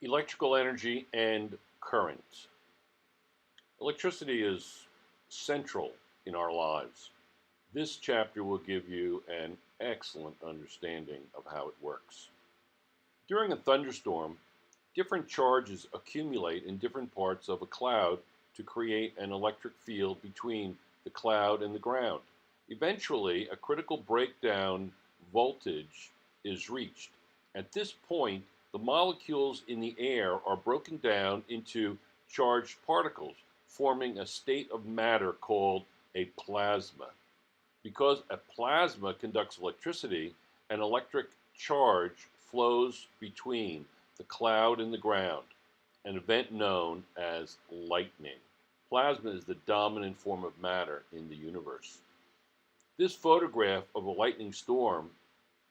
Electrical energy and current. Electricity is central in our lives. This chapter will give you an excellent understanding of how it works. During a thunderstorm, different charges accumulate in different parts of a cloud to create an electric field between the cloud and the ground. Eventually, a critical breakdown voltage is reached. At this point, the molecules in the air are broken down into charged particles, forming a state of matter called a plasma. Because a plasma conducts electricity, an electric charge flows between the cloud and the ground, an event known as lightning. Plasma is the dominant form of matter in the universe. This photograph of a lightning storm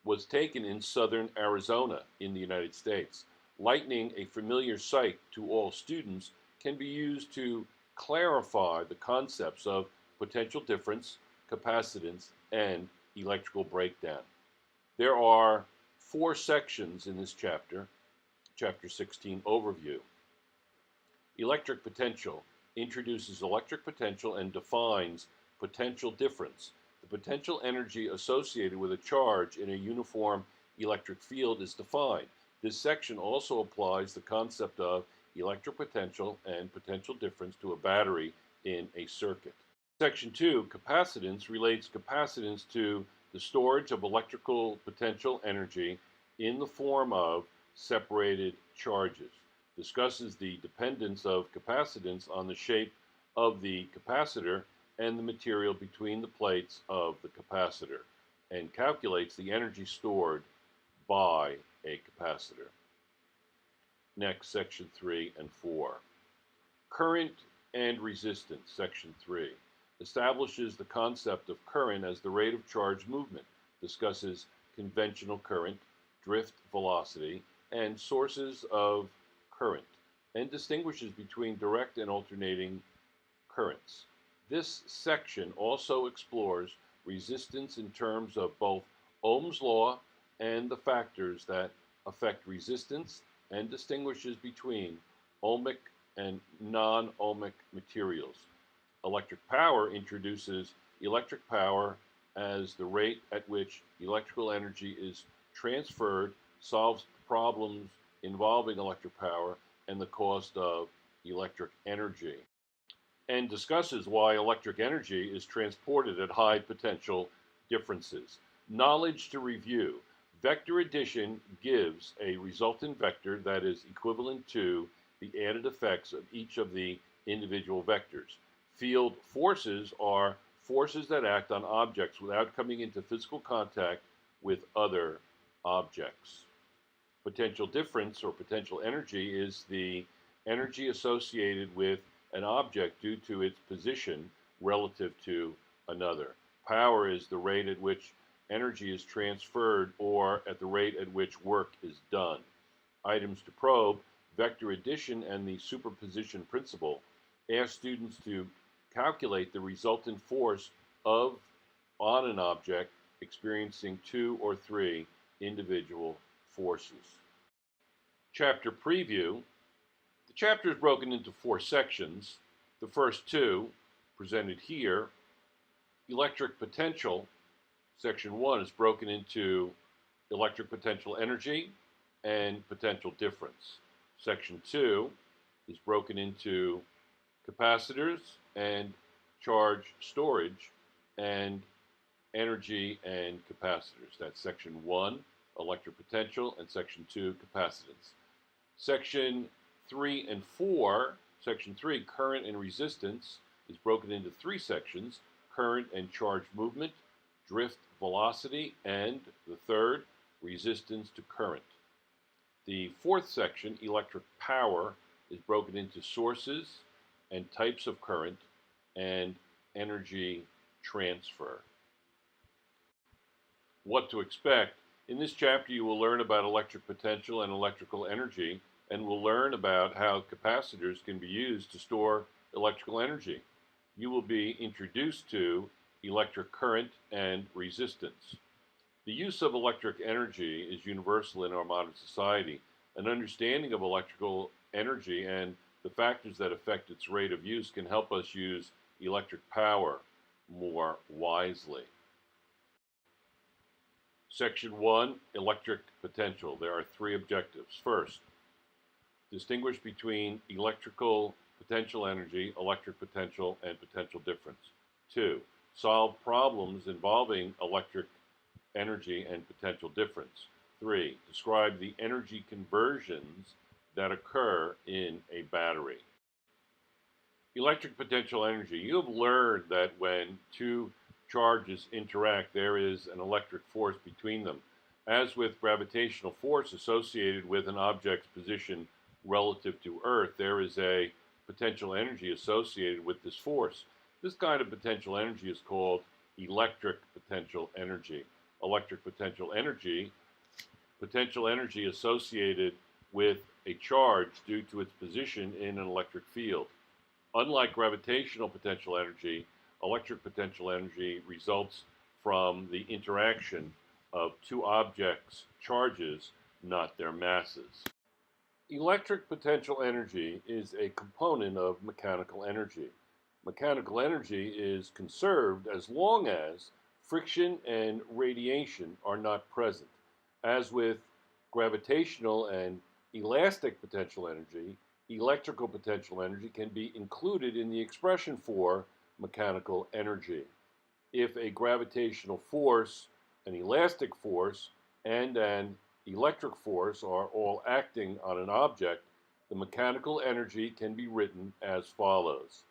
was taken in southern Arizona in the United States. Lightning, a familiar sight to all students, can be used to clarify the concepts of potential difference, capacitance, and electrical breakdown. There are 4 sections in this chapter. Chapter 16, Overview. Electric potential introduces electric potential and defines potential difference. The potential energy associated with a charge in a uniform electric field is defined. This section also applies the concept of electric potential and potential difference to a battery in a circuit. Section 2, Capacitance, relates capacitance to the storage of electrical potential energy in the form of separated charges. Discusses the dependence of capacitance on the shape of the capacitor and the material between the plates of the capacitor, and calculates the energy stored by a capacitor. Next, section 3 and 4. Current and resistance, section 3. Establishes the concept of current as the rate of charge movement, discusses conventional current, drift velocity, and sources of current, and distinguishes between direct and alternating currents. This section also explores resistance in terms of both Ohm's law and the factors that affect resistance, and distinguishes between ohmic and non-ohmic materials. Electric power introduces electric power as the rate at which electrical energy is transferred, solves problems involving electric power and the cost of electric energy, and discusses why electric energy is transported at high potential differences. Knowledge to review. Vector addition gives a resultant vector that is equivalent to the added effects of each of the individual vectors. Field forces are forces that act on objects without coming into physical contact with other objects. Potential difference or potential energy is the energy associated with an object due to its position relative to another. Power is the rate at which energy is transferred or at the rate at which work is done. Items to probe, vector addition and the superposition principle ask students to calculate the resultant force on an object experiencing 2 or 3 individual forces. Chapter preview. The chapter is broken into 4 sections. The first 2, presented here. Electric potential, section 1, is broken into electric potential energy and potential difference. Section 2 is broken into capacitors and charge storage and energy and capacitors. That's section 1, electric potential, and section 2, capacitance. Section 3 and 4, section 3, current and resistance, is broken into 3 sections: current and charge movement, drift velocity, and the third, resistance to current. The 4th section, electric power, is broken into sources and types of current and energy transfer. What to expect. In this chapter, you will learn about electric potential and electrical energy, and will learn about how capacitors can be used to store electrical energy. You will be introduced to electric current and resistance. The use of electric energy is universal in our modern society. An understanding of electrical energy and the factors that affect its rate of use can help us use electric power more wisely. Section 1, Electric Potential. There are three objectives. First, distinguish between electrical potential energy, electric potential, and potential difference. 2, solve problems involving electric energy and potential difference. 3, describe the energy conversions that occur in a battery. Electric potential energy. You have learned that when two charges interact, there is an electric force between them. As with gravitational force associated with an object's position relative to Earth, there is a potential energy associated with this force. This kind of potential energy is called electric potential energy. Electric potential energy associated with a charge due to its position in an electric field. Unlike gravitational potential energy, electric potential energy results from the interaction of two objects' charges, not their masses. Electric potential energy is a component of mechanical energy. Mechanical energy is conserved as long as friction and radiation are not present. As with gravitational and elastic potential energy, electrical potential energy can be included in the expression for mechanical energy. If a gravitational force, an elastic force, and an electric force are all acting on an object, the mechanical energy can be written as follows.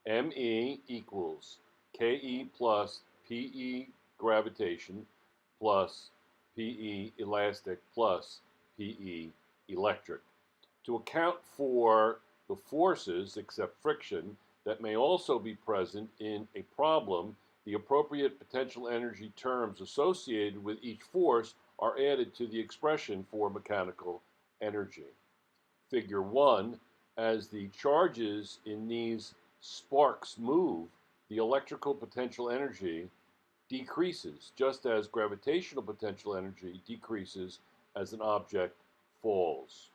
ME equals KE plus PE gravitation plus PE elastic plus PE electric. To account for the forces, except friction, that may also be present in a problem, the appropriate potential energy terms associated with each force are added to the expression for mechanical energy. Figure 1, as the charges in these sparks move, the electrical potential energy decreases, just as gravitational potential energy decreases as an object falls.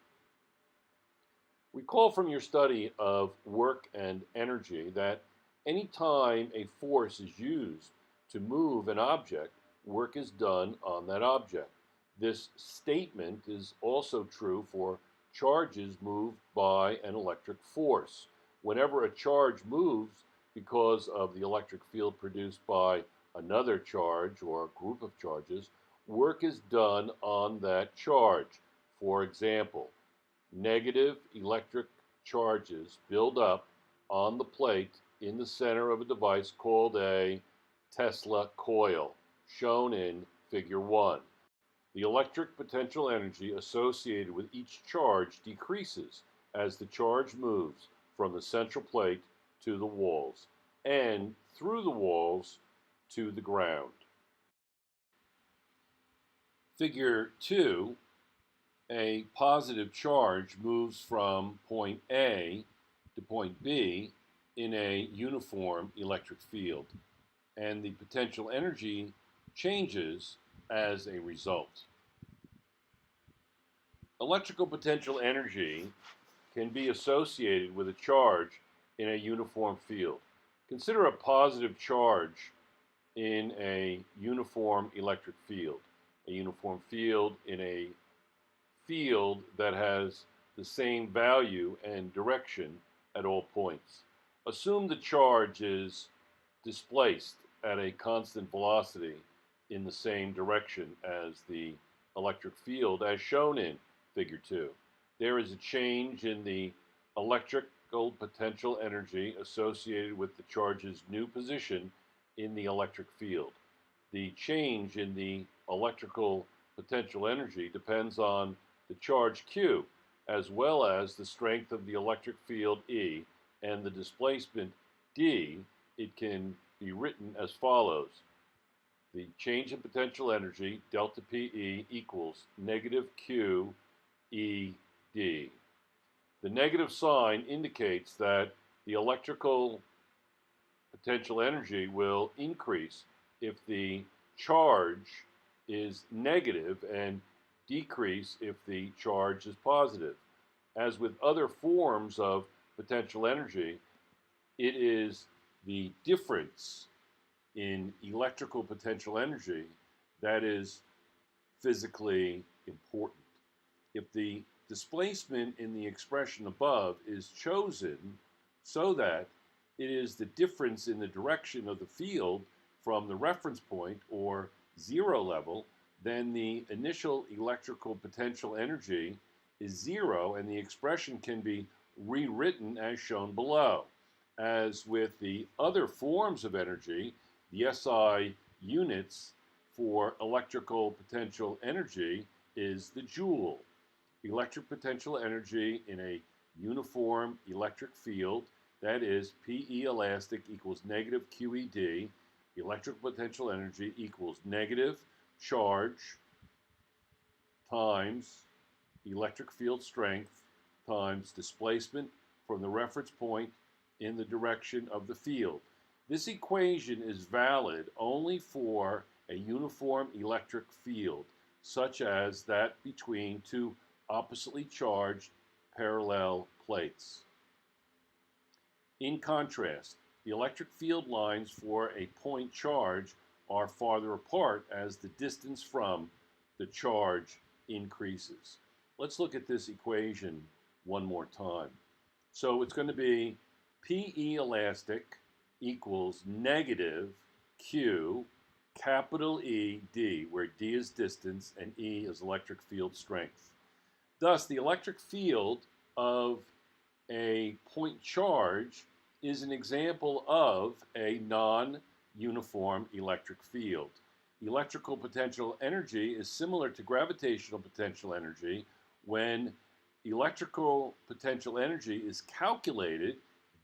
Recall from your study of work and energy that any time a force is used to move an object, work is done on that object. This statement is also true for charges moved by an electric force. Whenever a charge moves because of the electric field produced by another charge or a group of charges, work is done on that charge. For example, negative electric charges build up on the plate in the center of a device called a Tesla coil, shown in Figure 1. The electric potential energy associated with each charge decreases as the charge moves from the central plate to the walls and through the walls to the ground. Figure 2, a positive charge moves from point A to point B in a uniform electric field, and the potential energy changes as a result. Electrical potential energy can be associated with a charge in a uniform field. Consider a positive charge in a uniform electric field. A uniform field in a field that has the same value and direction at all points. Assume the charge is displaced at a constant velocity in the same direction as the electric field as shown in Figure 2. There is a change in the electrical potential energy associated with the charge's new position in the electric field. The change in the electrical potential energy depends on the charge Q, as well as the strength of the electric field E and the displacement D. It can be written as follows. The change in potential energy, delta PE, equals negative Q E D. The negative sign indicates that the electrical potential energy will increase if the charge is negative and decrease if the charge is positive. As with other forms of potential energy, it is the difference in electrical potential energy that is physically important. If the displacement in the expression above is chosen so that it is the difference in the direction of the field from the reference point or zero level, then the initial electrical potential energy is zero, and the expression can be rewritten as shown below. As with the other forms of energy, the SI units for electrical potential energy is the joule. Electric potential energy in a uniform electric field, that is, PE elastic equals negative QED. Electric potential energy equals negative charge times electric field strength times displacement from the reference point in the direction of the field. This equation is valid only for a uniform electric field, such as that between two oppositely charged parallel plates. In contrast, the electric field lines for a point charge are farther apart as the distance from the charge increases. Let's look at this equation one more time. So it's going to be PE elastic equals negative Q capital E D, where D is distance and E is electric field strength. Thus, the electric field of a point charge is an example of a non-uniform electric field. Electrical potential energy is similar to gravitational potential energy. When electrical potential energy is calculated,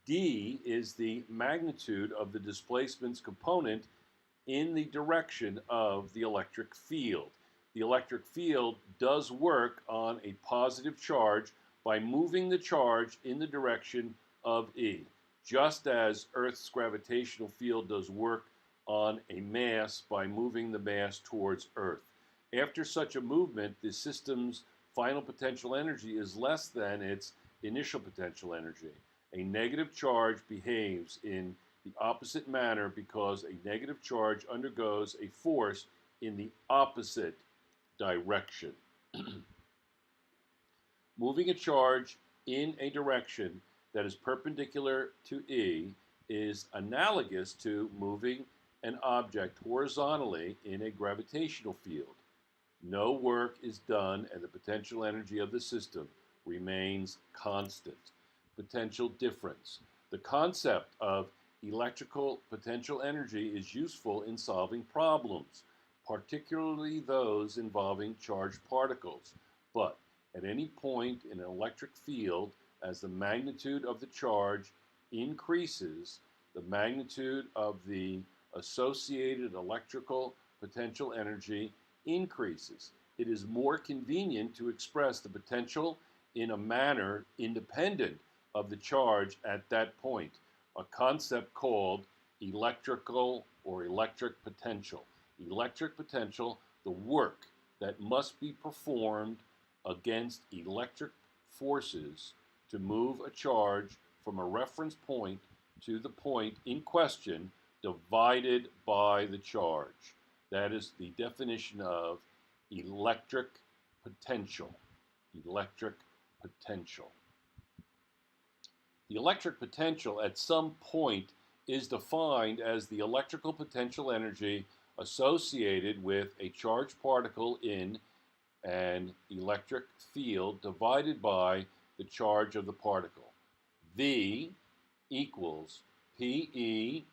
D is the magnitude of the displacement's component in the direction of the electric field. The electric field does work on a positive charge by moving the charge in the direction of E, just as Earth's gravitational field does work on a mass by moving the mass towards Earth. After such a movement, the system's final potential energy is less than its initial potential energy. A negative charge behaves in the opposite manner because a negative charge undergoes a force in the opposite direction. Moving a charge in a direction that is perpendicular to E is analogous to moving an object horizontally in a gravitational field. No work is done and the potential energy of the system remains constant. Potential difference. The concept of electrical potential energy is useful in solving problems, particularly those involving charged particles. But at any point in an electric field, as the magnitude of the charge increases, the magnitude of the associated electrical potential energy increases. It is more convenient to express the potential in a manner independent of the charge at that point, a concept called electrical or electric potential. Electric potential, the work that must be performed against electric forces to move a charge from a reference point to the point in question divided by the charge. That is the definition of electric potential. Electric potential. The electric potential at some point is defined as the electrical potential energy associated with a charged particle in an electric field divided by the charge of the particle. V equals PE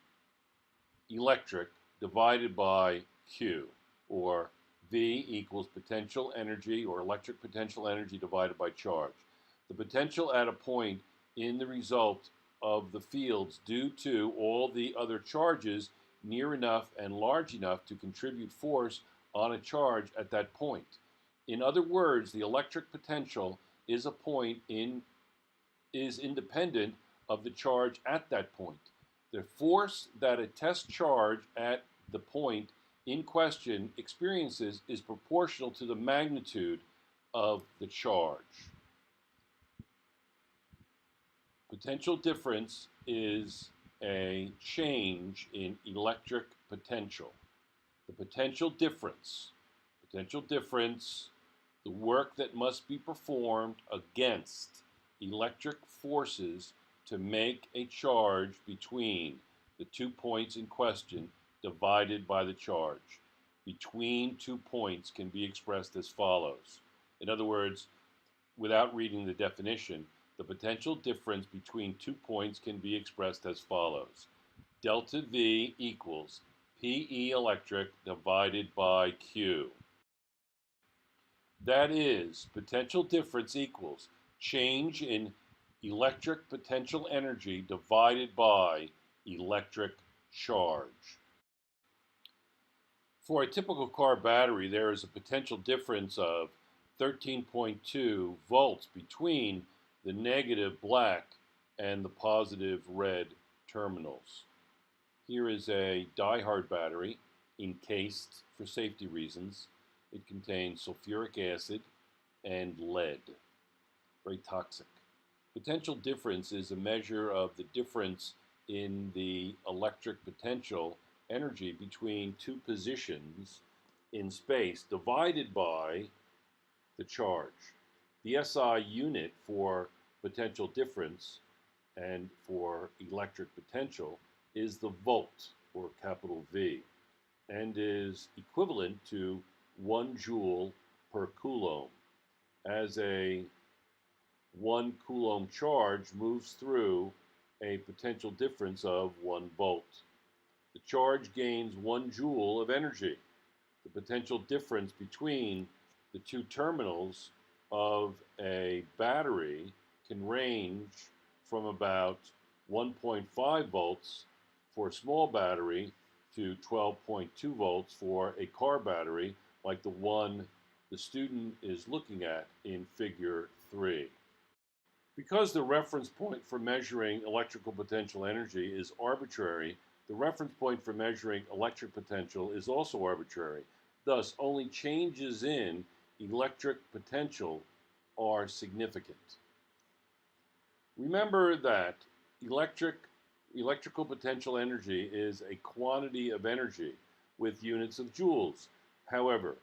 electric divided by Q, or V equals potential energy or electric potential energy divided by charge. The potential at a point in the result of the fields due to all the other charges near enough and large enough to contribute force on a charge at that point. In other words, the electric potential is independent of the charge at that point. The force that a test charge at the point in question experiences is proportional to the magnitude of the charge. Potential difference is a change in electric potential. The potential difference, the work that must be performed against electric forces to make a charge between the 2 points in question divided by the charge. Between 2 points can be expressed as follows. In other words, without reading the definition, the potential difference between 2 points can be expressed as follows. Delta V equals PE electric divided by Q. That is, potential difference equals change in electric potential energy divided by electric charge. For a typical car battery, there is a potential difference of 13.2 volts between the negative black and the positive red terminals. Here is a die-hard battery encased for safety reasons. It contains sulfuric acid and lead, very toxic. Potential difference is a measure of the difference in the electric potential energy between two positions in space divided by the charge. The SI unit for potential difference and for electric potential is the volt, or capital V, and is equivalent to 1 joule per coulomb. As a 1 coulomb charge moves through a potential difference of 1 volt. The charge gains 1 joule of energy. The potential difference between the two terminals of a battery can range from about 1.5 volts for a small battery to 12.2 volts for a car battery like the one the student is looking at in figure 3. Because the reference point for measuring electrical potential energy is arbitrary, the reference point for measuring electric potential is also arbitrary. Thus, only changes in electric potential are significant. Remember that electrical potential energy is a quantity of energy with units of joules. However,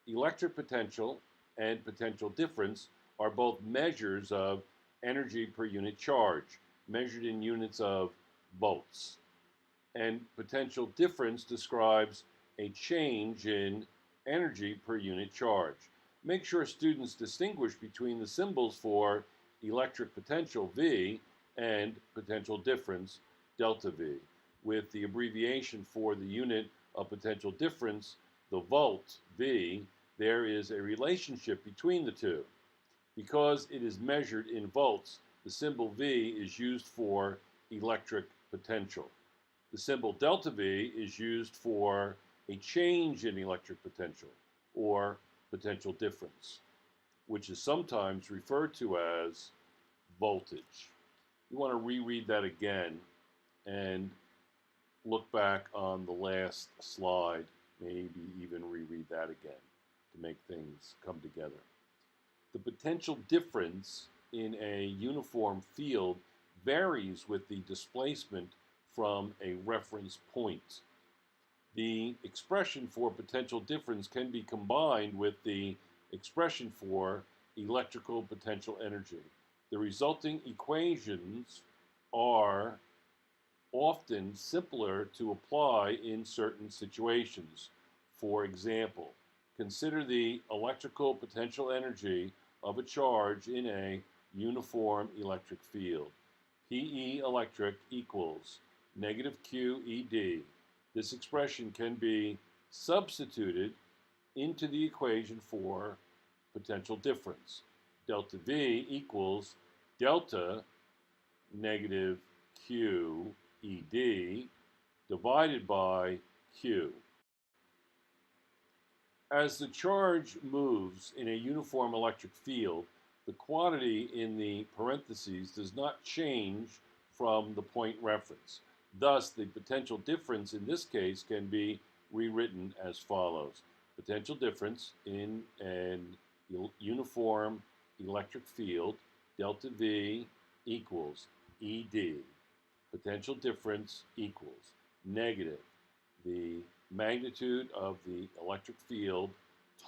electric potential and potential difference are both measures of energy per unit charge, measured in units of volts. And potential difference describes a change in energy per unit charge. Make sure students distinguish between the symbols for electric potential V and potential difference delta V. With the abbreviation for the unit of potential difference, the volt V, there is a relationship between the two. Because it is measured in volts, the symbol V is used for electric potential. The symbol delta V is used for a change in electric potential, or potential difference, which is sometimes referred to as voltage. You want to reread that again and look back on the last slide, maybe even reread that again to make things come together. The potential difference in a uniform field varies with the displacement from a reference point. The expression for potential difference can be combined with the expression for electrical potential energy. The resulting equations are often simpler to apply in certain situations. For example, consider the electrical potential energy of a charge in a uniform electric field. PE electric equals negative QED. This expression can be substituted into the equation for potential difference. Delta V equals delta negative QED divided by Q. As the charge moves in a uniform electric field, the quantity in the parentheses does not change from the point reference. Thus, the potential difference in this case can be rewritten as follows. Potential difference in an uniform electric field, delta V equals ED. Potential difference equals negative the magnitude of the electric field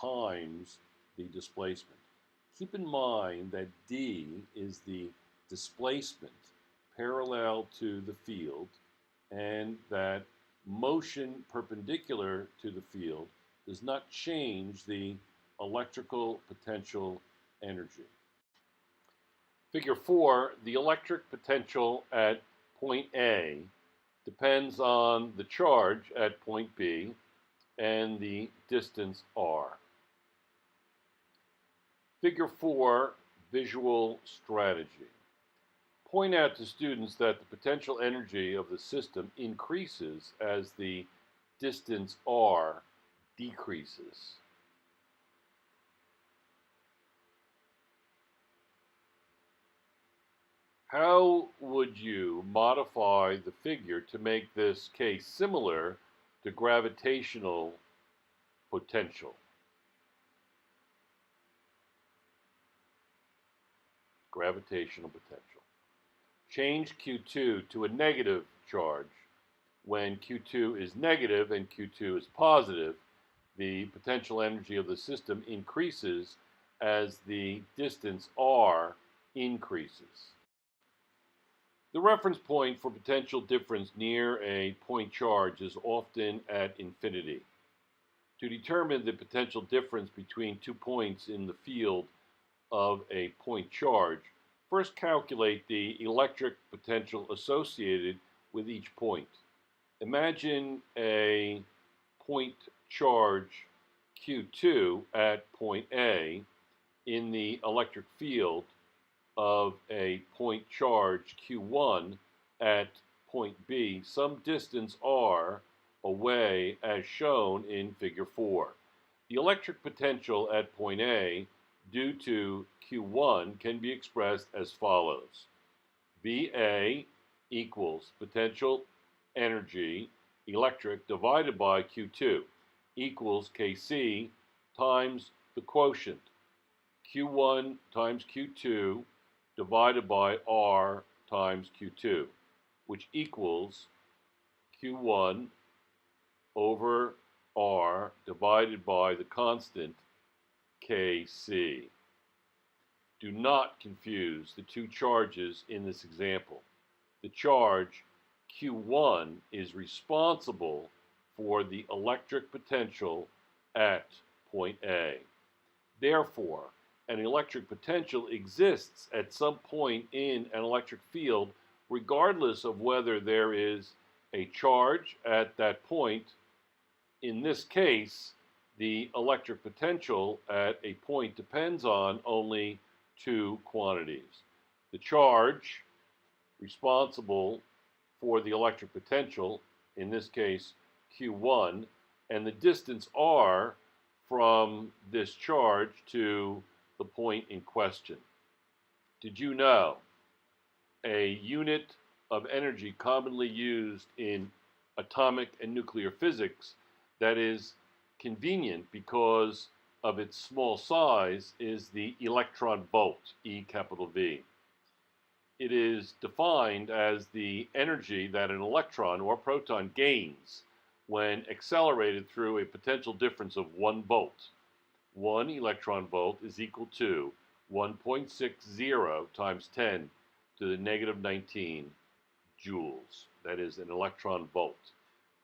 times the displacement. Keep in mind that D is the displacement parallel to the field, and that motion perpendicular to the field does not change the electrical potential energy. Figure 4, the electric potential at point A depends on the charge at point B and the distance r. Figure 4, visual strategy. Point out to students that the potential energy of the system increases as the distance r decreases. How would you modify the figure to make this case similar to gravitational potential? Gravitational potential. Change Q2 to a negative charge. When Q2 is negative and Q2 is positive, the potential energy of the system increases as the distance r increases. The reference point for potential difference near a point charge is often at infinity. To determine the potential difference between 2 points in the field of a point charge, first calculate the electric potential associated with each point. Imagine a point charge Q2 at point A in the electric field of a point charge Q1 at point B, some distance r away as shown in figure 4. The electric potential at point A due to Q1 can be expressed as follows. VA equals potential energy electric divided by Q2 equals Kc times the quotient Q1 times Q2 divided by R times Q2, which equals Q1 over R divided by the constant Kc. Do not confuse the two charges in this example. The charge Q1 is responsible for the electric potential at point A. Therefore, an electric potential exists at some point in an electric field regardless of whether there is a charge at that point. In this case, the electric potential at a point depends on only two quantities. The charge responsible for the electric potential, in this case Q1, and the distance r from this charge to the point in question. Did you know a unit of energy commonly used in atomic and nuclear physics that is convenient because of its small size is the electron volt, E capital V. It is defined as the energy that an electron or proton gains when accelerated through a potential difference of 1 volt. 1 electron volt is equal to 1.60 times 10 to the negative 19 joules. That is an electron volt.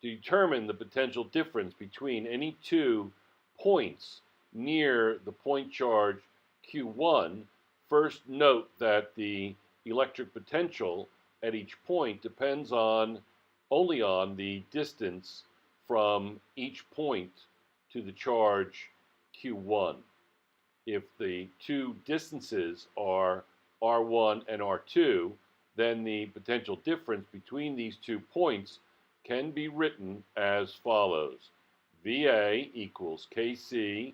To determine the potential difference between any two points near the point charge Q1, first note that the electric potential at each point depends only on the distance from each point to the charge Q1. If the two distances are R1 and R2, then the potential difference between these 2 points can be written as follows. VA equals Kc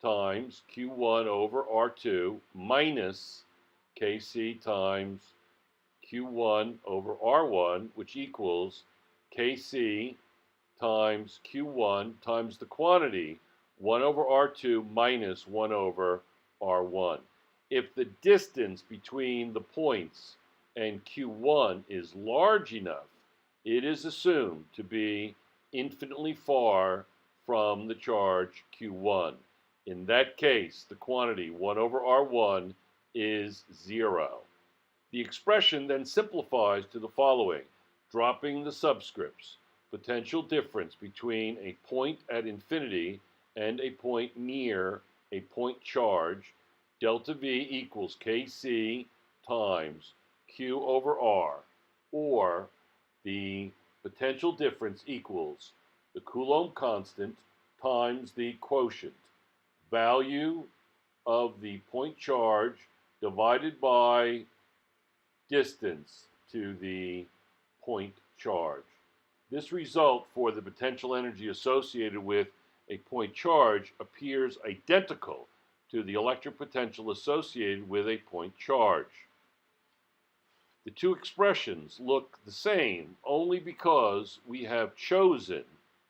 times Q1 over R2 minus Kc times Q1 over R1, which equals Kc times Q1 times the quantity 1 over R2 minus 1 over R1. If the distance between the points and Q1 is large enough, it is assumed to be infinitely far from the charge Q1. In that case, the quantity 1 over R1 is 0. The expression then simplifies to the following, dropping the subscripts. Potential difference between a point at infinity and a point near a point charge, delta V equals Kc times Q over R, or the potential difference equals the Coulomb constant times the quotient, value of the point charge divided by distance to the point charge. This result for the potential energy associated with a point charge appears identical to the electric potential associated with a point charge. The two expressions look the same only because we have chosen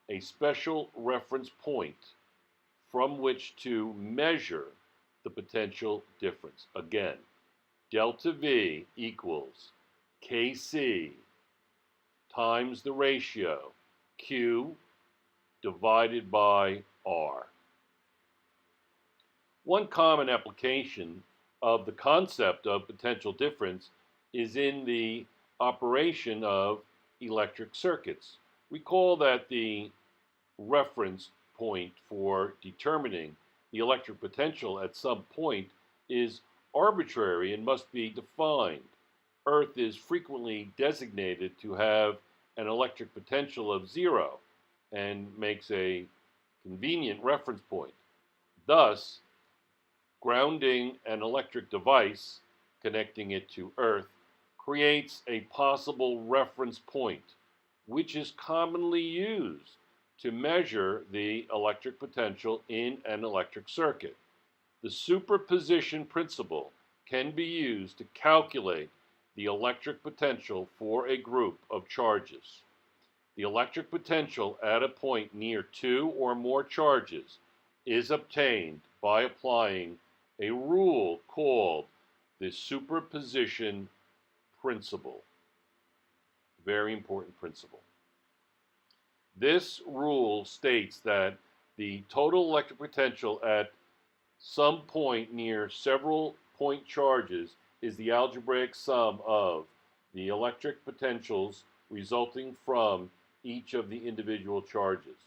a special reference point from which to measure the potential difference. Again, delta V equals Kc times the ratio Q divided by R. One common application of the concept of potential difference is in the operation of electric circuits. Recall that the reference point for determining the electric potential at some point is arbitrary and must be defined. Earth is frequently designated to have an electric potential of 0 and makes a convenient reference point. Thus, grounding an electric device, connecting it to Earth, creates a possible reference point, which is commonly used to measure the electric potential in an electric circuit. The superposition principle can be used to calculate the electric potential for a group of charges. The electric potential at a point near 2 or more charges is obtained by applying a rule called the superposition principle. Very important principle. This rule states that the total electric potential at some point near several point charges is the algebraic sum of the electric potentials resulting from each of the individual charges.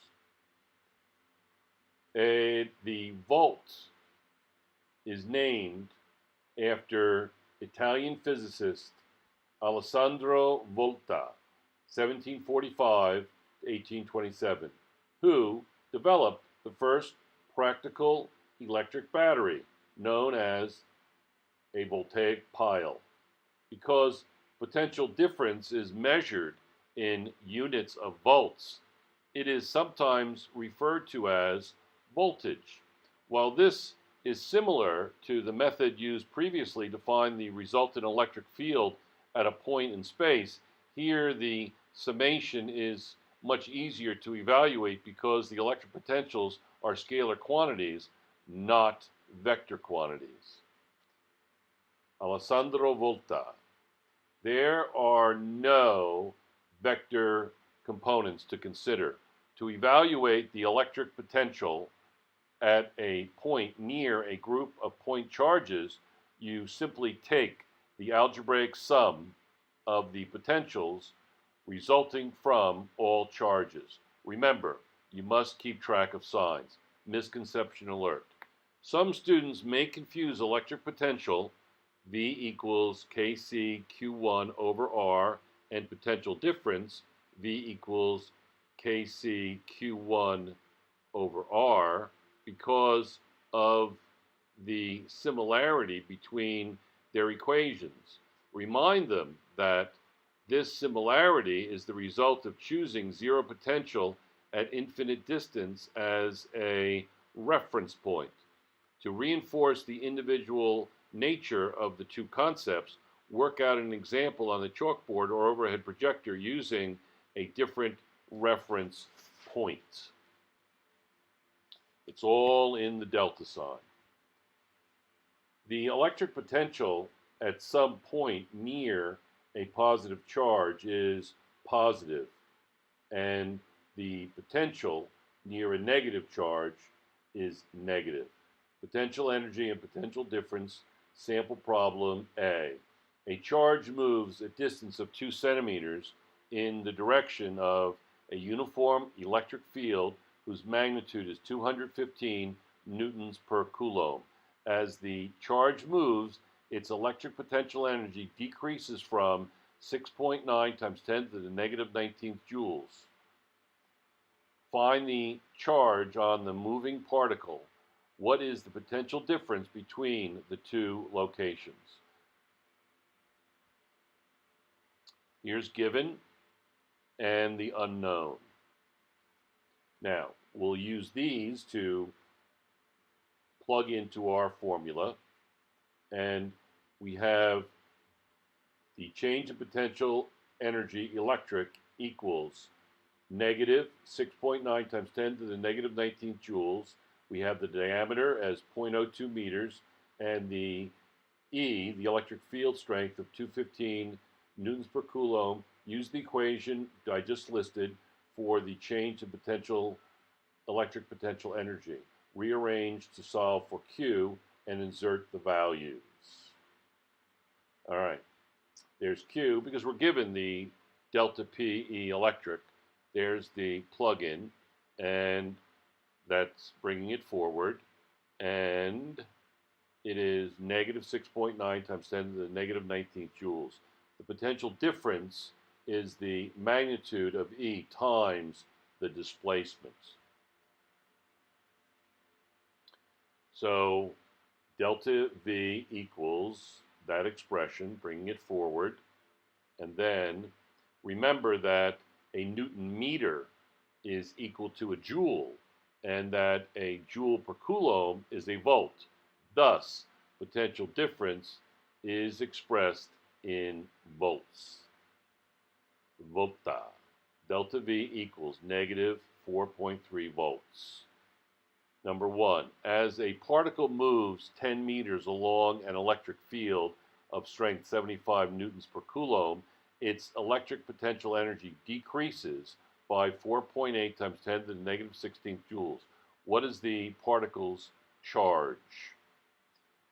The volt is named after Italian physicist Alessandro Volta, 1745 to 1827, who developed the first practical electric battery, known as a voltaic pile. Because potential difference is measured in units of volts, it is sometimes referred to as voltage. While this is similar to the method used previously to find the resultant electric field at a point in space, here the summation is much easier to evaluate because the electric potentials are scalar quantities, not vector quantities. Alessandro Volta. There are no vector components to consider. To evaluate the electric potential at a point near a group of point charges, you simply take the algebraic sum of the potentials resulting from all charges. Remember, you must keep track of signs. Misconception alert. Some students may confuse electric potential, V equals Kc Q1 over R, and potential difference, V equals Kc Q1 over R, because of the similarity between their equations. Remind them that this similarity is the result of choosing zero potential at infinite distance as a reference point. To reinforce the individual nature of the two concepts, work out an example on the chalkboard or overhead projector using a different reference point. It's all in the delta sign. The electric potential at some point near a positive charge is positive, and the potential near a negative charge is negative. Potential energy and potential difference, sample problem A. A charge moves a distance of 2 centimeters in the direction of a uniform electric field whose magnitude is 215 newtons per coulomb. As the charge moves, its electric potential energy decreases from 6.9 times 10 to the negative 19th joules. Find the charge on the moving particle. What is the potential difference between the two locations? Here's given and the unknown. Now, we'll use these to plug into our formula, and we have the change in potential energy electric equals negative 6.9 times 10 to the negative 19th joules. We have the diameter as 0.02 meters, and the E, the electric field strength of 215 newtons per coulomb. Use the equation I just listed for the change in potential electric potential energy. Rearrange to solve for Q and insert the values. All right, there's Q because we're given the delta PE electric. There's the plug-in, and that's bringing it forward, and it is negative 6.9 times 10 to the negative 19th joules. The potential difference is the magnitude of E times the displacement. So delta V equals that expression, bringing it forward, and then remember that a Newton meter is equal to a joule, and that a joule per coulomb is a volt. Thus, potential difference is expressed in volts. Volta. Delta V equals negative 4.3 volts. Number 1, as a particle moves 10 meters along an electric field of strength 75 newtons per coulomb, its electric potential energy decreases by 4.8 times 10 to the negative 16th joules. What is the particle's charge?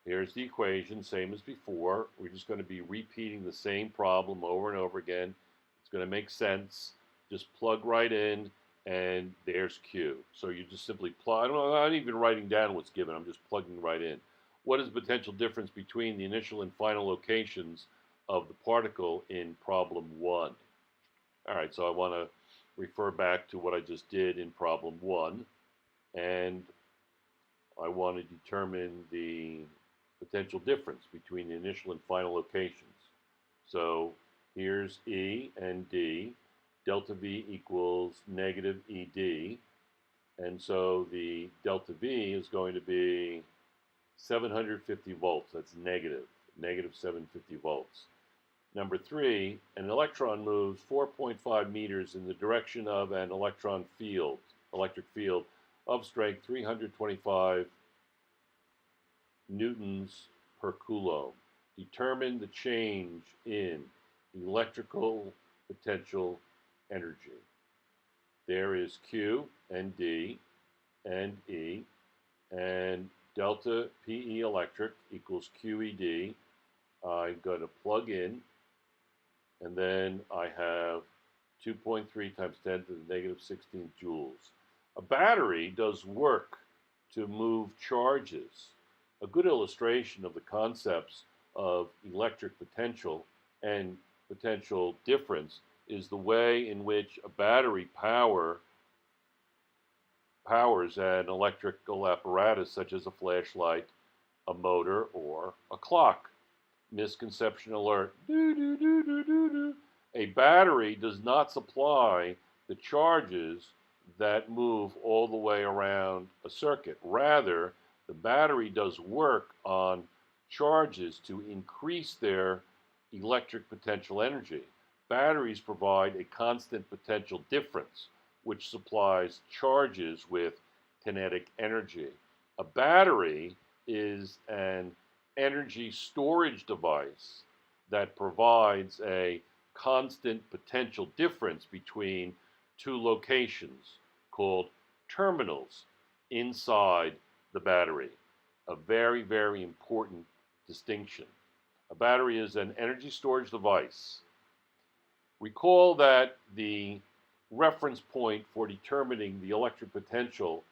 Here's the equation, same as before. We're just going to be repeating the same problem over and over again. It's going to make sense. Just plug right in, and there's Q. So you just simply plug. I'm not even writing down what's given. I'm just plugging right in. What is the potential difference between the initial and final locations of the particle in problem 1? All right, so I want to refer back to what I just did in problem 1, and I want to determine the potential difference between the initial and final locations. So here's E and D. Delta V equals negative ED. And so the delta V is going to be 750 volts. That's negative 750 volts. Number 3, an electron moves 4.5 meters in the direction of an electric field of strength 325 newtons per coulomb. Determine the change in electrical potential energy. There is Q and D and E, and delta PE electric equals QED. I'm going to plug in, and then I have 2.3 times 10 to the negative 16 joules. A battery does work to move charges. A good illustration of the concepts of electric potential and potential difference is the way in which a battery powers an electrical apparatus such as a flashlight, a motor, or a clock. Misconception alert. A battery does not supply the charges that move all the way around a circuit. Rather, the battery does work on charges to increase their electric potential energy. Batteries provide a constant potential difference. which supplies charges with kinetic energy. A battery is an energy storage device that provides a constant potential difference between two locations called terminals inside the battery. A very, very important distinction. A battery is an energy storage device. Recall that the reference point for determining the electric potential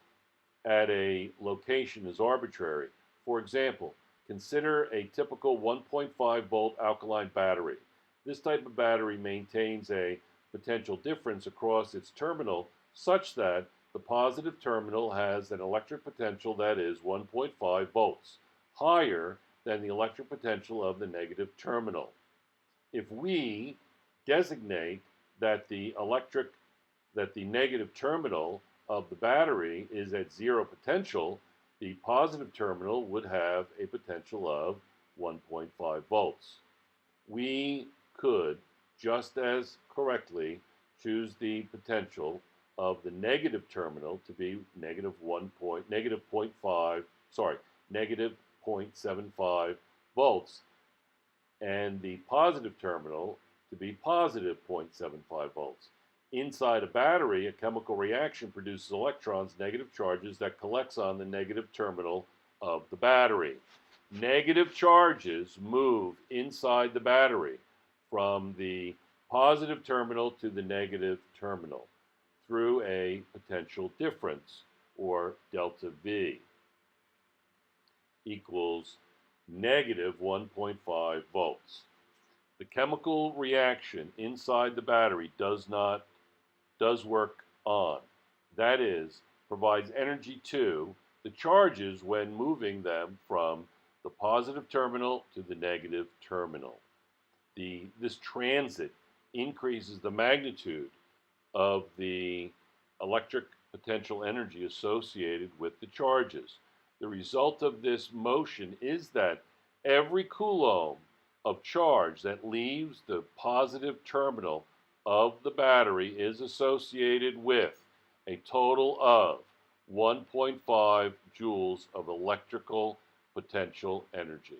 at a location is arbitrary. For example, consider a typical 1.5 volt alkaline battery. This type of battery maintains a potential difference across its terminal such that the positive terminal has an electric potential that is 1.5 volts, higher than the electric potential of the negative terminal. If we designate that the negative terminal of the battery is at zero potential, the positive terminal would have a potential of 1.5 volts. We could just as correctly choose the potential of the negative terminal to be negative 0.75 volts, and the positive terminal to be positive 0.75 volts. Inside a battery, a chemical reaction produces electrons, negative charges, that collects on the negative terminal of the battery. Negative charges move inside the battery from the positive terminal to the negative terminal through a potential difference, or delta V, equals negative 1.5 volts. The chemical reaction inside the battery does work on, that is, provides energy to the charges when moving them from the positive terminal to the negative terminal. This transit increases the magnitude of the electric potential energy associated with the charges. The result of this motion is that every coulomb of charge that leaves the positive terminal of the battery is associated with a total of 1.5 joules of electrical potential energy.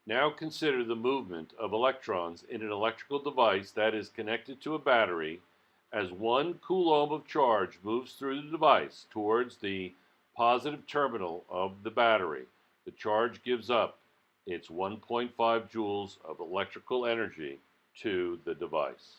Now consider the movement of electrons in an electrical device that is connected to a battery. As 1 coulomb of charge moves through the device towards the positive terminal of the battery, the charge gives up its 1.5 joules of electrical energy to the device.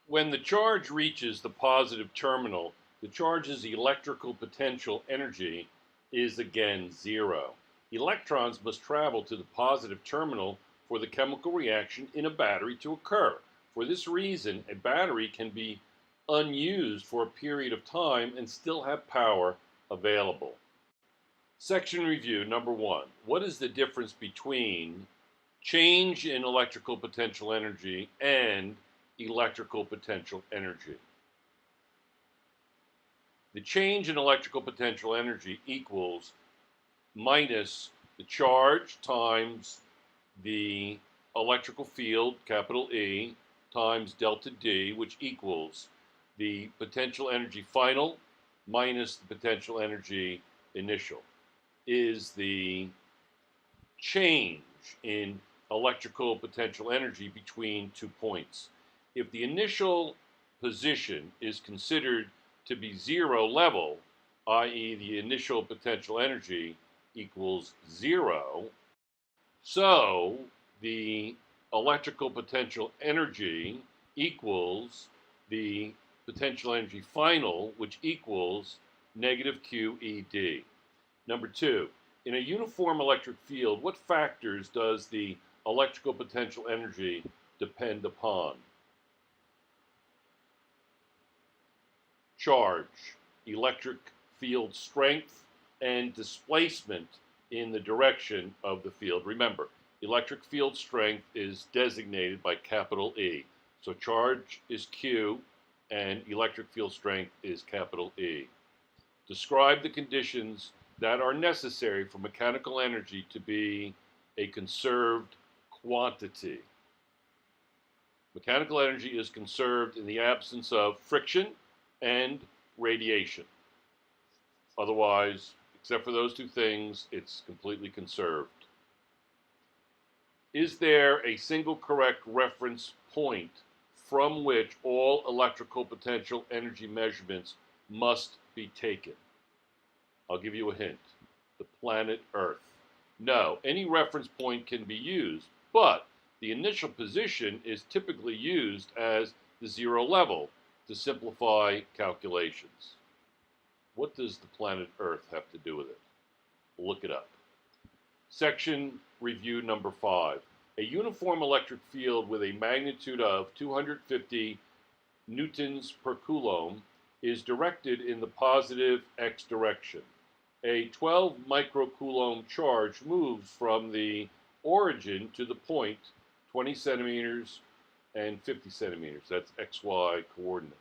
When the charge reaches the positive terminal, the charge's electrical potential energy is again zero. Electrons must travel to the positive terminal for the chemical reaction in a battery to occur. For this reason, a battery can be unused for a period of time and still have power available. Section review number 1. What is the difference between change in electrical potential energy and electrical potential energy? The change in electrical potential energy equals minus the charge times the electrical field, capital E, times delta D, which equals the potential energy final minus the potential energy initial, is the change in electrical potential energy between 2 points. If the initial position is considered to be zero level, i.e. the initial potential energy equals zero, so the electrical potential energy equals the potential energy final, which equals negative QED. Number 2, in a uniform electric field, what factors does the electrical potential energy depend upon? Charge, electric field strength, and displacement in the direction of the field. Remember, electric field strength is designated by capital E. So charge is Q and electric field strength is capital E. Describe the conditions that are necessary for mechanical energy to be a conserved quantity. Mechanical energy is conserved in the absence of friction and radiation. Otherwise, except for those two things, it's completely conserved. Is there a single correct reference point from which all electrical potential energy measurements must be taken? I'll give you a hint. The planet Earth. No, any reference point can be used, but the initial position is typically used as the zero level to simplify calculations. What does the planet Earth have to do with it? Look it up. Section review number 5. A uniform electric field with a magnitude of 250 newtons per coulomb is directed in the positive x direction. A 12 microcoulomb charge moves from the origin to the point 20 centimeters and 50 centimeters. That's xy coordinate.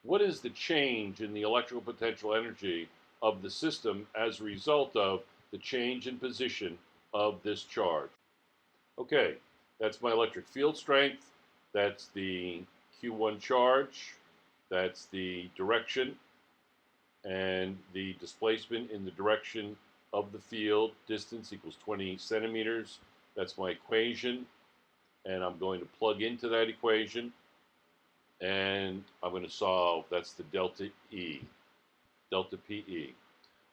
What is the change in the electrical potential energy of the system as a result of the change in position of this charge? Okay, that's my electric field strength. That's the Q1 charge. That's the direction and the displacement in the direction of the field. Distance equals 20 centimeters. That's my equation, and I'm going to plug into that equation, and I'm going to solve. That's the delta E, delta PE.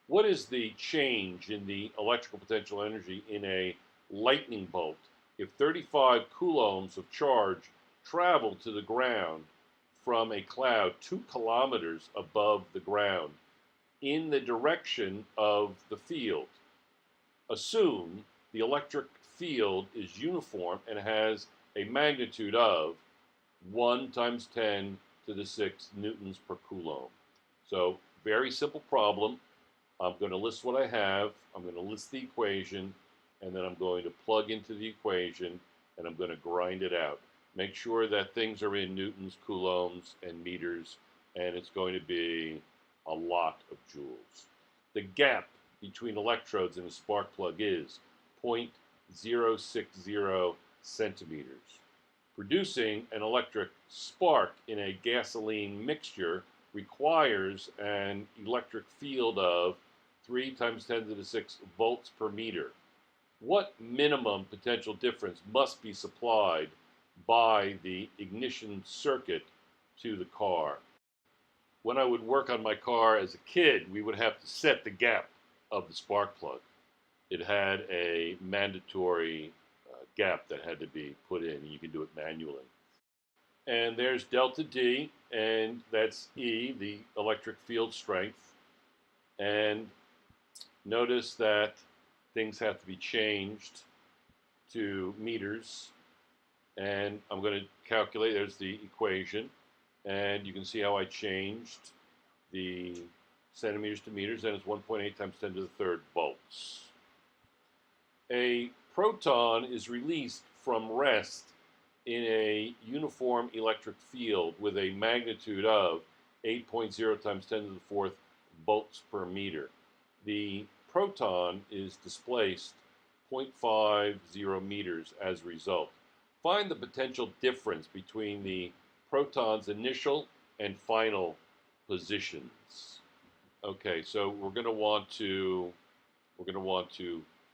What is the change in the electrical potential energy in a lightning bolt if 35 coulombs of charge travel to the ground from a cloud 2 kilometers above the ground in the direction of the field? Assume the electric field is uniform and has a magnitude of 1 times 10 to the 6 newtons per coulomb. So, very simple problem. I'm going to list what I have, I'm going to list the equation, and then I'm going to plug into the equation, and I'm going to grind it out. Make sure that things are in newtons, coulombs, and meters, and it's going to be a lot of joules. The gap between electrodes in a spark plug is 0.060 centimeters. Producing an electric spark in a gasoline mixture requires an electric field of 3 times 10 to the 6 volts per meter. What minimum potential difference must be supplied by the ignition circuit to the car? When I would work on my car as a kid, we would have to set the gap of the spark plug. It had a mandatory gap that had to be put in. You can do it manually. And there's delta D, and that's E, the electric field strength. And notice that things have to be changed to meters. And I'm going to calculate, there's the equation. And you can see how I changed the centimeters to meters, and it's 1.8 times 10 to the third volts. A proton is released from rest in a uniform electric field with a magnitude of 8.0 times 10 to the fourth volts per meter. The proton is displaced 0.50 meters as a result. Find the potential difference between the proton's initial and final positions. Okay, so we're going to want to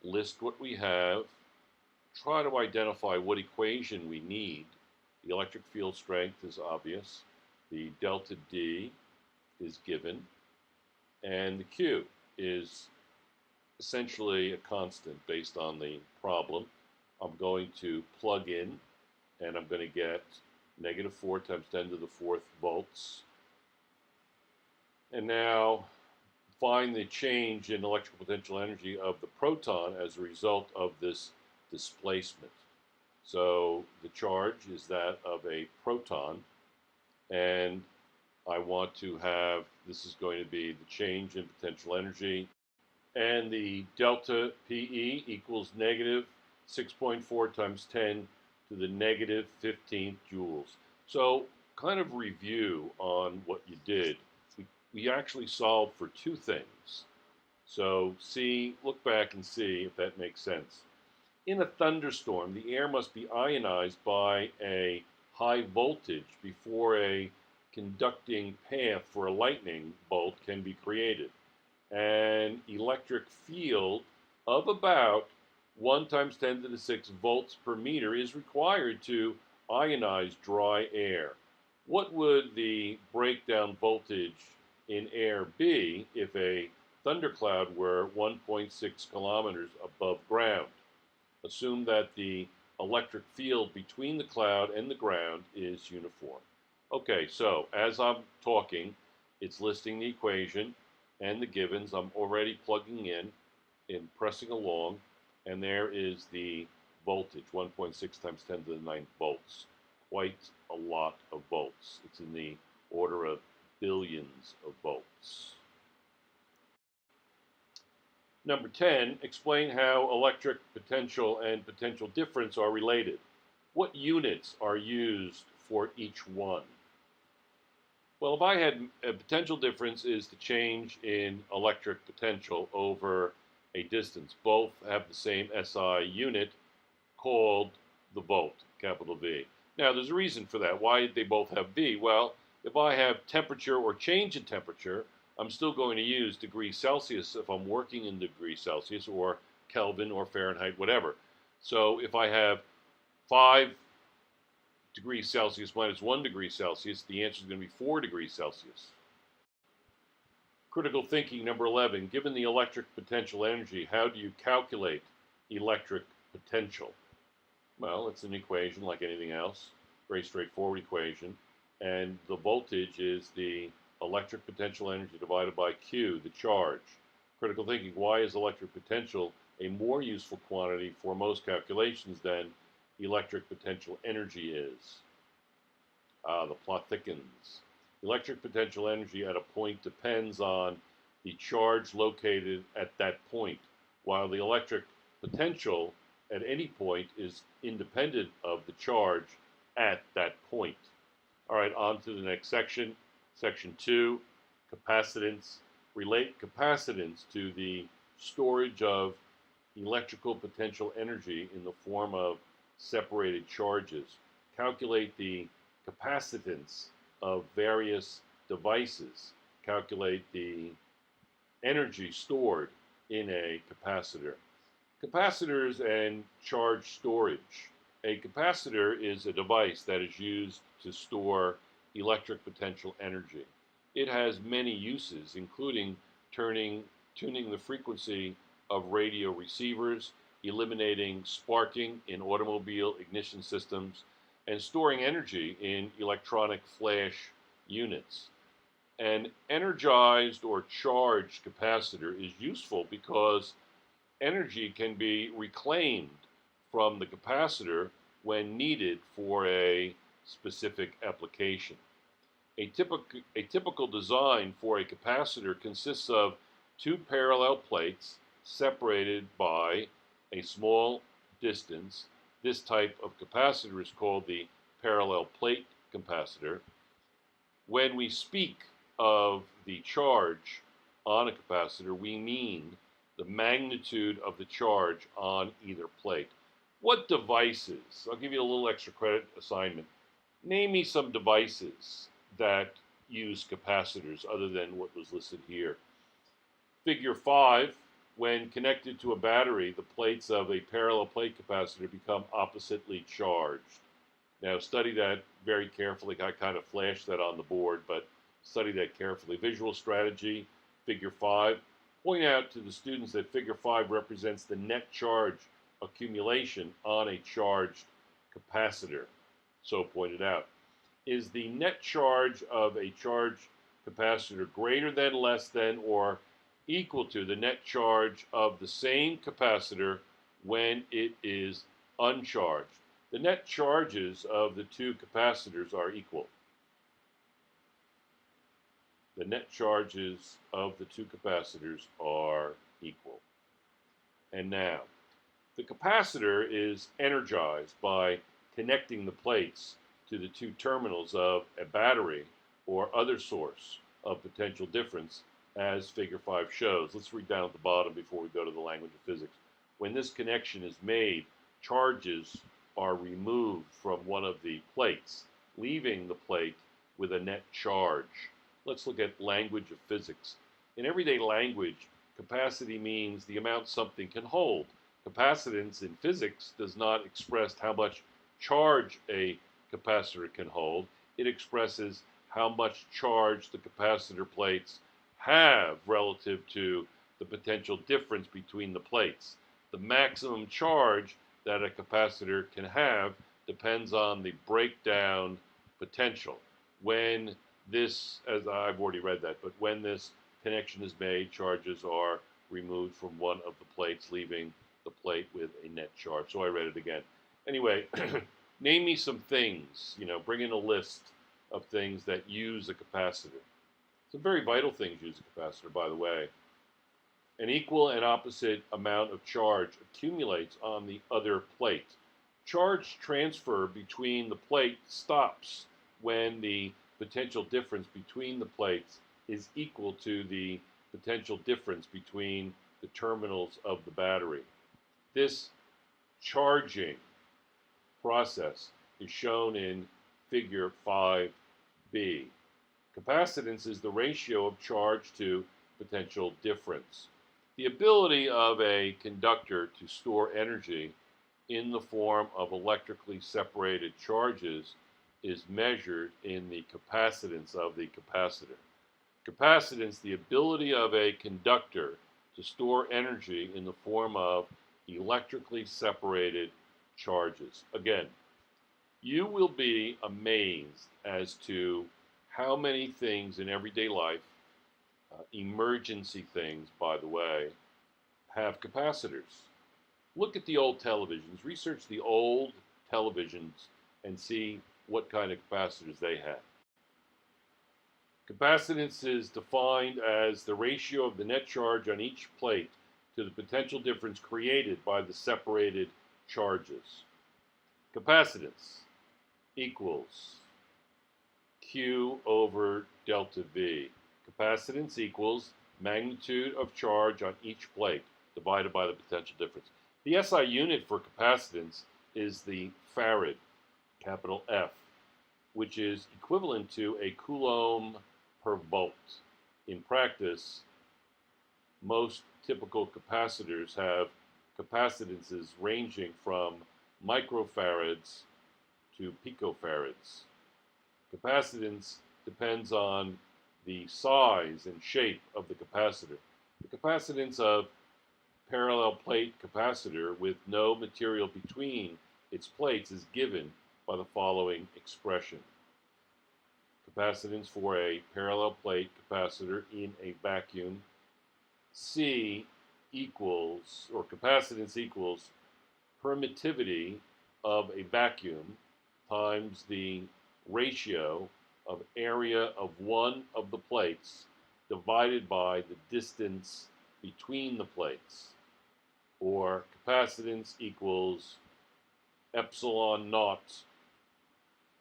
list what we have, try to identify what equation we need. The electric field strength is obvious. The delta D is given, and the Q is essentially a constant based on the problem. I'm going to plug in, and I'm going to get -4 times 10 to the fourth volts. And now find the change in electrical potential energy of the proton as a result of this displacement. So the charge is that of a proton, and I want to have, this is going to be the change in potential energy, and the delta PE equals -6.4 times 10 to the -15th joules. So kind of review on what you did. We actually solved for two things. So look back and see if that makes sense. In a thunderstorm, the air must be ionized by a high voltage before a conducting path for a lightning bolt can be created. An electric field of about 1 times 10 to the 6 volts per meter is required to ionize dry air. What would the breakdown voltage in air be if a thundercloud were 1.6 kilometers above ground? Assume that the electric field between the cloud and the ground is uniform. Okay, so as I'm talking, it's listing the equation and the givens. I'm already plugging in and pressing along, and there is the voltage, 1.6 times 10 to the 9 volts. Quite a lot of volts. It's in the order of billions of volts. Number 10, explain how electric potential and potential difference are related. What units are used for each one? Well, if I had a potential difference is the change in electric potential over a distance. Both have the same SI unit called the volt, capital V. Now, there's a reason for that. Why did they both have V? Well, if I have temperature or change in temperature, I'm still going to use degrees Celsius if I'm working in degrees Celsius or Kelvin or Fahrenheit, whatever. So if I have 5 degrees Celsius minus 1 degree Celsius, the answer is going to be 4 degrees Celsius. Critical thinking, number 11. Given the electric potential energy, how do you calculate electric potential? Well, it's an equation like anything else, very straightforward equation. And the voltage is the electric potential energy divided by Q, the charge. Critical thinking, why is electric potential a more useful quantity for most calculations than electric potential energy is? The plot thickens. Electric potential energy at a point depends on the charge located at that point, while the electric potential at any point is independent of the charge at that point. All right, on to the next section. Section 2, capacitance. Relate capacitance to the storage of electrical potential energy in the form of separated charges. Calculate the capacitance of various devices. Calculate the energy stored in a capacitor. Capacitors and charge storage. A capacitor is a device that is used to store electric potential energy. It has many uses, including tuning the frequency of radio receivers, eliminating sparking in automobile ignition systems, and storing energy in electronic flash units. An energized or charged capacitor is useful because energy can be reclaimed from the capacitor when needed for a specific application. A typical design for a capacitor consists of 2 parallel plates separated by a small distance. This type of capacitor is called the parallel plate capacitor. When we speak of the charge on a capacitor, we mean the magnitude of the charge on either plate. What devices? I'll give you a little extra credit assignment. Name me some devices that use capacitors other than what was listed here. Figure 5, when connected to a battery, the plates of a parallel plate capacitor become oppositely charged. Now study that very carefully. I kind of flashed that on the board, but study that carefully. Visual strategy, figure 5. Point out to the students that figure 5 represents the net charge accumulation on a charged capacitor. So pointed out. Is the net charge of a charged capacitor greater than, less than, or equal to the net charge of the same capacitor when it is uncharged? The net charges of the 2 capacitors are equal. The net charges of the 2 capacitors are equal. And now, the capacitor is energized by connecting the plates to the 2 terminals of a battery or other source of potential difference, as figure 5 shows. Let's read down at the bottom before we go to the language of physics. When this connection is made, charges are removed from one of the plates, leaving the plate with a net charge. Let's look at language of physics. In everyday language, capacity means the amount something can hold. Capacitance in physics does not express how much charge a capacitor can hold. It expresses how much charge the capacitor plates have relative to the potential difference between the plates. The maximum charge that a capacitor can have depends on the breakdown potential. When this, as I've already read that, but when this connection is made, charges are removed from one of the plates, leaving the plate with a net charge. So I read it again. Anyway, name me some things, bring in a list of things that use a capacitor. Some very vital things use a capacitor, by the way. An equal and opposite amount of charge accumulates on the other plate. Charge transfer between the plate stops when the potential difference between the plates is equal to the potential difference between the terminals of the battery. This charging process is shown in figure 5b. Capacitance is the ratio of charge to potential difference. The ability of a conductor to store energy in the form of electrically separated charges is measured in the capacitance of the capacitor. Capacitance, the ability of a conductor to store energy in the form of electrically separated charges. Again, you will be amazed as to how many things in everyday life, emergency things, by the way, have capacitors. Look at the old televisions, research the old televisions, and see what kind of capacitors they had. Capacitance is defined as the ratio of the net charge on each plate to the potential difference created by the separated charges. Capacitance equals Q over delta V. Capacitance equals magnitude of charge on each plate divided by the potential difference. The SI unit for capacitance is the farad, capital F, which is equivalent to a coulomb per volt. In practice, most typical capacitors have capacitances ranging from microfarads to picofarads. Capacitance depends on the size and shape of the capacitor. The capacitance of parallel plate capacitor with no material between its plates is given by the following expression. Capacitance for a parallel plate capacitor in a vacuum, C equals, or capacitance equals, permittivity of a vacuum times the ratio of area of one of the plates divided by the distance between the plates, or capacitance equals epsilon naught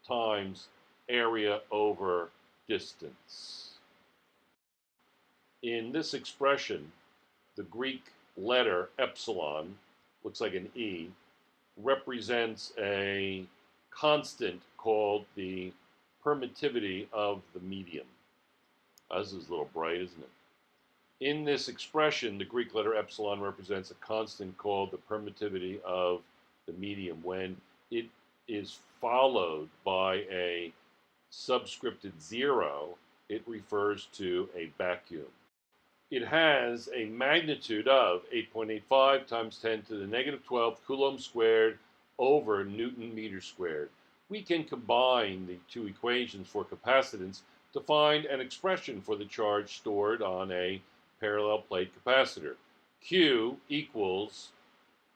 times area over distance. In this expression, the Greek letter epsilon, looks like an E, represents a constant called the permittivity of the medium. This is a little bright, isn't it? In this expression, the Greek letter epsilon represents a constant called the permittivity of the medium. When it is followed by a subscripted 0, it refers to a vacuum. It has a magnitude of 8.85 times 10 to the negative 12 coulomb squared over Newton meter squared. We can combine the two equations for capacitance to find an expression for the charge stored on a parallel plate capacitor. Q equals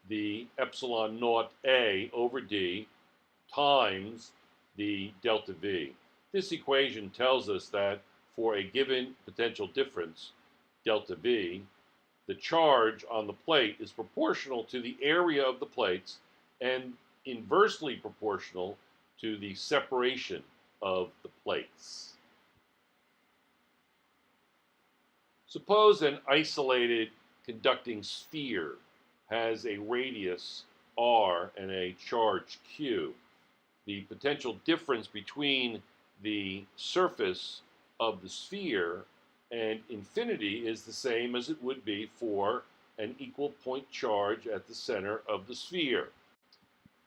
the epsilon naught A over D times the delta V. This equation tells us that for a given potential difference, delta V, the charge on the plate is proportional to the area of the plates and inversely proportional to the separation of the plates. Suppose an isolated conducting sphere has a radius R and a charge Q. The potential difference between the surface of the sphere and infinity is the same as it would be for an equal point charge at the center of the sphere.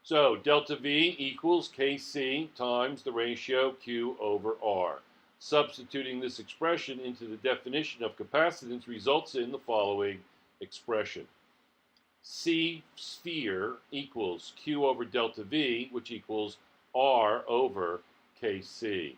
So delta V equals Kc times the ratio Q over R. Substituting this expression into the definition of capacitance results in the following expression. C sphere equals Q over delta V, which equals R over Kc.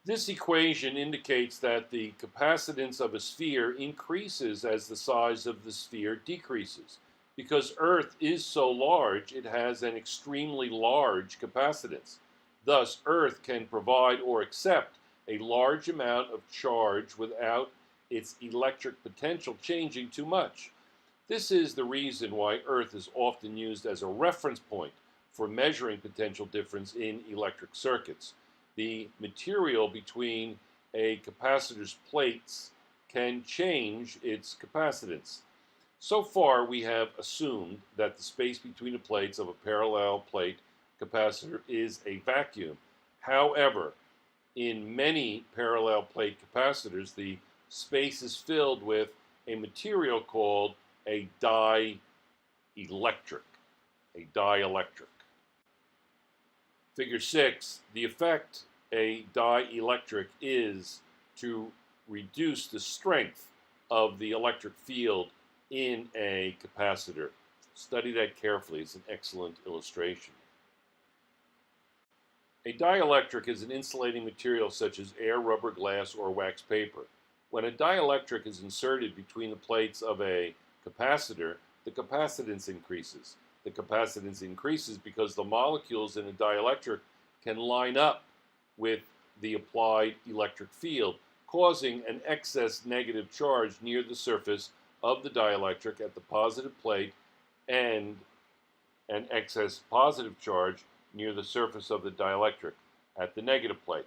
This equation indicates that the capacitance of a sphere increases as the size of the sphere decreases. Because Earth is so large, it has an extremely large capacitance. Thus, Earth can provide or accept a large amount of charge without its electric potential changing too much. This is the reason why Earth is often used as a reference point for measuring potential difference in electric circuits. The material between a capacitor's plates can change its capacitance. So far, we have assumed that the space between the plates of a parallel plate capacitor is a vacuum. However, in many parallel plate capacitors, the space is filled with a material called a dielectric. Figure 6, the effect a dielectric is to reduce the strength of the electric field in a capacitor. Study that carefully. It's an excellent illustration. A dielectric is an insulating material such as air, rubber, glass, or wax paper. When a dielectric is inserted between the plates of a capacitor, the capacitance increases. The capacitance increases because the molecules in a dielectric can line up with the applied electric field, causing an excess negative charge near the surface of the dielectric at the positive plate and an excess positive charge near the surface of the dielectric at the negative plate.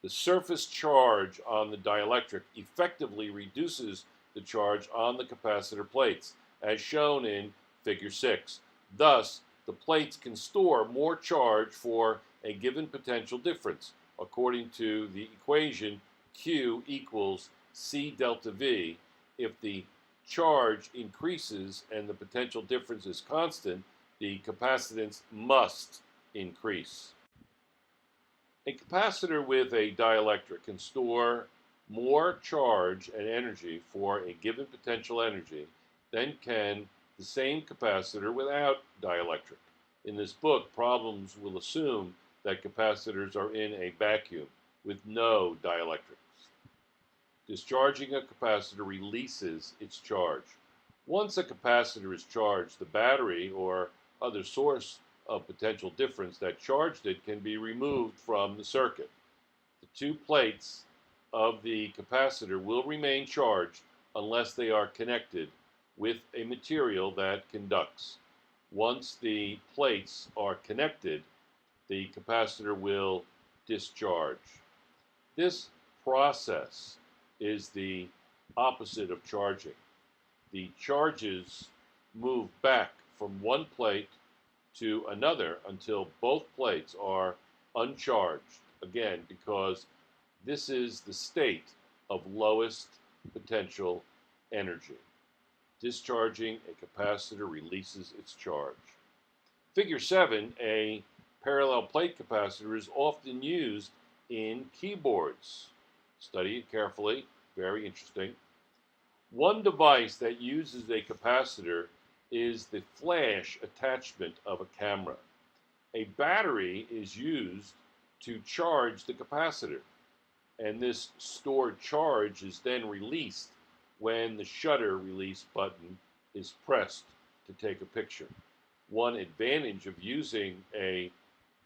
The surface charge on the dielectric effectively reduces the charge on the capacitor plates, as shown in Figure 6. Thus, the plates can store more charge for a given potential difference, according to the equation Q equals C delta V. If the charge increases and the potential difference is constant, the capacitance must increase. A capacitor with a dielectric can store more charge and energy for a given potential energy than can the same capacitor without dielectric. In this book, problems will assume that capacitors are in a vacuum with no dielectrics. Discharging a capacitor releases its charge. Once a capacitor is charged, the battery or other source of potential difference that charged it can be removed from the circuit. The two plates of the capacitor will remain charged unless they are connected with a material that conducts. Once the plates are connected, the capacitor will discharge. This process is the opposite of charging. The charges move back from one plate to another until both plates are uncharged, again, because this is the state of lowest potential energy. Discharging a capacitor releases its charge. Figure 7, a parallel plate capacitor, is often used in keyboards. Study it carefully, very interesting. One device that uses a capacitor is the flash attachment of a camera. A battery is used to charge the capacitor, and this stored charge is then released when the shutter release button is pressed to take a picture. One advantage of using a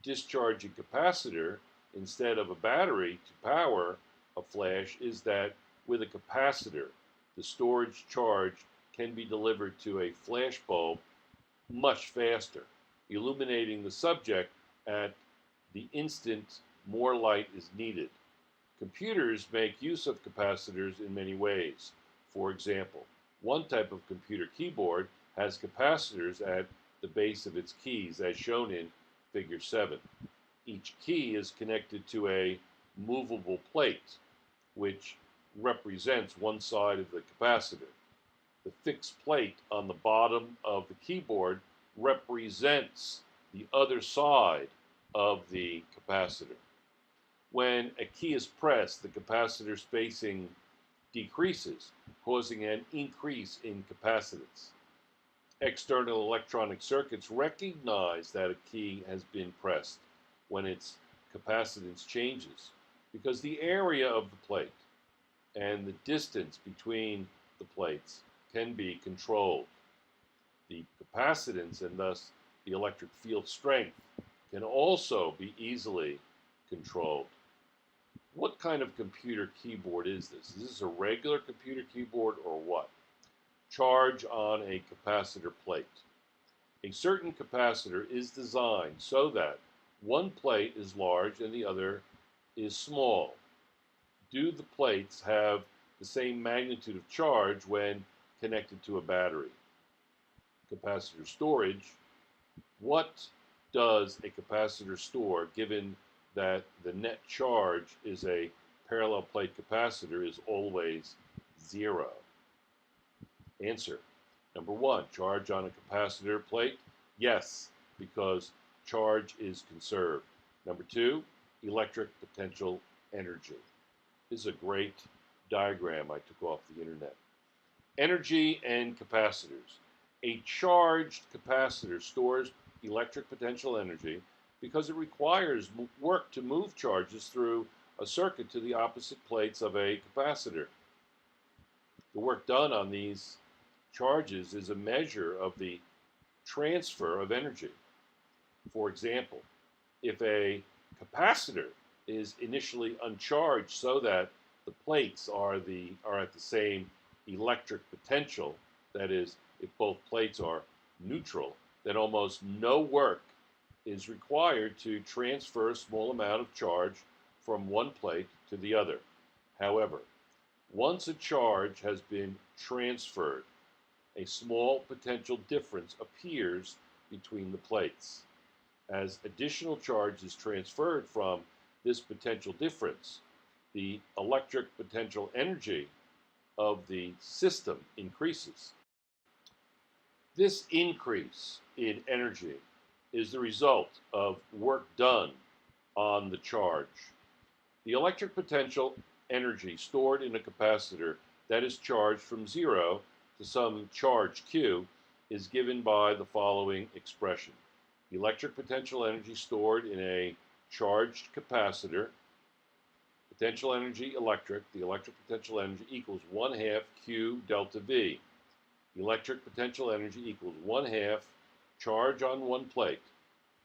discharging capacitor instead of a battery to power a flash is that with a capacitor, the storage charge can be delivered to a flash bulb much faster, illuminating the subject at the instant more light is needed. Computers make use of capacitors in many ways. For example, one type of computer keyboard has capacitors at the base of its keys, as shown in Figure 7. Each key is connected to a movable plate, which represents one side of the capacitor. The fixed plate on the bottom of the keyboard represents the other side of the capacitor. When a key is pressed, the capacitor spacing decreases, causing an increase in capacitance. External electronic circuits recognize that a key has been pressed when its capacitance changes, because the area of the plate and the distance between the plates can be controlled. The capacitance and thus the electric field strength can also be easily controlled. What kind of computer keyboard is this? Is this a regular computer keyboard or what? Charge on a capacitor plate. A certain capacitor is designed so that one plate is large and the other is small. Do the plates have the same magnitude of charge when connected to a battery? Capacitor storage. What does a capacitor store given that the net charge is a parallel plate capacitor is always 0? Answer. Number 1, charge on a capacitor plate. Yes, because charge is conserved. Number 2, electric potential energy. This is a great diagram I took off the internet. Energy and capacitors. A charged capacitor stores electric potential energy because it requires work to move charges through a circuit to the opposite plates of a capacitor. The work done on these charges is a measure of the transfer of energy. For example, if a capacitor is initially uncharged so that the plates are at the same electric potential, that is, if both plates are neutral, then almost no work is required to transfer a small amount of charge from one plate to the other. However, once a charge has been transferred, a small potential difference appears between the plates. As additional charge is transferred from this potential difference, the electric potential energy of the system increases. This increase in energy is the result of work done on the charge. The electric potential energy stored in a capacitor that is charged from 0 to some charge Q is given by the following expression. The electric potential energy stored in a charged capacitor, potential energy electric, the electric potential energy equals 1/2 Q delta V. The electric potential energy equals 1/2 charge on one plate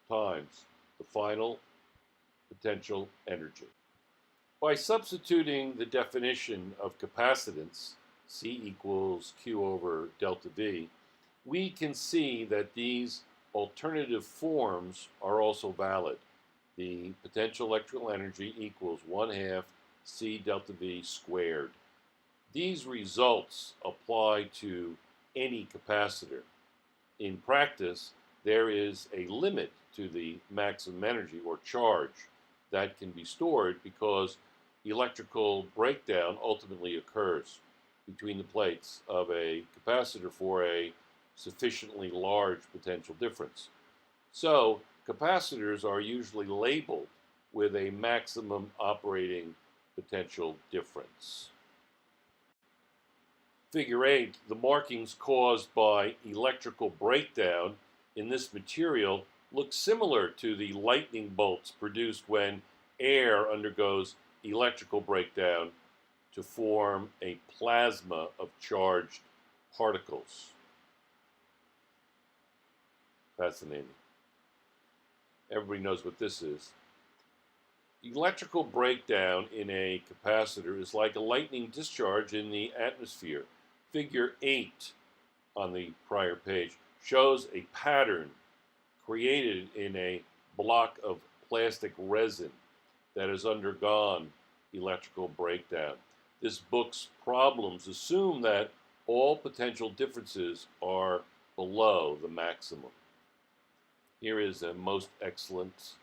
times the final potential energy. By substituting the definition of capacitance, C equals Q over delta V, we can see that these alternative forms are also valid. The potential electrical energy equals 1/2 C delta V squared. These results apply to any capacitor. In practice, there is a limit to the maximum energy or charge that can be stored because electrical breakdown ultimately occurs between the plates of a capacitor for a sufficiently large potential difference. So, capacitors are usually labeled with a maximum operating potential difference. Figure 8, the markings caused by electrical breakdown in this material look similar to the lightning bolts produced when air undergoes electrical breakdown to form a plasma of charged particles. Fascinating. Everybody knows what this is. Electrical breakdown in a capacitor is like a lightning discharge in the atmosphere. Figure 8 on the prior page shows a pattern created in a block of plastic resin that has undergone electrical breakdown. This book's problems assume that all potential differences are below the maximum. Here is a most excellent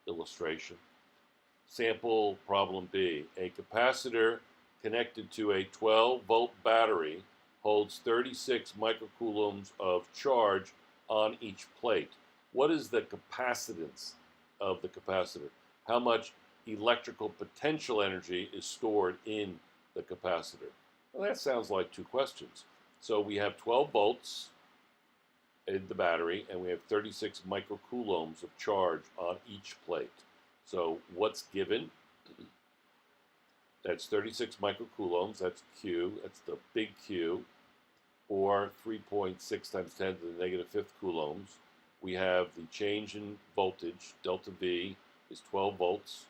illustration. Sample problem B. A capacitor connected to a 12-volt battery holds 36 microcoulombs of charge on each plate. What is the capacitance of the capacitor? How much electrical potential energy is stored in the capacitor? Well, that sounds like two questions. So we have 12 volts in the battery, and we have 36 microcoulombs of charge on each plate. So what's given? That's 36 microcoulombs. That's Q. That's the big Q, or 3.6 times 10 to the negative fifth coulombs. We have the change in voltage, delta V, is 12 volts.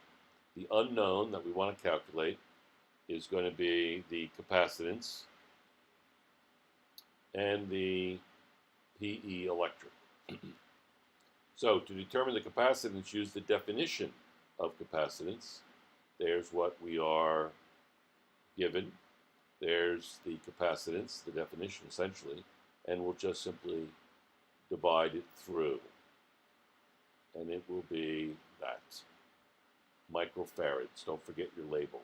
The unknown that we want to calculate is going to be the capacitance and the PE electric. So to determine the capacitance, use the definition of capacitance. There's what we are given. There's the capacitance, the definition essentially, and we'll just simply divide it through. And it will be that. Microfarads, don't forget your label.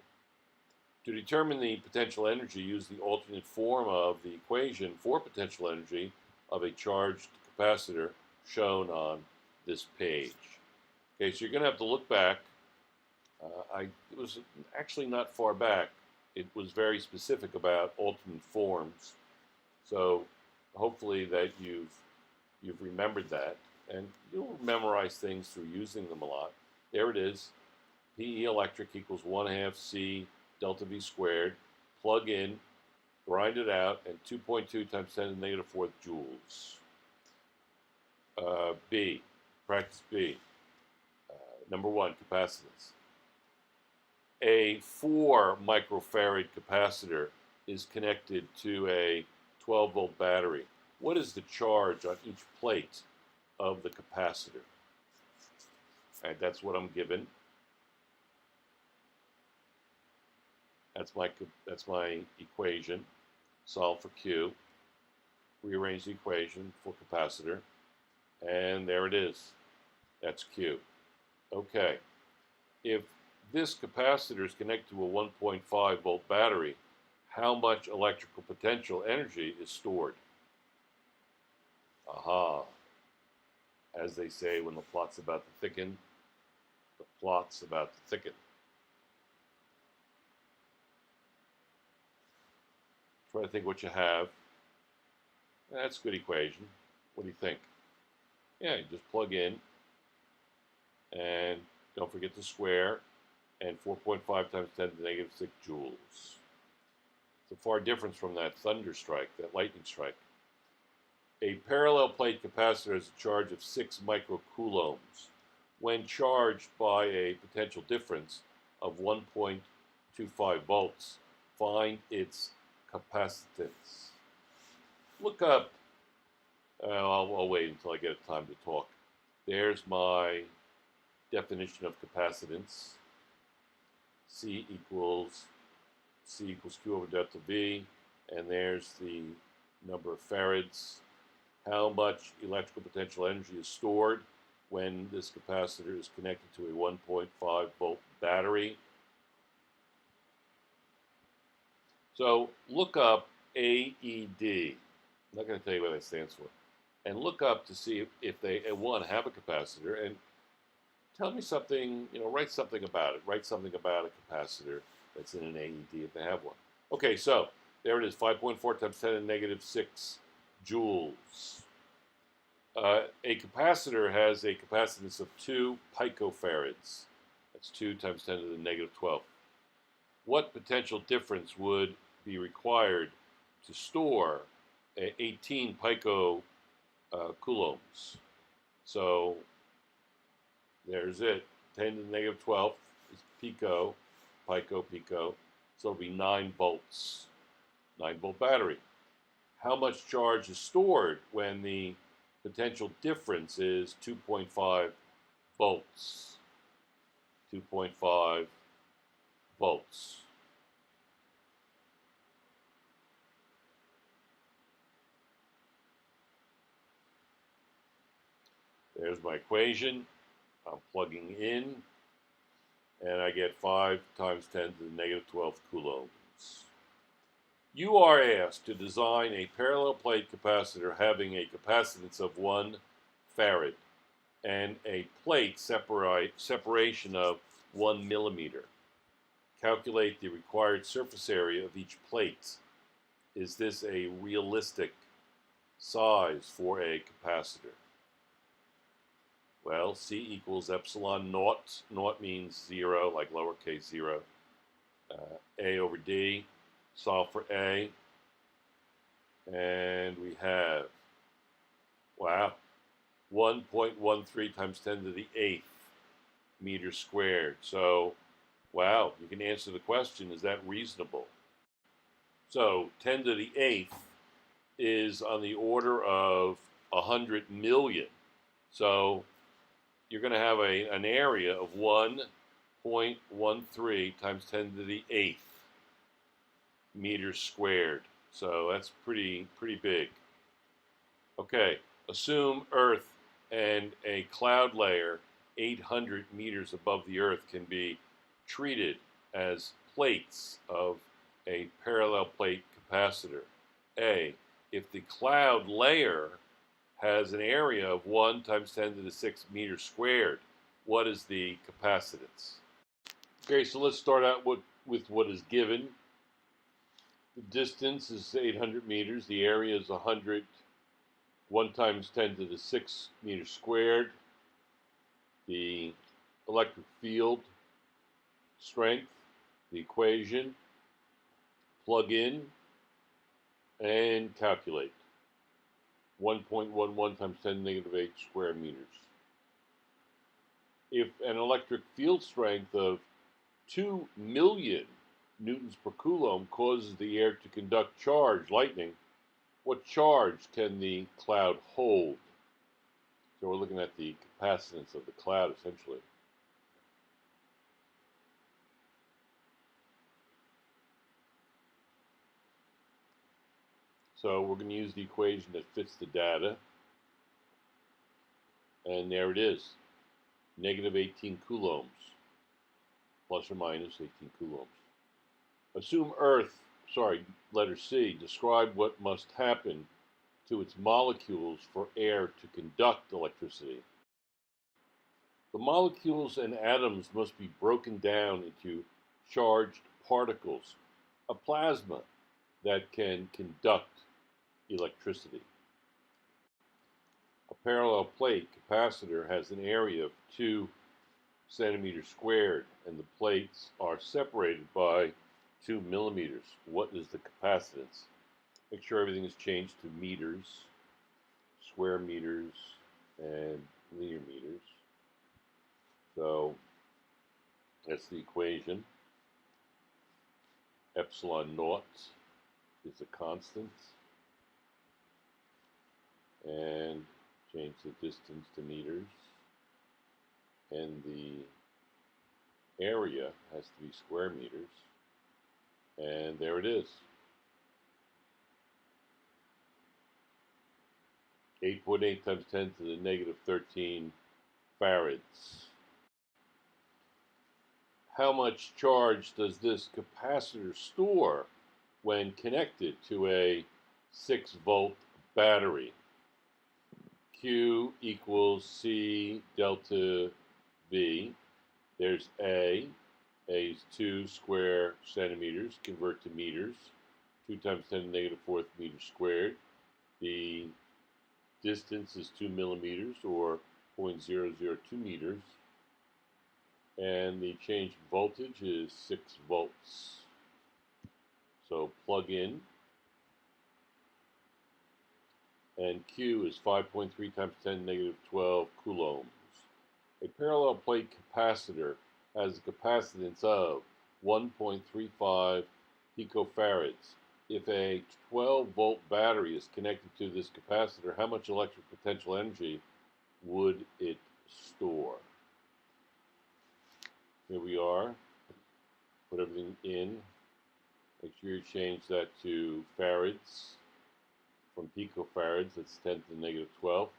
To determine the potential energy, use the alternate form of the equation for potential energy of a charged capacitor shown on this page. Okay, so you're going to have to look back. It was actually not far back. It was very specific about alternate forms. So hopefully that you've remembered that, and you'll memorize things through using them a lot. There it is. PE electric equals 1/2 C delta V squared. Plug in, grind it out, and 2.2 times 10 to the negative fourth joules. B, practice B. Number 1, capacitance. A 4 microfarad capacitor is connected to a 12-volt battery. What is the charge on each plate of the capacitor? All right, that's what I'm given. That's my equation. Solve for Q. Rearrange the equation for capacitor. And there it is. That's Q. Okay. If this capacitor is connected to a 1.5 volt battery, how much electrical potential energy is stored? Aha. As they say when the plot's about to thicken, the plot's about to thicken. Try to think what you have. That's a good equation. What do you think? Yeah, you just plug in, and don't forget to square, and 4.5 times 10 to the negative 6 joules. It's a far difference from that thunder strike, that lightning strike. A parallel plate capacitor has a charge of 6 microcoulombs. When charged by a potential difference of 1.25 volts, find its capacitance. Look up, I'll wait until I get time to talk. There's my definition of capacitance. C equals Q over delta V, and there's the number of farads. How much electrical potential energy is stored when this capacitor is connected to a 1.5 volt battery. So look up AED. I'm not going to tell you what that stands for. And look up to see if they, one, have a capacitor, and tell me something, write something about it. Write something about a capacitor that's in an AED if they have one. Okay, so there it is, 5.4 times 10 to the negative 6 joules. A capacitor has a capacitance of 2 picofarads. That's 2 times 10 to the negative 12. What potential difference would be required to store 18 picocoulombs? So there's it. 10 to the negative 12 is pico. So it'll be 9 volts. 9-volt battery. How much charge is stored when the potential difference is 2.5 volts? 2.5 volts. There's my equation. I'm plugging in, and I get 5 times 10 to the negative 12th coulombs. You are asked to design a parallel plate capacitor having a capacitance of 1 farad and a plate separation of 1 millimeter. Calculate the required surface area of each plate. Is this a realistic size for a capacitor? Well, C equals epsilon naught. Naught means 0, like lowercase 0. A over D. Solve for A. And we have, wow, 1.13 times 10 to the 8th meters squared. So, wow, you can answer the question, is that reasonable? So 10 to the 8th is on the order of 100 million. So you're going to have an area of 1.13 times 10 to the 8th meters squared. So that's pretty big. Okay, assume Earth and a cloud layer 800 meters above the Earth can be treated as plates of a parallel plate capacitor. A, if the cloud layer has an area of 1 times 10 to the 6th meters squared, what is the capacitance? Okay, so let's start out with what is given. The distance is 800 meters. The area is 100, 1 times 10 to the 6th meters squared. The electric field strength, the equation, plug in, and calculate. 1.11 times 10 to the negative 8 square meters. If an electric field strength of 2 million newtons per coulomb causes the air to conduct charge, lightning, what charge can the cloud hold? So we're looking at the capacitance of the cloud, essentially. So we're going to use the equation that fits the data. And there it is. Negative 18 coulombs. Plus or minus 18 coulombs. Assume letter C, describe what must happen to its molecules for air to conduct electricity. The molecules and atoms must be broken down into charged particles, a plasma that can conduct electricity. A parallel plate capacitor has an area of 2 centimeters squared, and the plates are separated by 2 millimeters. What is the capacitance? Make sure everything is changed to meters, square meters, and linear meters. So that's the equation. Epsilon naught is a constant. And change the distance to meters. And the area has to be square meters. And there it is. 8.8 times 10 to the negative 13 farads. How much charge does this capacitor store when connected to a 6-volt battery? Q equals C delta V. There's A. A is 2 square centimeters. Convert to meters. 2 times 10 to the negative 4th meters squared. The distance is 2 millimeters, or 0.002 meters. And the change in voltage is 6 volts. So plug in. And Q is 5.3 times 10 to the negative 12 coulombs. A parallel plate capacitor has a capacitance of 1.35 picofarads. If a 12-volt battery is connected to this capacitor, how much electric potential energy would it store? Here we are. Put everything in. Make sure you change that to farads. From picofarads, that's 10 to the negative 12.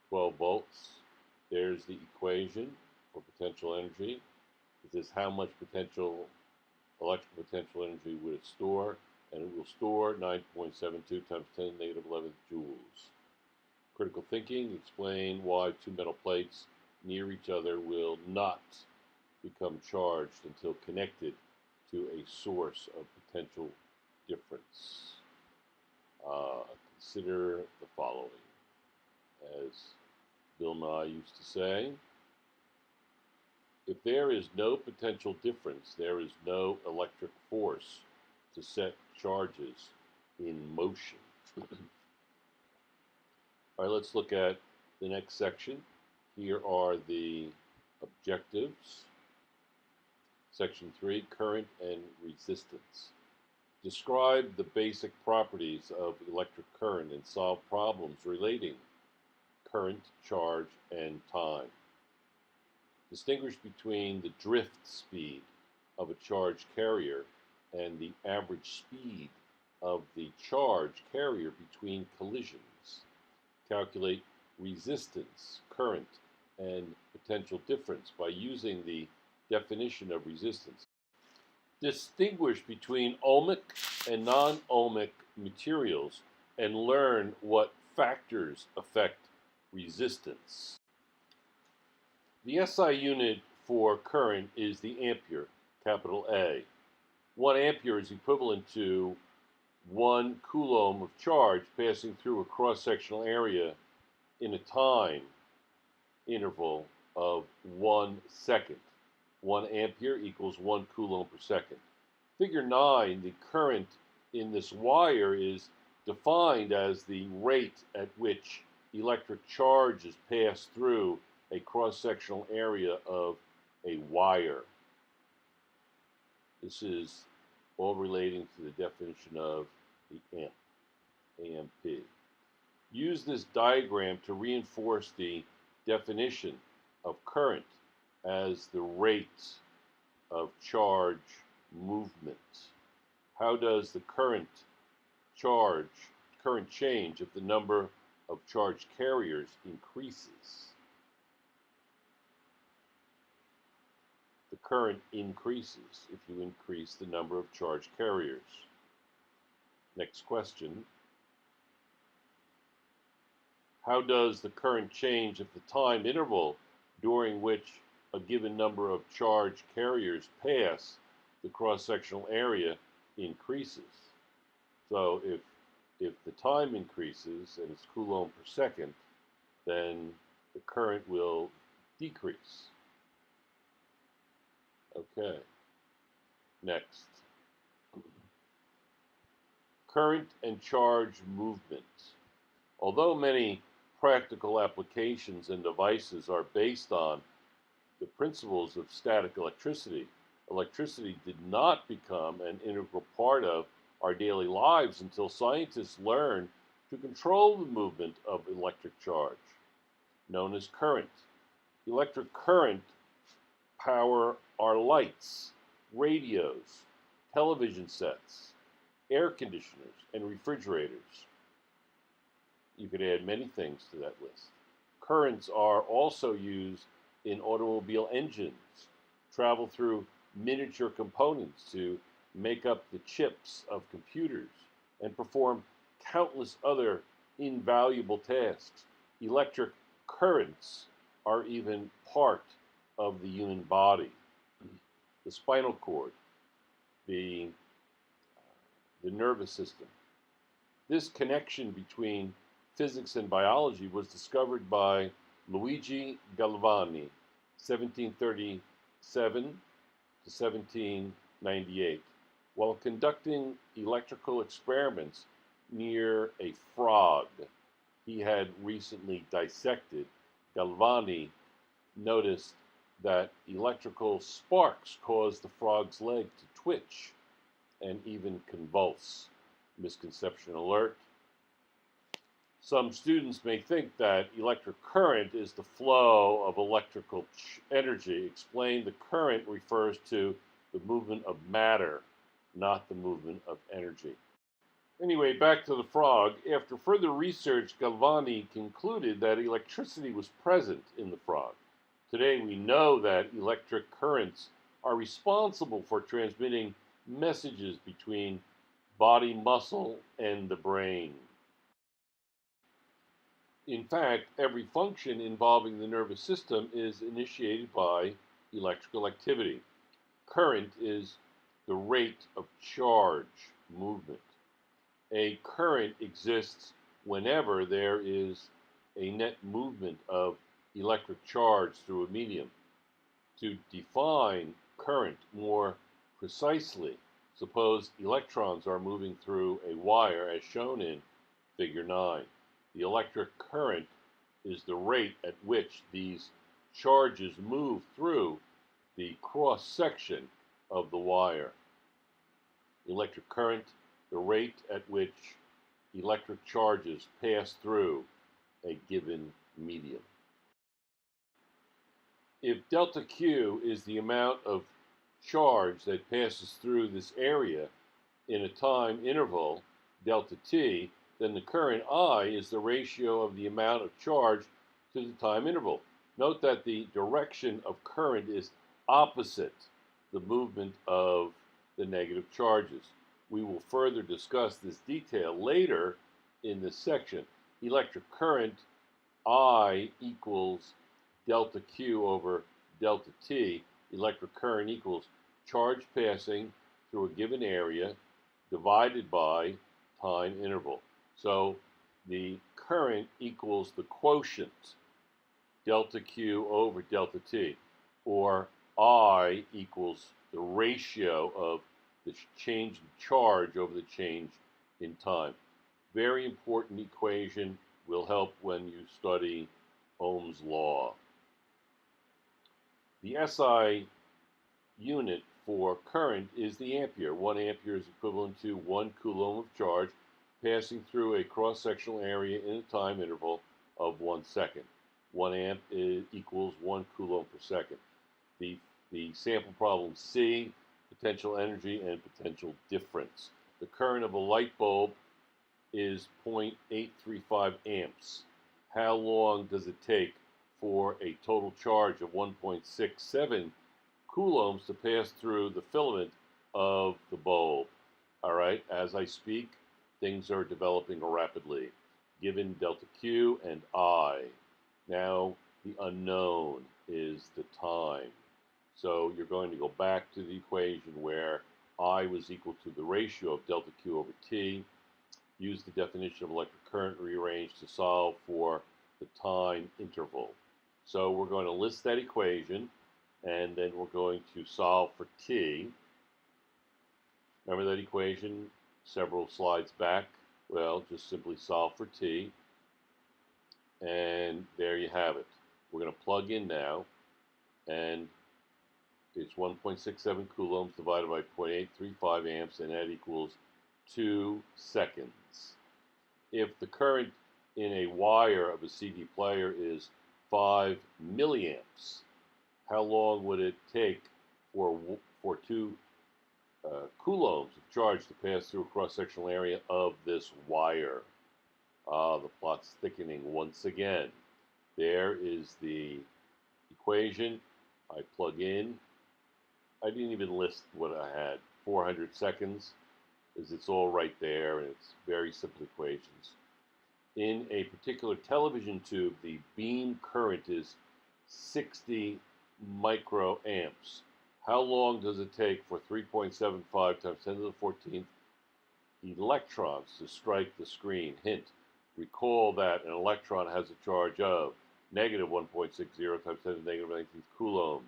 12 volts. There's the equation for potential energy. It says how much electrical potential energy would it store, and it will store 9.72 times 10 to the negative 11th joules. Critical thinking, explain why two metal plates near each other will not become charged until connected to a source of potential difference. Consider the following. As Bill Nye used to say, if there is no potential difference, there is no electric force to set charges in motion. All right, let's look at the next section. Here are the objectives. Section 3, current and resistance. Describe the basic properties of electric current and solve problems relating current, charge, and time. Distinguish between the drift speed of a charged carrier and the average speed of the charged carrier between collisions. Calculate resistance, current, and potential difference by using the definition of resistance. Distinguish between ohmic and non-ohmic materials and learn what factors affect resistance. The SI unit for current is the ampere, capital A. 1 ampere is equivalent to 1 coulomb of charge passing through a cross-sectional area in a time interval of 1 second. 1 ampere equals 1 coulomb per second. Figure 9, the current in this wire is defined as the rate at which electric charge is passed through a cross-sectional area of a wire. This is all relating to the definition of the amp, AMP. Use this diagram to reinforce the definition of current as the rate of charge movement. How does the current change if the number of charged carriers increases? The current increases if you increase the number of charged carriers. Next question. How does the current change if the time interval during which a given number of charged carriers pass the cross-sectional area increases? So if the time increases and it's coulomb per second, then the current will decrease. Okay. Next. Current and charge movement. Although many practical applications and devices are based on the principles of static electricity, electricity did not become an integral part of our daily lives until scientists learned to control the movement of electric charge, known as current. Electric current power our lights, radios, television sets, air conditioners, and refrigerators. You could add many things to that list. Currents are also used in automobile engines, travel through miniature components to make up the chips of computers, and perform countless other invaluable tasks. Electric currents are even part of the human body. The spinal cord, the nervous system. This connection between physics and biology was discovered by Luigi Galvani, 1737 to 1798, while conducting electrical experiments near a frog he had recently dissected. Galvani noticed that electrical sparks caused the frog's leg to twitch and even convulse. Misconception alert. Some students may think that electric current is the flow of electrical energy. Explain the current refers to the movement of matter, not the movement of energy. Anyway, back to the frog. After further research, Galvani concluded that electricity was present in the frog. Today, we know that electric currents are responsible for transmitting messages between body muscle and the brain. In fact, every function involving the nervous system is initiated by electrical activity. Current is the rate of charge movement. A current exists whenever there is a net movement of electric charge through a medium. To define current more precisely, suppose electrons are moving through a wire as shown in Figure 9. The electric current is the rate at which these charges move through the cross section of the wire. Electric current, the rate at which electric charges pass through a given medium. If delta Q is the amount of charge that passes through this area in a time interval, delta T, then the current I is the ratio of the amount of charge to the time interval. Note that the direction of current is opposite the movement of the negative charges. We will further discuss this detail later in this section. Electric current I equals delta Q over delta T. Electric current equals charge passing through a given area divided by time interval. So the current equals the quotient delta Q over delta T, or I equals the ratio of the change in charge over the change in time. Very important equation, will help when you study Ohm's law. The SI unit for current is the ampere. 1 ampere is equivalent to 1 coulomb of charge passing through a cross-sectional area in a time interval of 1 second. 1 amp equals 1 coulomb per second. The sample problem C, potential energy and potential difference. The current of a light bulb is 0.835 amps. How long does it take for a total charge of 1.67 coulombs to pass through the filament of the bulb? All right, as I speak, things are developing rapidly, given delta Q and I. Now, the unknown is the time. So you're going to go back to the equation where I was equal to the ratio of delta Q over T. Use the definition of electric current rearranged to solve for the time interval. So we're going to list that equation, and then we're going to solve for T. Remember that equation several slides back? Well, just simply solve for T, and there you have it. We're going to plug in now, and it's 1.67 coulombs divided by 0.835 amps, and that equals 2 seconds. If the current in a wire of a CD player is 5 milliamps, how long would it take for 2 coulombs of charge to pass through a cross-sectional area of this wire? The plot's thickening once again. There is the equation. I plug in. I didn't even list what I had. 400 seconds, is it's all right there, and it's very simple equations. In a particular television tube, the beam current is 60 microamps. How long does it take for 3.75 times 10 to the 14th electrons to strike the screen? Hint, recall that an electron has a charge of negative 1.60 times 10 to the negative 19th coulombs.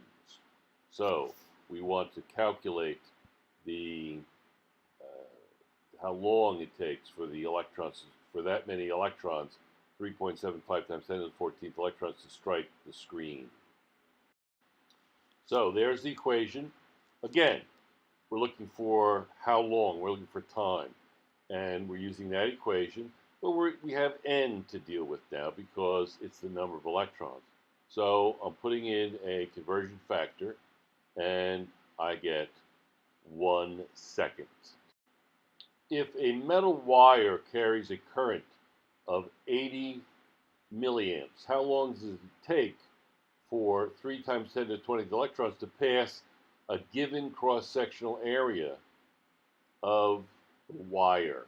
So we want to calculate the how long it takes for the electrons, for that many electrons, 3.75 times 10 to the 14th electrons to strike the screen. So there's the equation. Again, we're looking for how long, we're looking for time. And we're using that equation, but we have n to deal with now because it's the number of electrons. So I'm putting in a conversion factor, and I get 1 second. If a metal wire carries a current of 80 milliamps, how long does it take for 3 times 10 to the 20th electrons to pass a given cross-sectional area of the wire?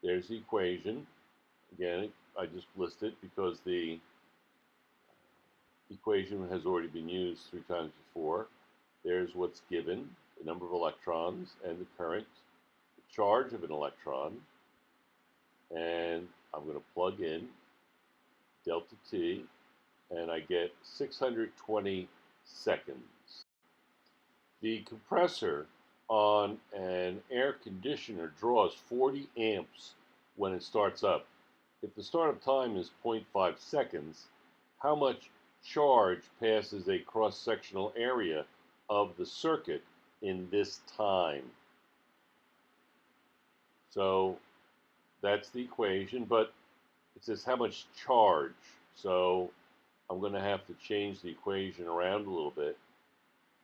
There's the equation. Again, I just listed it because the equation has already been used 3 times before. There's what's given, the number of electrons and the current, the charge of an electron, and I'm going to plug in delta T, and I get 620 seconds. The compressor on an air conditioner draws 40 amps when it starts up. If the startup time is 0.5 seconds, how much charge passes a cross-sectional area of the circuit in this time? So that's the equation, but it says how much charge. So I'm going to have to change the equation around a little bit,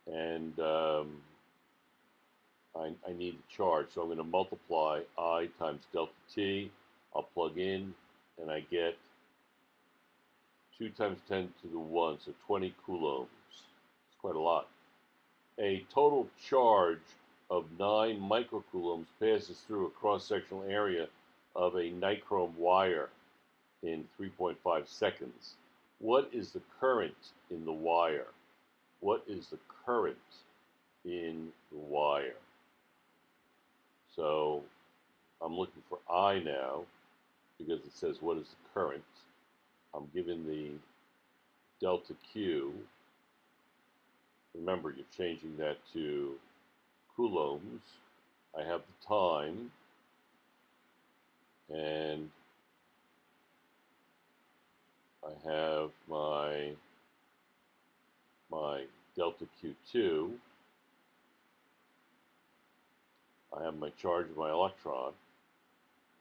and I need the charge. So I'm going to multiply I times delta T. I'll plug in, and I get 2 times 10 to the 1, so 20 coulombs. It's quite a lot. A total charge of 9 microcoulombs passes through a cross-sectional area of a nichrome wire in 3.5 seconds. What is the current in the wire? What is the current in the wire? So I'm looking for I now because it says what is the current. I'm given the delta Q. Remember, you're changing that to coulombs. I have the time, and I have my delta Q2. I have my charge of my electron,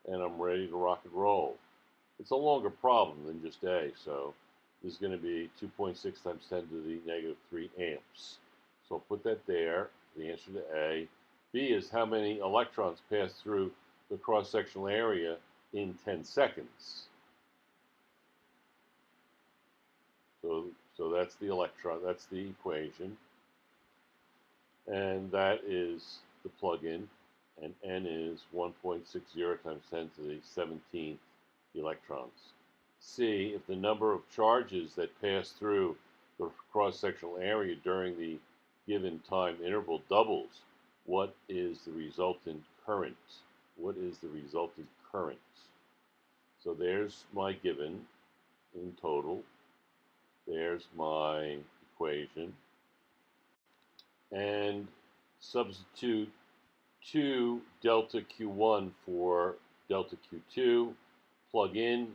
and I'm ready to rock and roll. It's a longer problem than just A, so this is going to be 2.6 times 10 to the negative 3 amps. So I'll put that there, the answer to A. B is how many electrons pass through the cross-sectional area in 10 seconds. So that's the electron, that's the equation. And that is the plug-in, and N is 1.60 times 10 to the 17th electrons. C, if the number of charges that pass through the cross-sectional area during the given time interval doubles, what is the resultant current? What is the resultant current? So there's my given in total. There's my equation. And substitute 2 delta Q1 for delta Q2, plug in,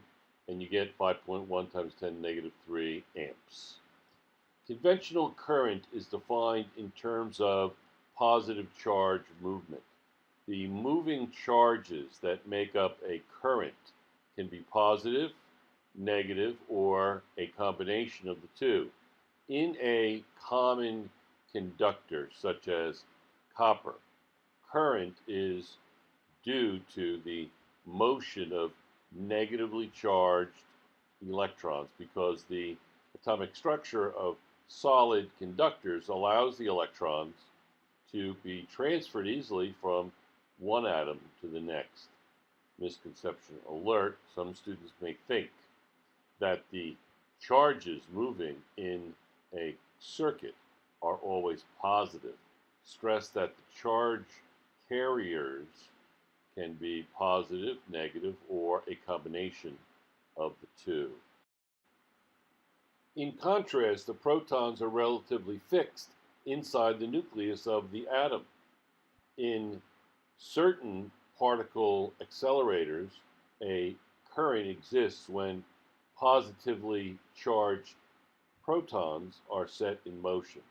and you get 5.1 times 10 to the negative 3 amps. Conventional current is defined in terms of positive charge movement. The moving charges that make up a current can be positive, negative, or a combination of the two. In a common conductor, such as copper, current is due to the motion of negatively charged electrons because the atomic structure of solid conductors allows the electrons to be transferred easily from one atom to the next. Misconception alert, some students may think that the charges moving in a circuit are always positive. Stress that the charge carriers can be positive, negative, or a combination of the two. In contrast, the protons are relatively fixed inside the nucleus of the atom. In certain particle accelerators, a current exists when positively charged protons are set in motion.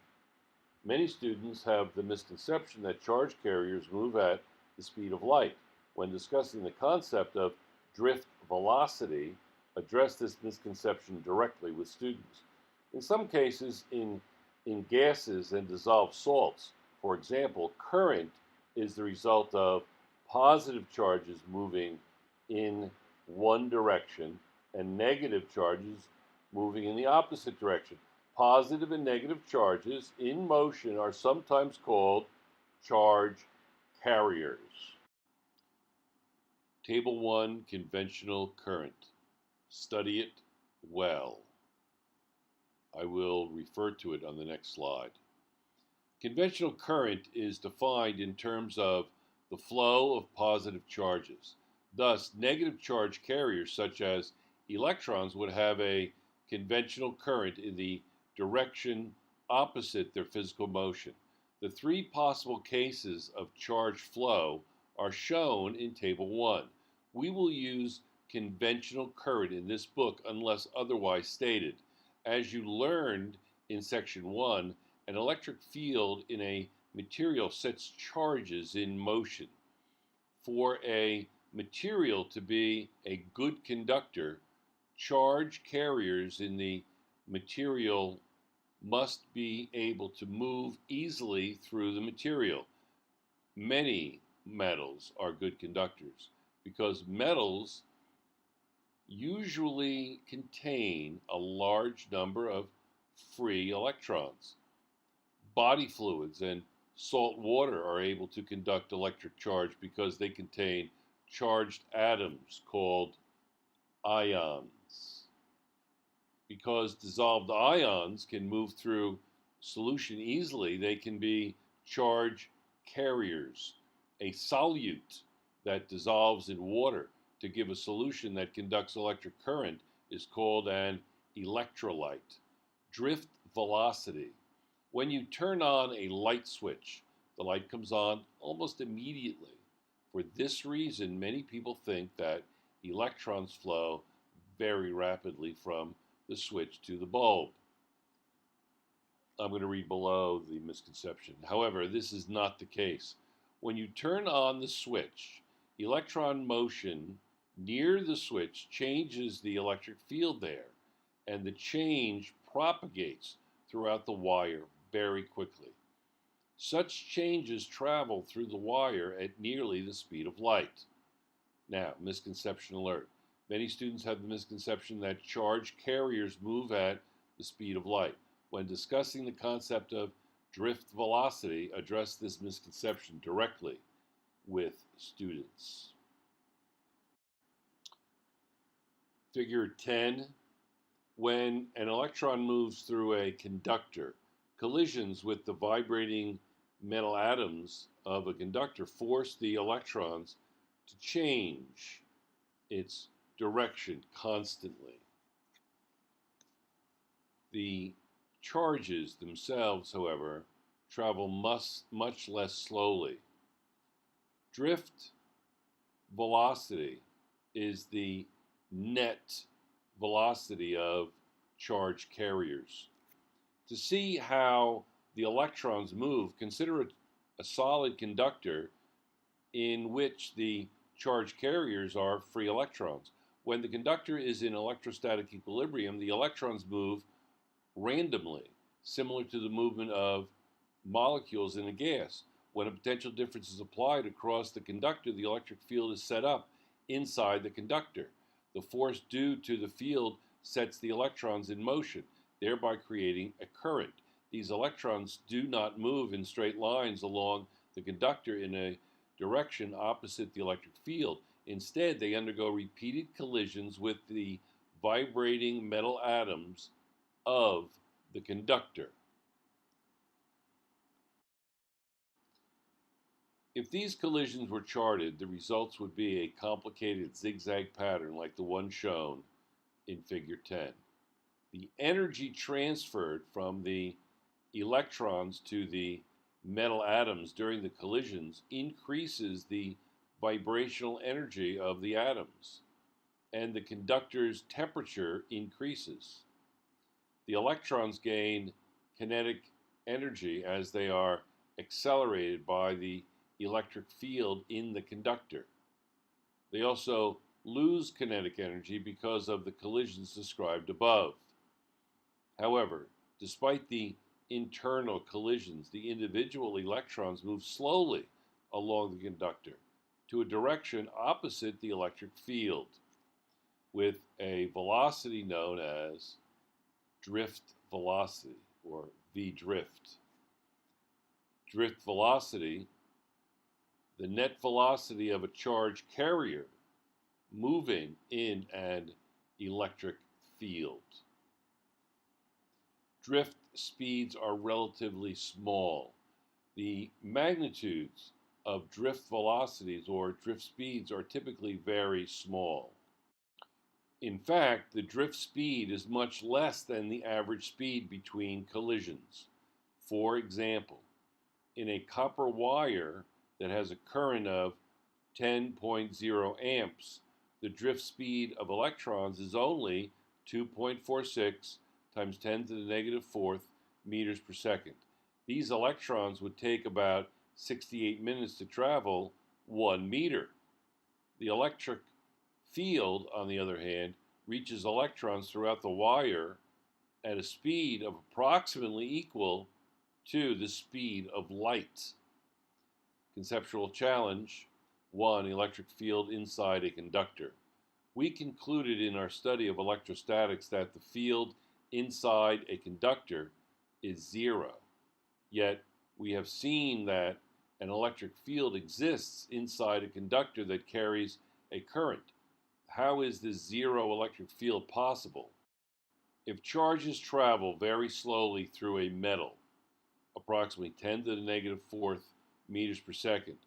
Many students have the misconception that charge carriers move at the speed of light. When discussing the concept of drift velocity, address this misconception directly with students. In some cases, in gases and dissolved salts, for example, current is the result of positive charges moving in one direction and negative charges moving in the opposite direction. Positive and negative charges in motion are sometimes called charge carriers. Table 1, conventional current. Study it well. I will refer to it on the next slide. Conventional current is defined in terms of the flow of positive charges. Thus, negative charge carriers such as electrons would have a conventional current in the direction opposite their physical motion. The three possible cases of charge flow are shown in Table 1. We will use conventional current in this book unless otherwise stated. As you learned in Section 1, an electric field in a material sets charges in motion. For a material to be a good conductor, charge carriers in the material must be able to move easily through the material. Many metals are good conductors because metals usually contain a large number of free electrons. Body fluids and salt water are able to conduct electric charge because they contain charged atoms called ions. Because dissolved ions can move through solution easily, they can be charge carriers. A solute that dissolves in water to give a solution that conducts electric current is called an electrolyte. Drift velocity. When you turn on a light switch, the light comes on almost immediately. For this reason, many people think that electrons flow very rapidly from the switch to the bulb. I'm going to read below the misconception. However, this is not the case. When you turn on the switch, electron motion near the switch changes the electric field there, and the change propagates throughout the wire very quickly. Such changes travel through the wire at nearly the speed of light. Now, misconception alert. Many students have the misconception that charge carriers move at the speed of light. When discussing the concept of drift velocity, address this misconception directly with students. Figure 10. When an electron moves through a conductor, collisions with the vibrating metal atoms of a conductor force the electrons to change its direction constantly. The charges themselves, however, travel much less slowly. Drift velocity is the net velocity of charge carriers. To see how the electrons move, consider a solid conductor in which the charge carriers are free electrons. When the conductor is in electrostatic equilibrium, the electrons move randomly, similar to the movement of molecules in a gas. When a potential difference is applied across the conductor, the electric field is set up inside the conductor. The force due to the field sets the electrons in motion, thereby creating a current. These electrons do not move in straight lines along the conductor in a direction opposite the electric field. Instead, they undergo repeated collisions with the vibrating metal atoms of the conductor. If these collisions were charted, the results would be a complicated zigzag pattern like the one shown in Figure 10. The energy transferred from the electrons to the metal atoms during the collisions increases the vibrational energy of the atoms, and the conductor's temperature increases. The electrons gain kinetic energy as they are accelerated by the electric field in the conductor. They also lose kinetic energy because of the collisions described above. However, despite the internal collisions, the individual electrons move slowly along the conductor. to a direction opposite the electric field with a velocity known as drift velocity, or v drift. Drift velocity, the net velocity of a charge carrier moving in an electric field. Drift speeds are relatively small. The magnitudes of drift velocities or drift speeds are typically very small. In fact, the drift speed is much less than the average speed between collisions. For example, in a copper wire that has a current of 10.0 amps, the drift speed of electrons is only 2.46 times 10 to the negative fourth meters per second. These electrons would take about 68 minutes to travel 1 meter. The electric field, on the other hand, reaches electrons throughout the wire at a speed of approximately equal to the speed of light. Conceptual challenge 1. Electric field inside a conductor. We concluded in our study of electrostatics that the field inside a conductor is zero. Yet we have seen that an electric field exists inside a conductor that carries a current. How is this zero electric field possible? If charges travel very slowly through a metal, approximately 10 to the negative fourth meters per second,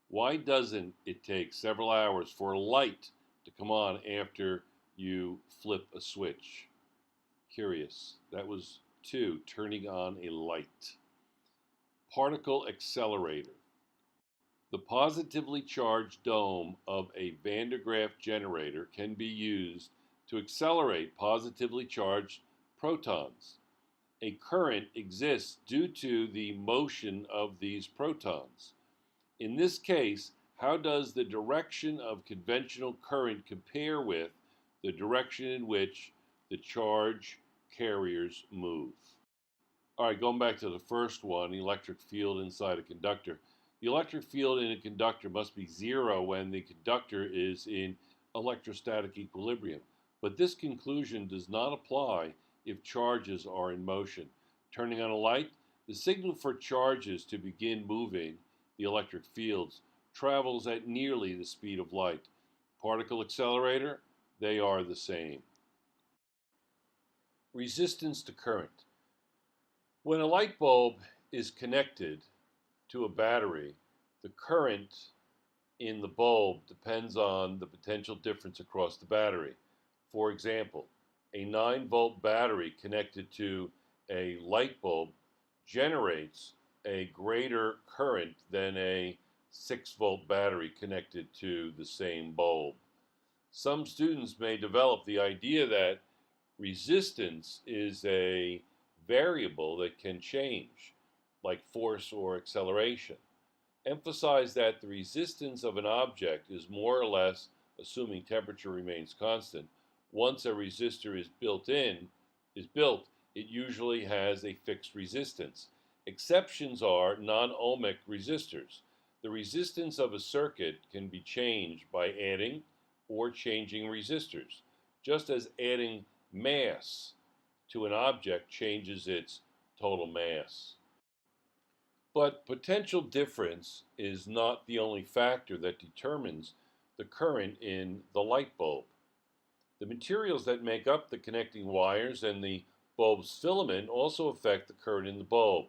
why doesn't it take several hours for a light to come on after you flip a switch? Curious. That was 2, turning on a light. Particle accelerator. The positively charged dome of a Van de Graaff generator can be used to accelerate positively charged protons. A current exists due to the motion of these protons. In this case, how does the direction of conventional current compare with the direction in which the charge carriers move? All right, going back to the first one, electric field inside a conductor. The electric field in a conductor must be zero when the conductor is in electrostatic equilibrium. But this conclusion does not apply if charges are in motion. Turning on a light, the signal for charges to begin moving the electric fields travels at nearly the speed of light. Particle accelerator, they are the same. Resistance to current. When a light bulb is connected to a battery, the current in the bulb depends on the potential difference across the battery. For example, a 9-volt battery connected to a light bulb generates a greater current than a 6-volt battery connected to the same bulb. Some students may develop the idea that resistance is a variable that can change, like force or acceleration. Emphasize that the resistance of an object is more or less, assuming temperature remains constant. Once a resistor is built, it usually has a fixed resistance. Exceptions are non-ohmic resistors. The resistance of a circuit can be changed by adding or changing resistors, just as adding mass to an object changes its total mass. But potential difference is not the only factor that determines the current in the light bulb. The materials that make up the connecting wires and the bulb's filament also affect the current in the bulb.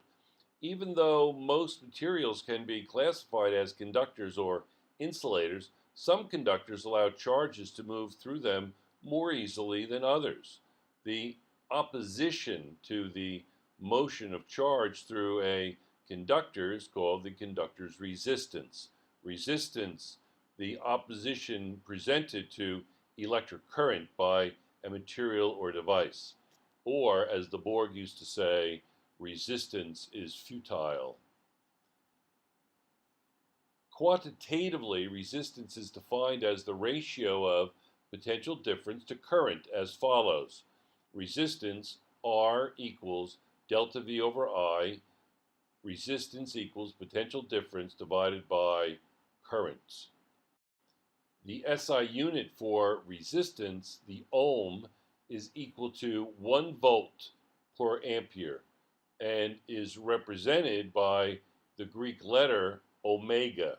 Even though most materials can be classified as conductors or insulators, some conductors allow charges to move through them more easily than others. The opposition to the motion of charge through a conductor is called the conductor's resistance. Resistance, the opposition presented to electric current by a material or device. Or, as the Borg used to say, resistance is futile. Quantitatively, resistance is defined as the ratio of potential difference to current as follows. Resistance, R equals delta V over I. Resistance equals potential difference divided by current. The SI unit for resistance, the ohm, is equal to 1 volt per ampere and is represented by the Greek letter omega.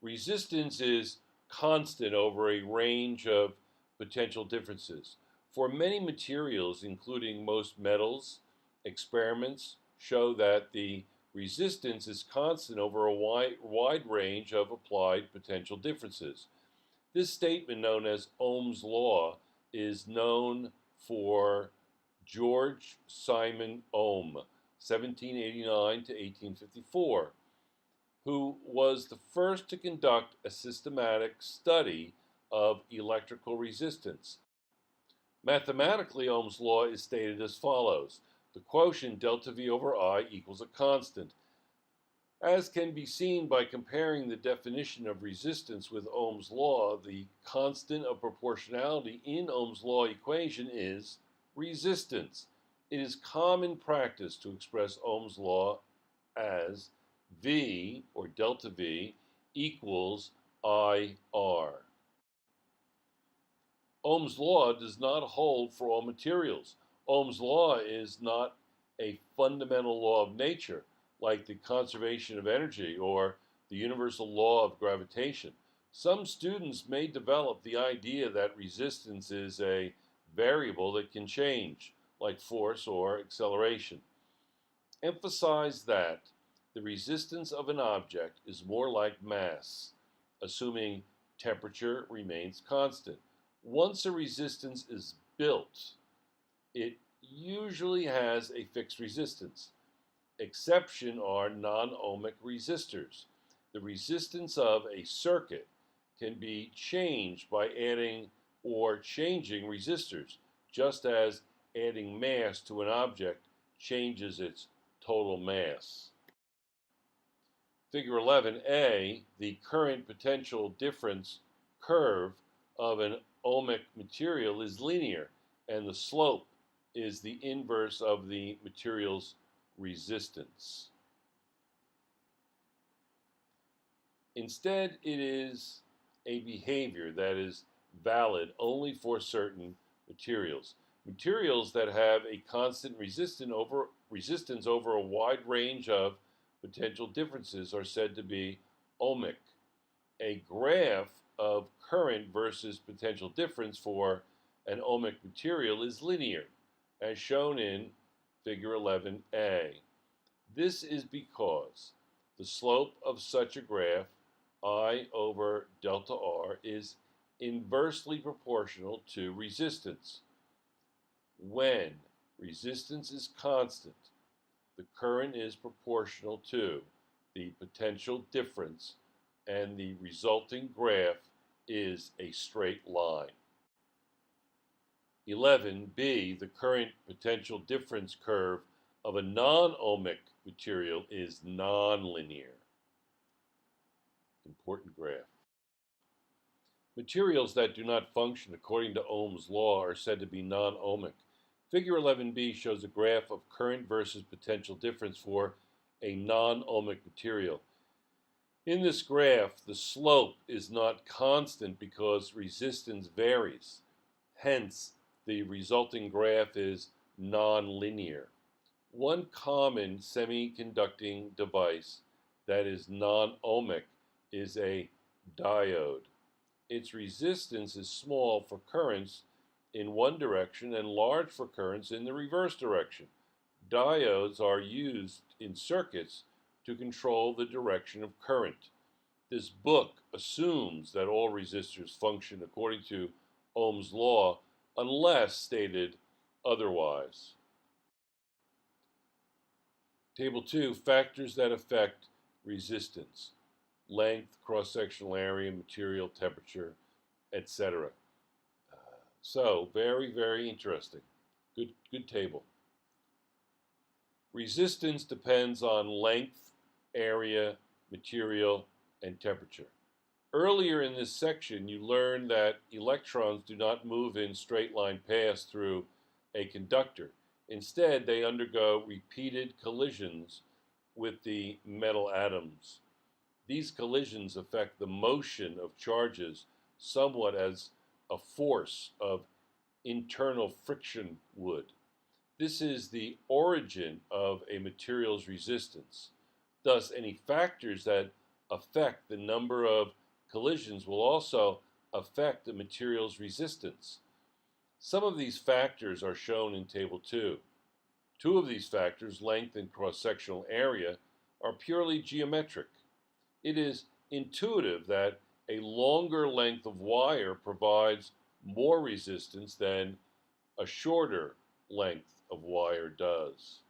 Resistance is constant over a range of potential differences. For many materials, including most metals, experiments show that the resistance is constant over a wide range of applied potential differences. This statement, known as Ohm's law, is known for George Simon Ohm, 1789 to 1854, who was the first to conduct a systematic study of electrical resistance. Mathematically, Ohm's law is stated as follows. The quotient delta V over I equals a constant. As can be seen by comparing the definition of resistance with Ohm's law, the constant of proportionality in Ohm's law equation is resistance. It is common practice to express Ohm's law as V, or delta V, equals IR. Ohm's law does not hold for all materials. Ohm's law is not a fundamental law of nature, like the conservation of energy or the universal law of gravitation. Some students may develop the idea that resistance is a variable that can change, like force or acceleration. Emphasize that the resistance of an object is more like mass, assuming temperature remains constant. Once a resistance is built, it usually has a fixed resistance. Exception are non-ohmic resistors. The resistance of a circuit can be changed by adding or changing resistors, just as adding mass to an object changes its total mass. Figure 11a, the current potential difference curve of an ohmic material is linear, and the slope is the inverse of the material's resistance. Instead, it is a behavior that is valid only for certain materials. Materials that have a constant resistance over a wide range of potential differences are said to be ohmic. A graph of current versus potential difference for an ohmic material is linear, as shown in Figure 11a. This is because the slope of such a graph, I over delta R, is inversely proportional to resistance. When resistance is constant, the current is proportional to the potential difference, and the resulting graph is a straight line. 11b, the current potential difference curve of a non-ohmic material is nonlinear. Important graph. Materials that do not function according to Ohm's law are said to be non-ohmic. Figure 11b shows a graph of current versus potential difference for a non-ohmic material. In this graph, the slope is not constant because resistance varies. Hence, the resulting graph is nonlinear. One common semiconducting device that is non-ohmic is a diode. Its resistance is small for currents in one direction and large for currents in the reverse direction. Diodes are used in circuits to control the direction of current. This book assumes that all resistors function according to Ohm's law unless stated otherwise. Table 2, factors that affect resistance: length, cross-sectional area, material, temperature, etc. So, very, very interesting. Good table. Resistance depends on length, area, material, and temperature. Earlier in this section, you learned that electrons do not move in straight line paths through a conductor. Instead, they undergo repeated collisions with the metal atoms. These collisions affect the motion of charges somewhat as a force of internal friction would. This is the origin of a material's resistance. Thus, any factors that affect the number of collisions will also affect the material's resistance. Some of these factors are shown in Table 2. Two of these factors, length and cross-sectional area, are purely geometric. It is intuitive that a longer length of wire provides more resistance than a shorter length of wire does.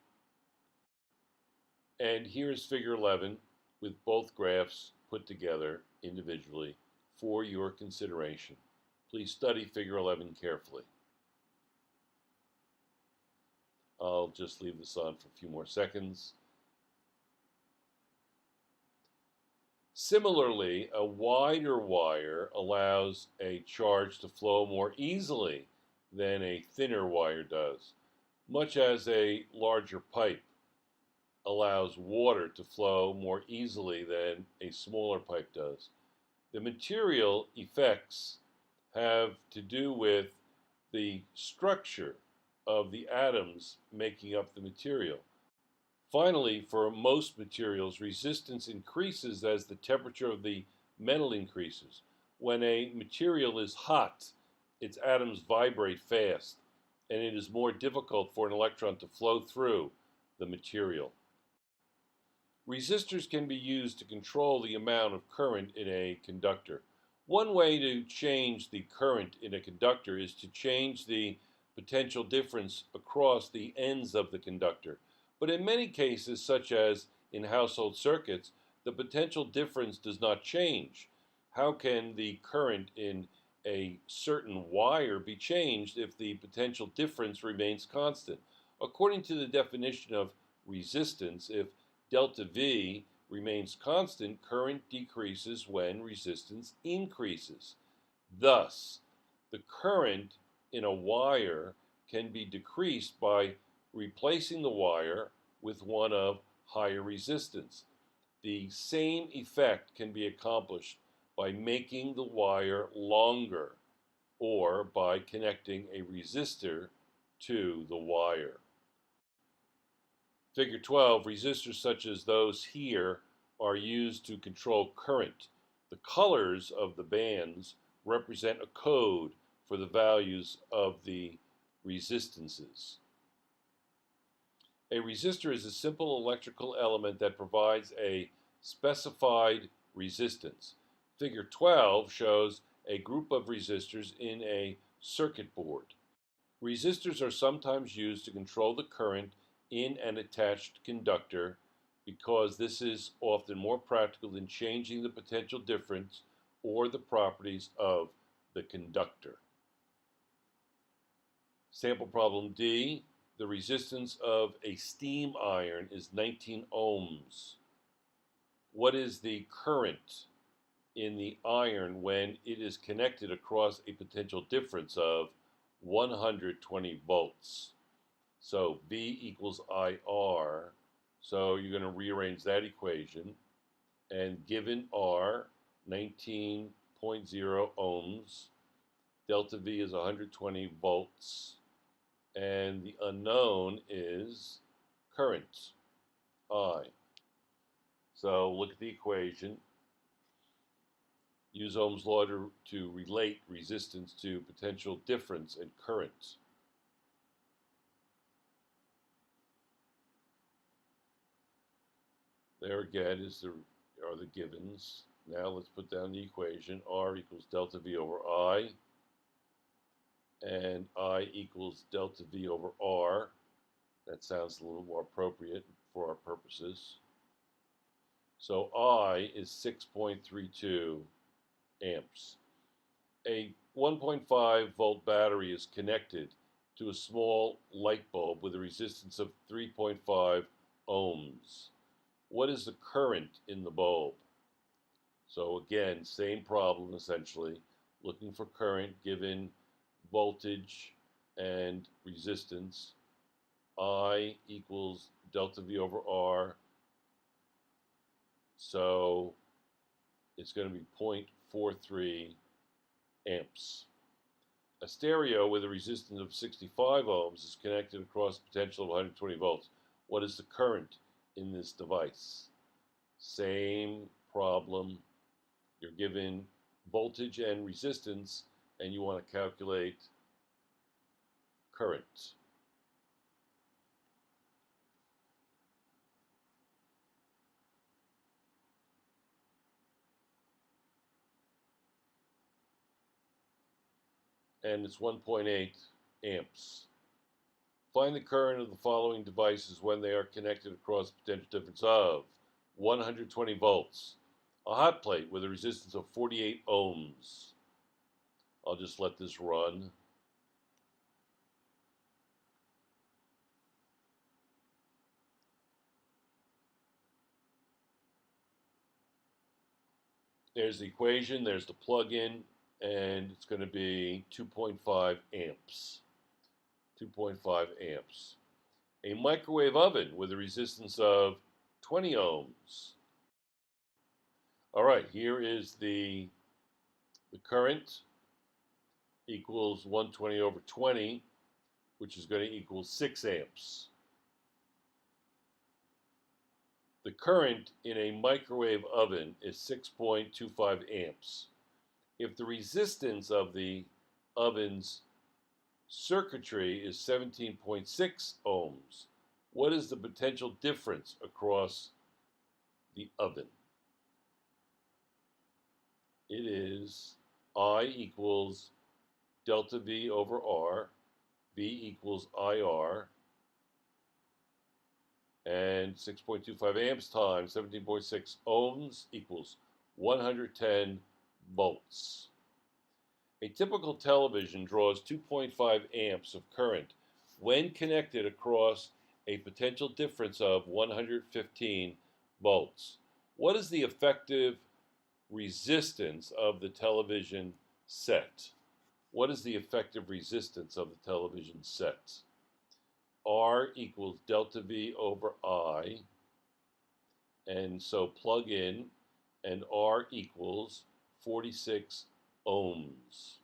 And here's figure 11 with both graphs put together individually for your consideration. Please study figure 11 carefully. I'll just leave this on for a few more seconds. Similarly, a wider wire allows a charge to flow more easily than a thinner wire does, much as a larger pipe allows water to flow more easily than a smaller pipe does. The material effects have to do with the structure of the atoms making up the material. Finally, for most materials, resistance increases as the temperature of the metal increases. When a material is hot, its atoms vibrate fast, and it is more difficult for an electron to flow through the material. Resistors can be used to control the amount of current in a conductor. One way to change the current in a conductor is to change the potential difference across the ends of the conductor. But in many cases, such as in household circuits, the potential difference does not change. How can the current in a certain wire be changed if the potential difference remains constant? According to the definition of resistance, if delta V remains constant, current decreases when resistance increases. Thus, the current in a wire can be decreased by replacing the wire with one of higher resistance. The same effect can be accomplished by making the wire longer or by connecting a resistor to the wire. Figure 12, resistors such as those here are used to control current. The colors of the bands represent a code for the values of the resistances. A resistor is a simple electrical element that provides a specified resistance. Figure 12 shows a group of resistors in a circuit board. Resistors are sometimes used to control the current in an attached conductor because this is often more practical than changing the potential difference or the properties of the conductor. Sample problem D, the resistance of a steam iron is 19 ohms. What is the current in the iron when it is connected across a potential difference of 120 volts? So V equals IR. So you're going to rearrange that equation. And given R, 19.0 ohms, delta V is 120 volts. And the unknown is current, I. So look at the equation. Use Ohm's law to relate resistance to potential difference and current. There again are the givens. Now let's put down the equation. R equals delta V over I. And I equals delta V over R. That sounds a little more appropriate for our purposes. So I is 6.32 amps. A 1.5 volt battery is connected to a small light bulb with a resistance of 3.5 ohms. What is the current in the bulb? So again, same problem essentially, looking for current given voltage and resistance. I equals delta V over R. So it's going to be 0.43 amps. A stereo with a resistance of 65 ohms is connected across a potential of 120 volts. What is the current in this device? Same problem. You're given voltage and resistance, and you want to calculate current. And it's 1.8 amps. Find the current of the following devices when they are connected across a potential difference of 120 volts. A hot plate with a resistance of 48 ohms. I'll just let this run. There's the equation, there's the plug-in, and it's going to be 2.5 amps. 2.5 amps. A microwave oven with a resistance of 20 ohms. All right, here is the current equals 120 over 20, which is going to equal 6 amps. The current in a microwave oven is 6.25 amps. If the resistance of the oven's circuitry is 17.6 ohms, what is the potential difference across the oven? It is I equals delta V over R, V equals IR, and 6.25 amps times 17.6 ohms equals 110 volts. A typical television draws 2.5 amps of current when connected across a potential difference of 115 volts. What is the effective resistance of the television set? What is the effective resistance of the television set? R equals delta V over I, and so plug in, and R equals 46 ohms.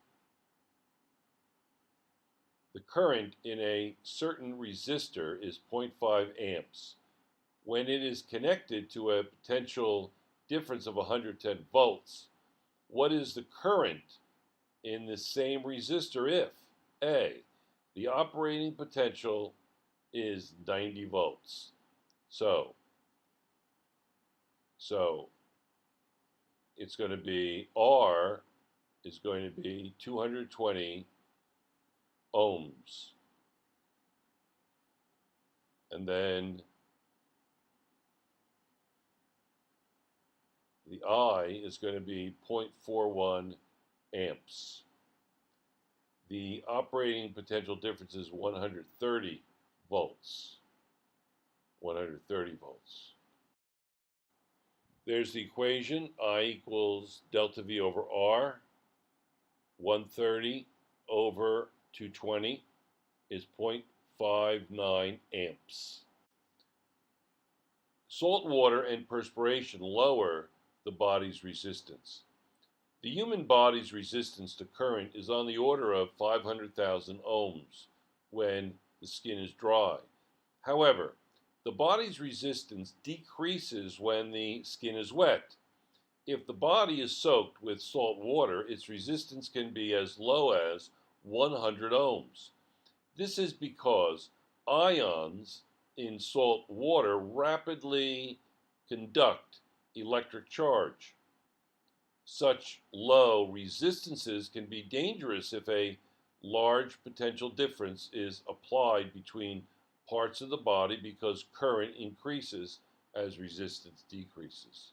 The current in a certain resistor is 0.5 amps. When it is connected to a potential difference of 110 volts, what is the current in the same resistor if A, the operating potential is 90 volts. So it's going to be R is going to be 220 ohms. And then the I is going to be 0.41 amps. The operating potential difference is 130 volts. 130 volts. There's the equation. I equals delta V over R. 130 over 220 is 0.59 amps. Salt water and perspiration lower the body's resistance. The human body's resistance to current is on the order of 500,000 ohms when the skin is dry. However, the body's resistance decreases when the skin is wet. If the body is soaked with salt water, its resistance can be as low as 100 ohms. This is because ions in salt water rapidly conduct electric charge. Such low resistances can be dangerous if a large potential difference is applied between parts of the body because current increases as resistance decreases.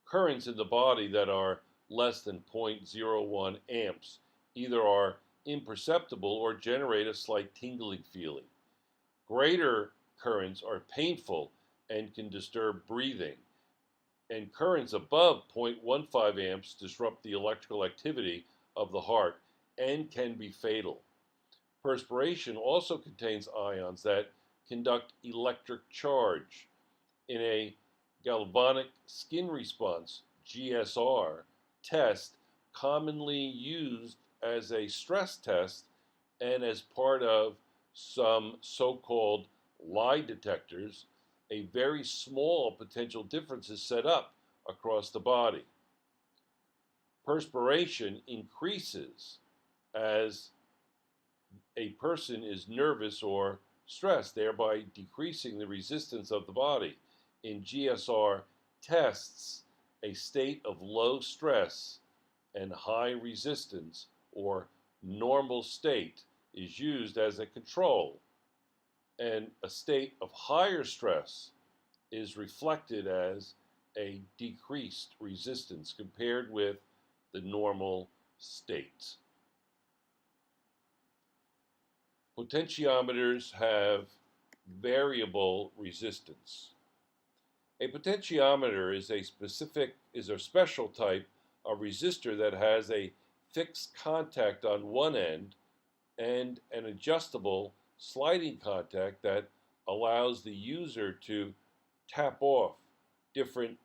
Currents in the body that are less than 0.01 amps either are imperceptible or generate a slight tingling feeling. Greater currents are painful and can disturb breathing, and currents above 0.15 amps disrupt the electrical activity of the heart and can be fatal. Perspiration also contains ions that conduct electric charge. In a galvanic skin response (GSR) test, commonly used as a stress test and as part of some so-called lie detectors. A very small potential difference is set up across the body. Perspiration increases as a person is nervous or stressed, thereby decreasing the resistance of the body. In GSR tests, a state of low stress and high resistance, or normal state, is used as a control, and a state of higher stress is reflected as a decreased resistance compared with the normal state. Potentiometers have variable resistance. A potentiometer is a special type of resistor that has a fixed contact on one end and an adjustable sliding contact that allows the user to tap off different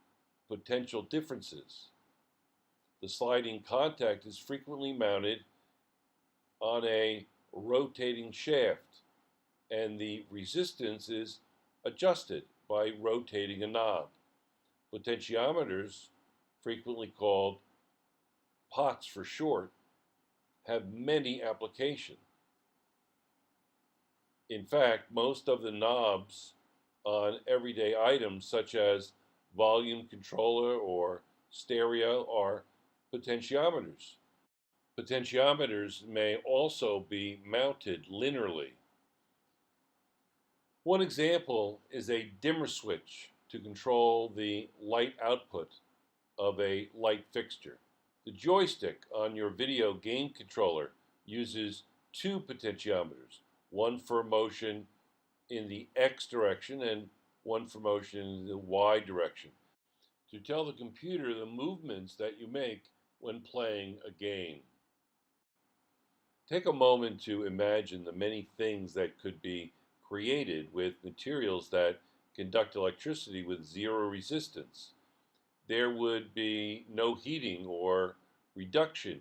potential differences. The sliding contact is frequently mounted on a rotating shaft, and the resistance is adjusted by rotating a knob. Potentiometers, frequently called POTS for short, have many applications. In fact, most of the knobs on everyday items such as volume controller or stereo are potentiometers. Potentiometers may also be mounted linearly. One example is a dimmer switch to control the light output of a light fixture. The joystick on your video game controller uses two potentiometers, one for motion in the X direction and one for motion in the Y direction, to tell the computer the movements that you make when playing a game. Take a moment to imagine the many things that could be created with materials that conduct electricity with zero resistance. There would be no heating or reduction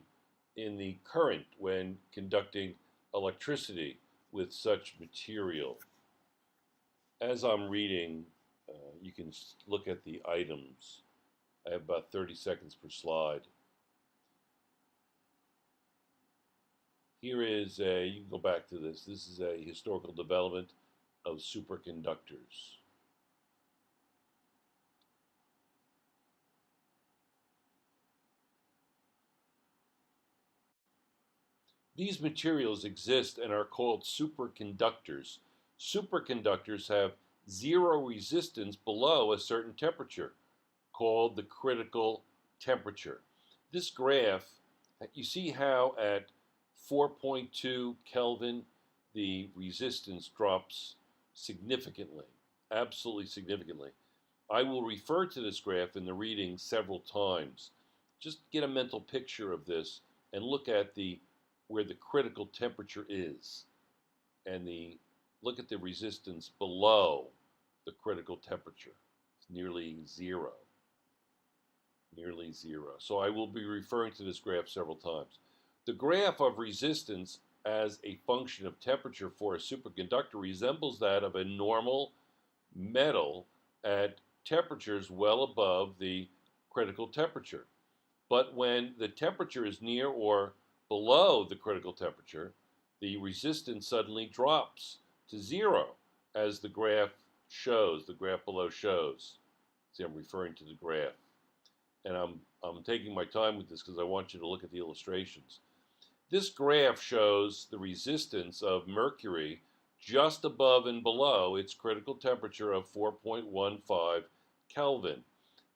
in the current when conducting electricity with such material. As I'm reading, you can look at the items. I have about 30 seconds per slide. Here is you can go back to this. This is a historical development of superconductors. These materials exist and are called superconductors. Superconductors have zero resistance below a certain temperature, called the critical temperature. This graph, you see how at 4.2 Kelvin the resistance drops significantly, absolutely significantly. I will refer to this graph in the reading several times. Just get a mental picture of this and look at where the critical temperature is, and look at the resistance below the critical temperature. It's nearly zero. Nearly zero. So I will be referring to this graph several times. The graph of resistance as a function of temperature for a superconductor resembles that of a normal metal at temperatures well above the critical temperature. But when the temperature is near or below the critical temperature, the resistance suddenly drops to zero, as the graph shows, the graph below shows. See, I'm referring to the graph. And I'm taking my time with this because I want you to look at the illustrations. This graph shows the resistance of mercury just above and below its critical temperature of 4.15 Kelvin.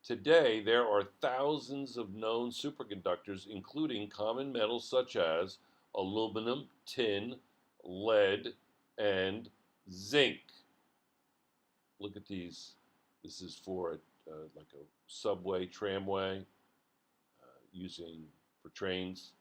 Today, there are thousands of known superconductors, including common metals such as aluminum, tin, lead, and zinc. Look at these. This is for like a subway, tramway, using for trains.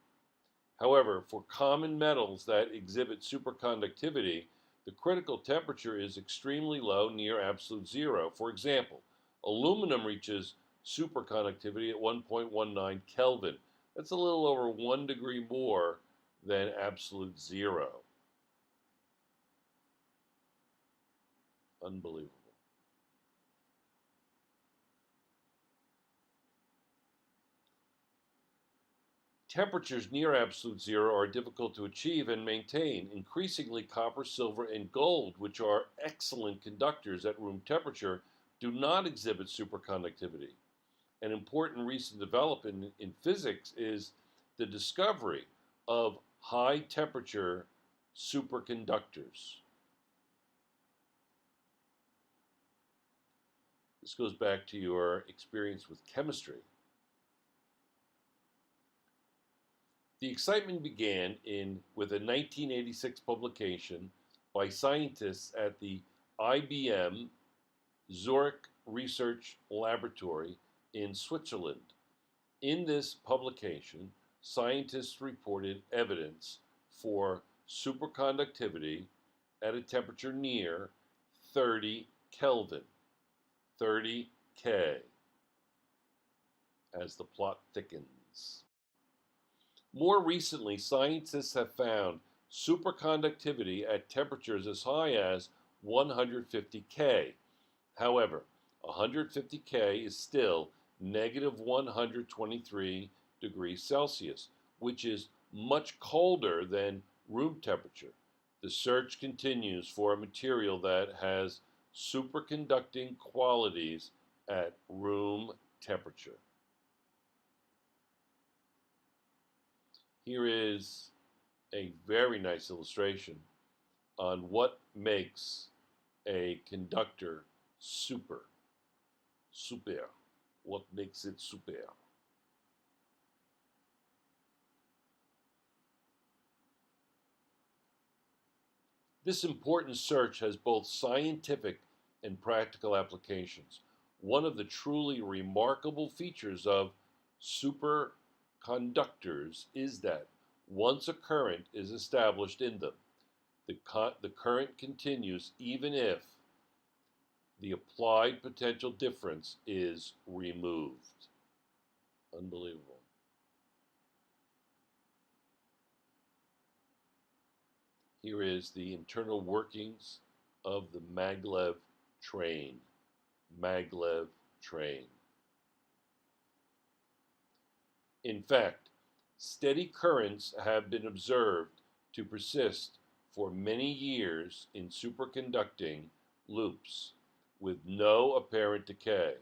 However, for common metals that exhibit superconductivity, the critical temperature is extremely low, near absolute zero. For example, aluminum reaches superconductivity at 1.19 Kelvin. That's a little over 1 degree more than absolute zero. Unbelievable. Temperatures near absolute zero are difficult to achieve and maintain. Increasingly, copper, silver, and gold, which are excellent conductors at room temperature, do not exhibit superconductivity. An important recent development in physics is the discovery of high temperature superconductors. This goes back to your experience with chemistry. The excitement began with a 1986 publication by scientists at the IBM Zurich Research Laboratory in Switzerland. In this publication, scientists reported evidence for superconductivity at a temperature near 30 Kelvin, 30 K, as the plot thickens. More recently, scientists have found superconductivity at temperatures as high as 150 K. However, 150 K is still negative 123 degrees Celsius, which is much colder than room temperature. The search continues for a material that has superconducting qualities at room temperature. Here is a very nice illustration on what makes a conductor super. What makes it super? This important search has both scientific and practical applications. One of the truly remarkable features of superconductors is that once a current is established in them, the current continues even if the applied potential difference is removed. Unbelievable. Here is the internal workings of the maglev train. Maglev train. In fact, steady currents have been observed to persist for many years in superconducting loops with no apparent decay.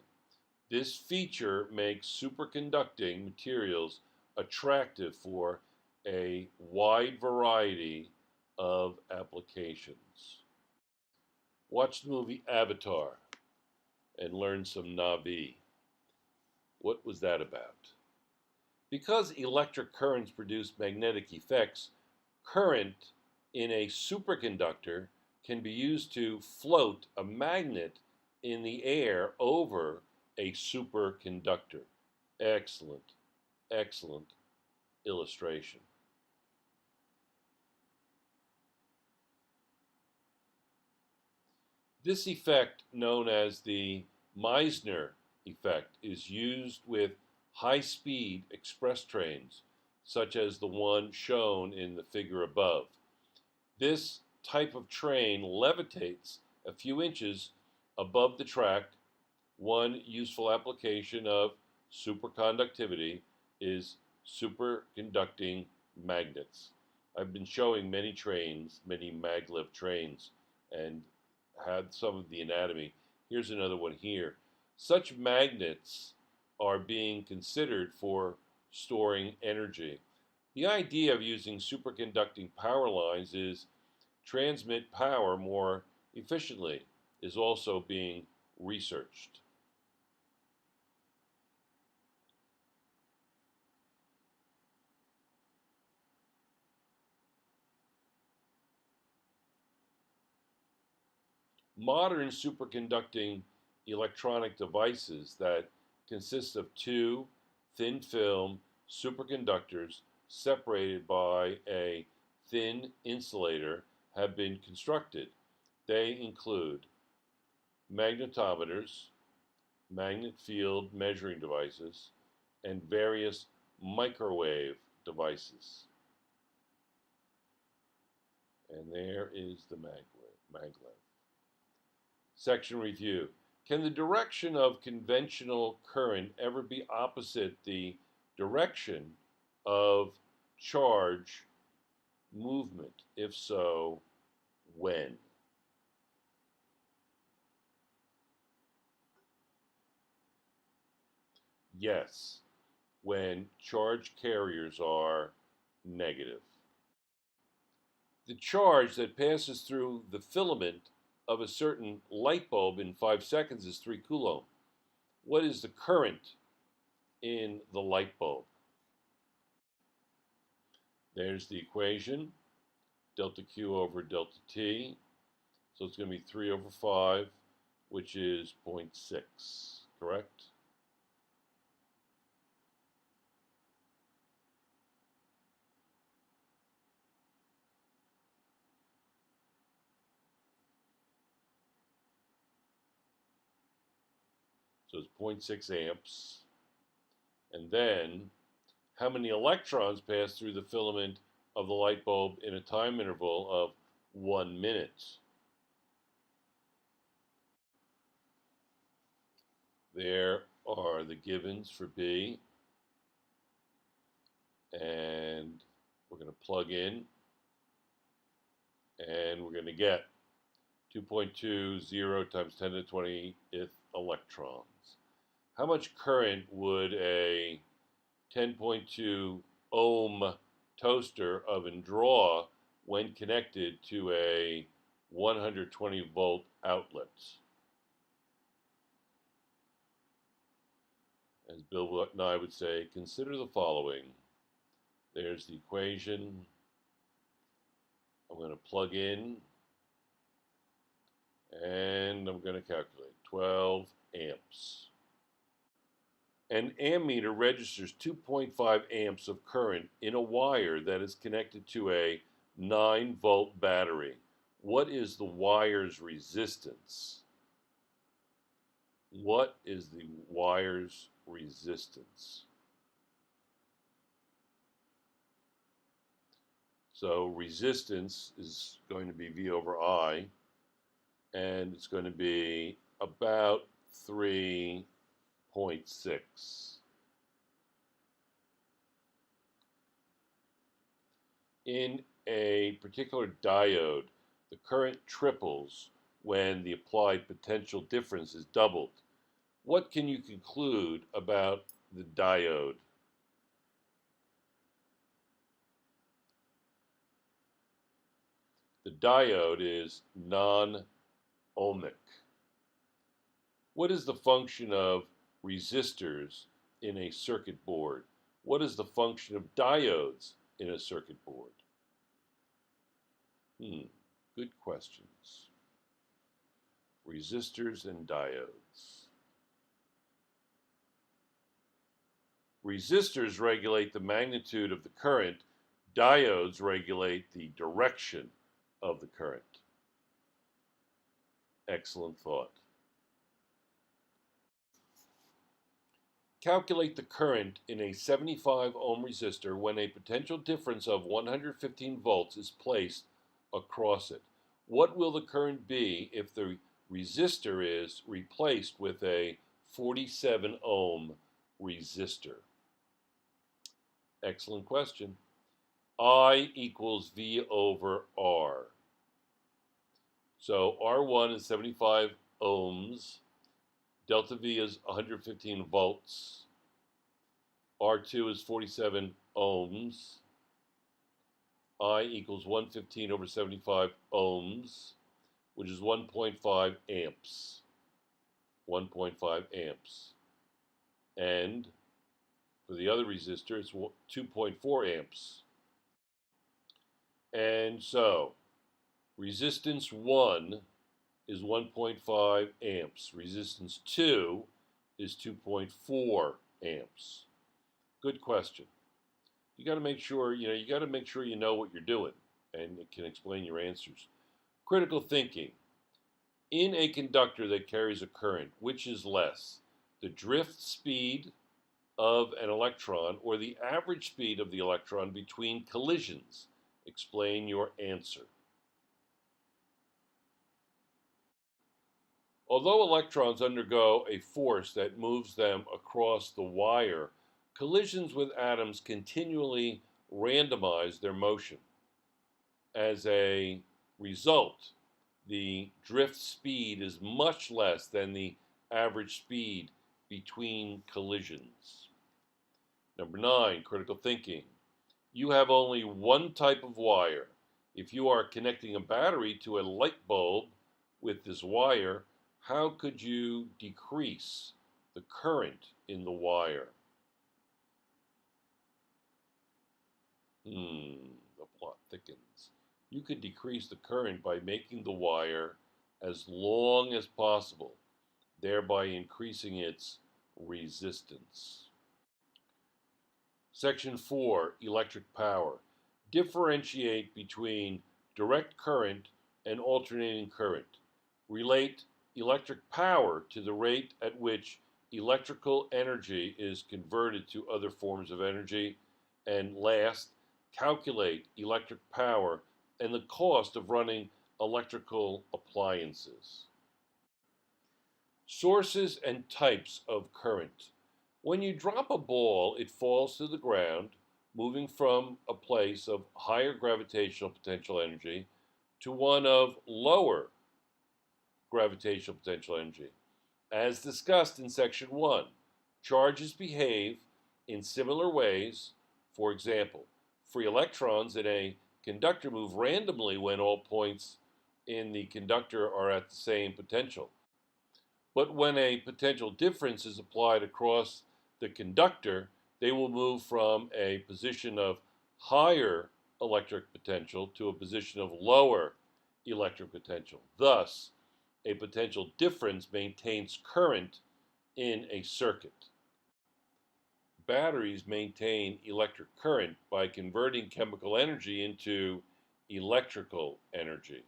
This feature makes superconducting materials attractive for a wide variety of applications. Watch the movie Avatar and learn some Na'vi. What was that about? Because electric currents produce magnetic effects, current in a superconductor can be used to float a magnet in the air over a superconductor. Excellent, excellent illustration. This effect, known as the Meissner effect, is used with high-speed express trains, such as the one shown in the figure above. This type of train levitates a few inches above the track. One useful application of superconductivity is superconducting magnets. I've been showing many trains, many maglev trains, and had some of the anatomy. Here's another one here. Such magnets are being considered for storing energy. The idea of using superconducting power lines is transmit power more efficiently is also being researched. Modern superconducting electronic devices that consist of two thin film superconductors separated by a thin insulator have been constructed. They include magnetometers, magnet field measuring devices, and various microwave devices. And there is the maglev. Section review. Can the direction of conventional current ever be opposite the direction of charge movement? If so, when? Yes, when charge carriers are negative. The charge that passes through the filament of a certain light bulb in 5 seconds is 3 coulomb. What is the current in the light bulb? There's the equation, delta Q over delta T. So it's going to be 3 over 5, which is 0.6, correct? So it's 0.6 amps. And then, how many electrons pass through the filament of the light bulb in a time interval of 1 minute? There are the givens for B. And we're going to plug in. And we're going to get 2.20 times 10 to the 20th electrons. How much current would a 10.2 ohm toaster oven draw when connected to a 120 volt outlet? As Bill and I would say, consider the following. There's the equation. I'm going to plug in, and I'm going to calculate 12 amps. An ammeter registers 2.5 amps of current in a wire that is connected to a 9-volt battery. What is the wire's resistance? What is the wire's resistance? So resistance is going to be V over I, and it's going to be about 3.6. In a particular diode, the current triples when the applied potential difference is doubled. What can you conclude about the diode? The diode is non-ohmic. What is the function of resistors in a circuit board? What is the function of diodes in a circuit board? Good questions. Resistors and diodes. Resistors regulate the magnitude of the current. Diodes regulate the direction of the current. Excellent thought. Calculate the current in a 75 ohm resistor when a potential difference of 115 volts is placed across it. What will the current be if the resistor is replaced with a 47 ohm resistor? Excellent question. I equals V over R. So R1 is 75 ohms. Delta V is 115 volts. R2 is 47 ohms. I equals 115 over 75 ohms, which is 1.5 amps. 1.5 amps. And for the other resistor, it's 2.4 amps. And so, resistance 1 is 1.5 amps. Resistance 2 is 2.4 amps. Good question. You got to make sure you know what you're doing, and it can explain your answers. Critical thinking. In a conductor that carries a current, which is less, the drift speed of an electron or the average speed of the electron between collisions? Explain your answer. Although electrons undergo a force that moves them across the wire, collisions with atoms continually randomize their motion. As a result, the drift speed is much less than the average speed between collisions. Number 9, critical thinking. You have only one type of wire. If you are connecting a battery to a light bulb with this wire, how could you decrease the current in the wire? The plot thickens. You could decrease the current by making the wire as long as possible, thereby increasing its resistance. Section 4, electric power. Differentiate between direct current and alternating current. Relate electric power to the rate at which electrical energy is converted to other forms of energy. And last, calculate electric power and the cost of running electrical appliances. Sources and types of current. When you drop a ball, it falls to the ground, moving from a place of higher gravitational potential energy to one of lower gravitational potential energy. As discussed in Section 1, charges behave in similar ways. For example, free electrons in a conductor move randomly when all points in the conductor are at the same potential. But when a potential difference is applied across the conductor, they will move from a position of higher electric potential to a position of lower electric potential. Thus, a potential difference maintains current in a circuit. Batteries maintain electric current by converting chemical energy into electrical energy.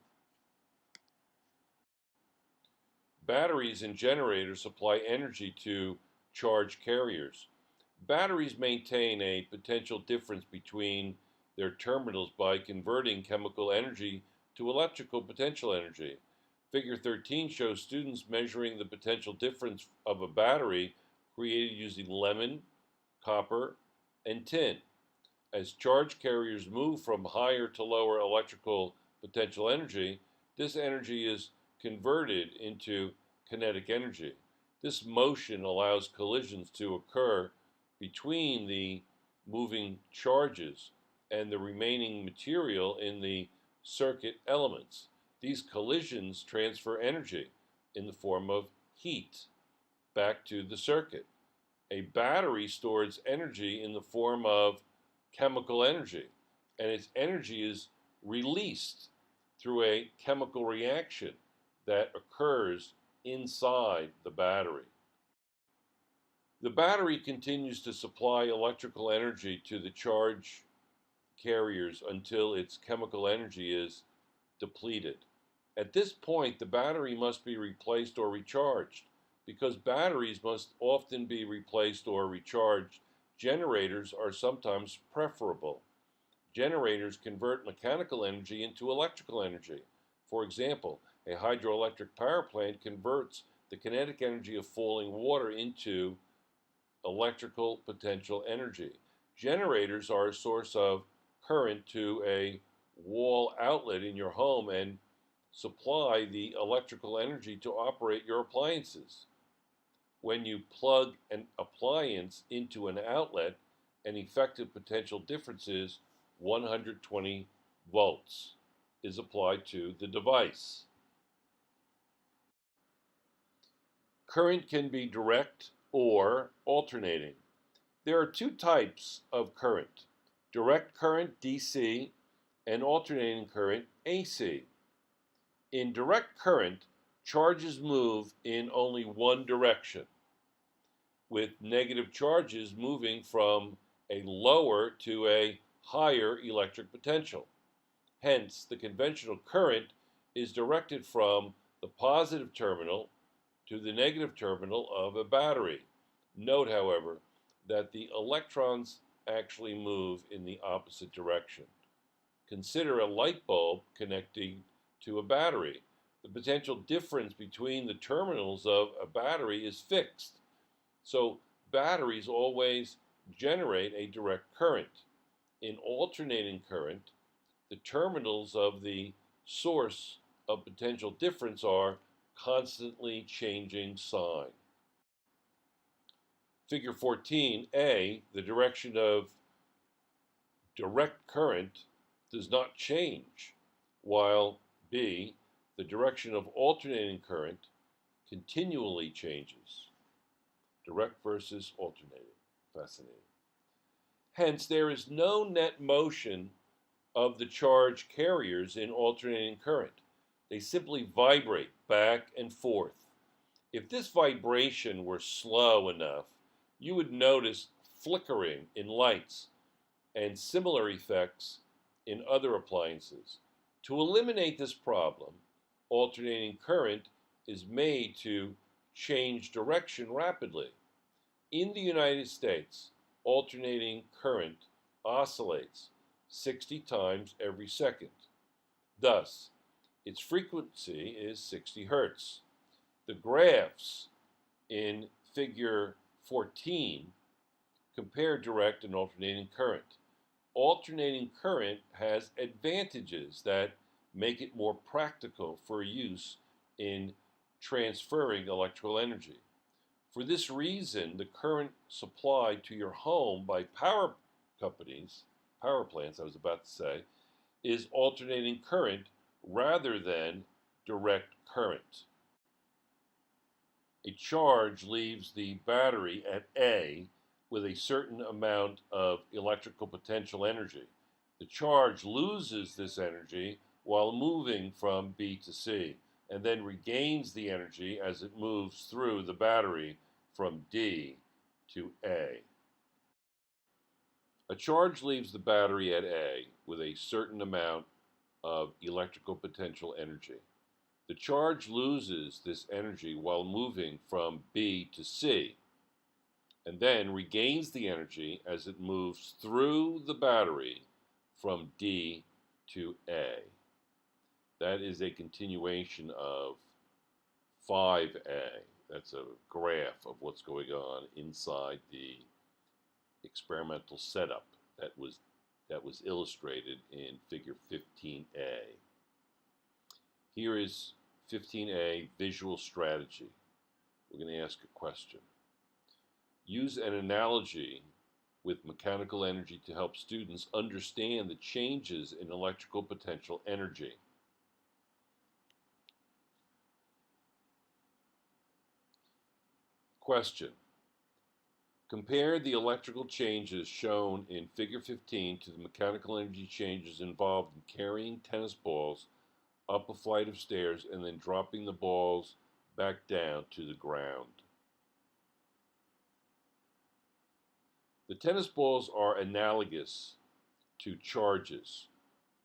Batteries and generators supply energy to charge carriers. Batteries maintain a potential difference between their terminals by converting chemical energy to electrical potential energy. Figure 13 shows students measuring the potential difference of a battery created using lemon, copper, and tin. As charge carriers move from higher to lower electrical potential energy, this energy is converted into kinetic energy. This motion allows collisions to occur between the moving charges and the remaining material in the circuit elements. These collisions transfer energy in the form of heat back to the circuit. A battery stores energy in the form of chemical energy, and its energy is released through a chemical reaction that occurs inside the battery. The battery continues to supply electrical energy to the charge carriers until its chemical energy is depleted. At this point, the battery must be replaced or recharged. Because batteries must often be replaced or recharged, generators are sometimes preferable. Generators convert mechanical energy into electrical energy. For example, a hydroelectric power plant converts the kinetic energy of falling water into electrical potential energy. Generators are a source of current to a wall outlet in your home and supply the electrical energy to operate your appliances. When you plug an appliance into an outlet, an effective potential difference is 120 volts is applied to the device. Current can be direct or alternating. There are two types of current: direct current DC and alternating current AC. In direct current, charges move in only one direction, with negative charges moving from a lower to a higher electric potential. Hence, the conventional current is directed from the positive terminal to the negative terminal of a battery. Note, however, that the electrons actually move in the opposite direction. Consider a light bulb connecting to a battery. The potential difference between the terminals of a battery is fixed. So batteries always generate a direct current. In alternating current, the terminals of the source of potential difference are constantly changing sign. Figure 14a, the direction of direct current does not change, while B, the direction of alternating current continually changes. Direct versus alternating. Fascinating. Hence, there is no net motion of the charge carriers in alternating current. They simply vibrate back and forth. If this vibration were slow enough, you would notice flickering in lights and similar effects in other appliances. To eliminate this problem, alternating current is made to change direction rapidly. In the United States, alternating current oscillates 60 times every second. Thus, its frequency is 60 hertz. The graphs in figure 14 compare direct and alternating current. Alternating current has advantages that make it more practical for use in transferring electrical energy. For this reason, the current supplied to your home by power companies, power plants, I was about to say, is alternating current rather than direct current. A charge leaves the battery at A with a certain amount of electrical potential energy. The charge loses this energy while moving from B to C, and then regains the energy as it moves through the battery from D to A. A charge leaves the battery at A with a certain amount of electrical potential energy. The charge loses this energy while moving from B to C, and then regains the energy as it moves through the battery from D to A. That is a continuation of 5A. That's a graph of what's going on inside the experimental setup that was illustrated in figure 15A. Here is 15A visual strategy. We're going to ask a question. Use an analogy with mechanical energy to help students understand the changes in electrical potential energy. Question. Compare the electrical changes shown in figure 15 to the mechanical energy changes involved in carrying tennis balls up a flight of stairs and then dropping the balls back down to the ground. The tennis balls are analogous to charges,